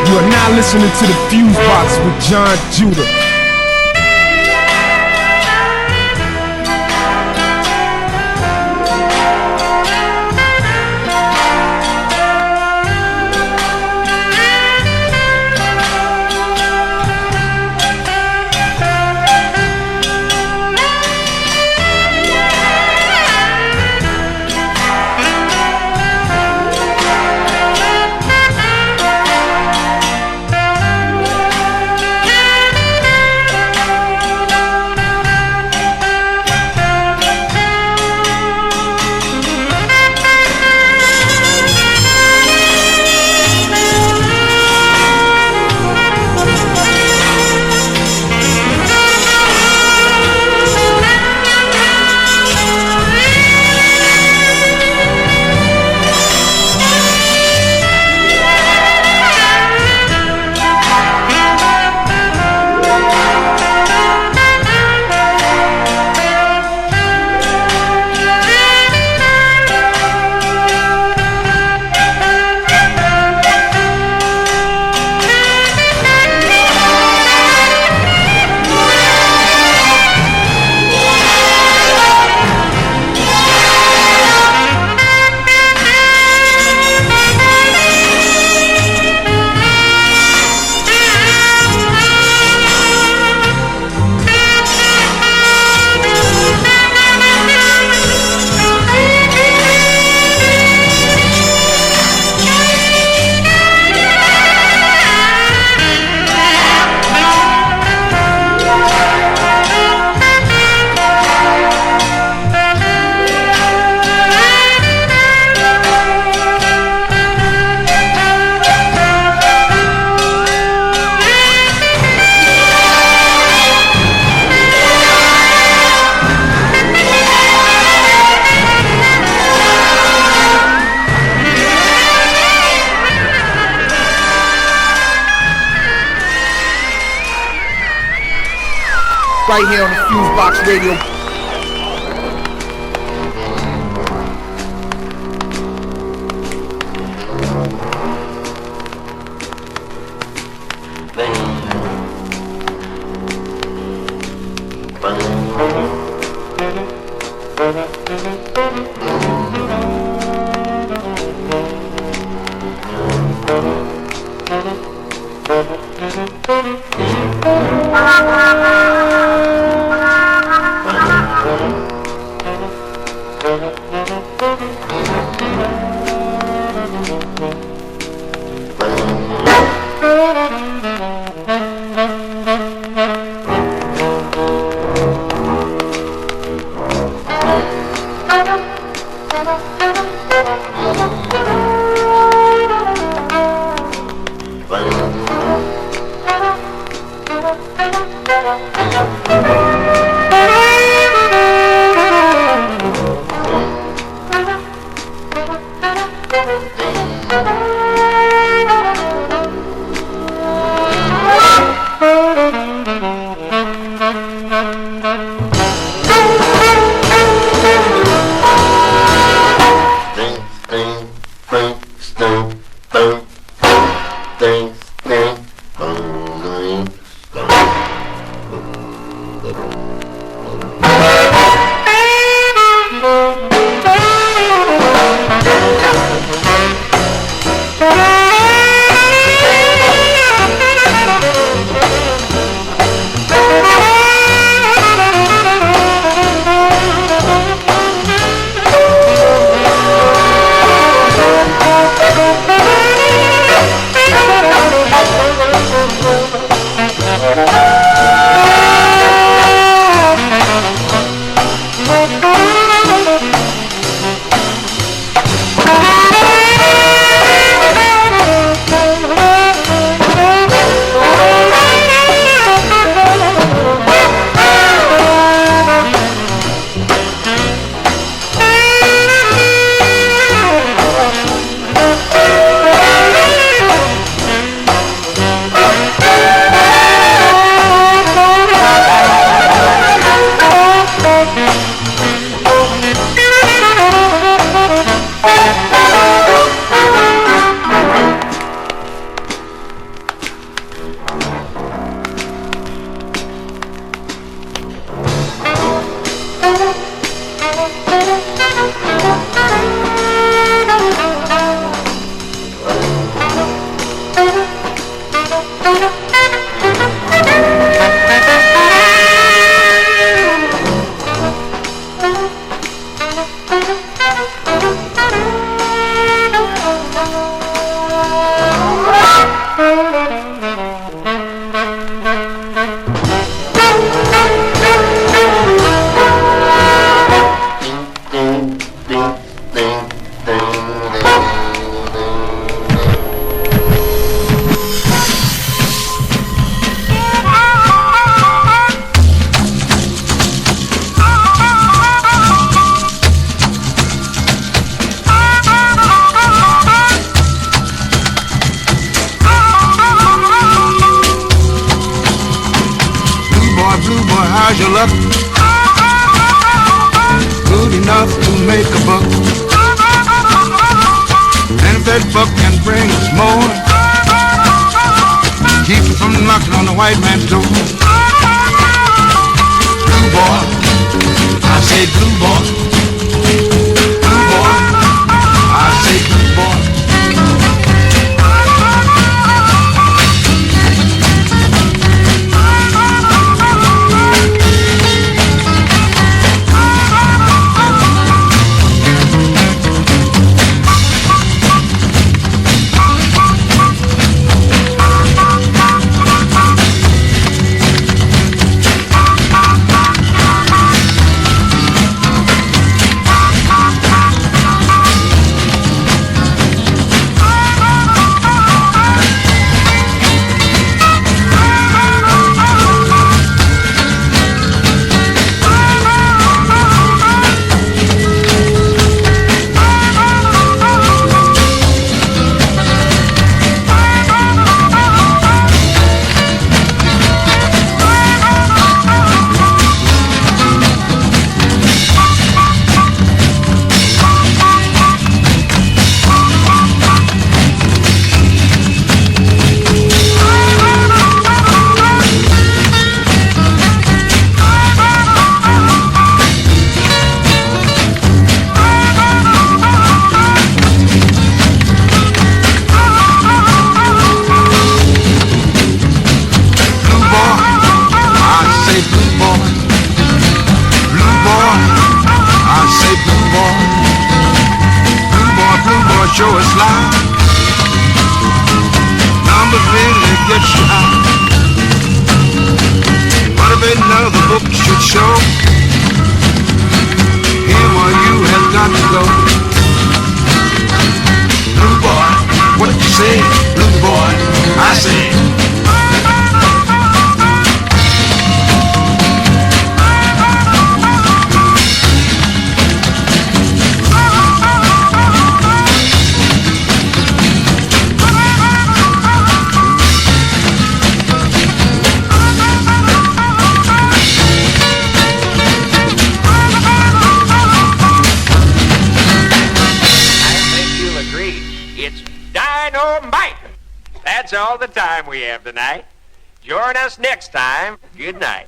You are now listening to the FuseBox with Jon Judah. right here on the FuseBox Radio. show a slide. Numbers really get shy. What if another book should show him or you has got to go? Blue boy, what you say? Blue boy, I say. That's all the time we have tonight. Join us next time. Good night.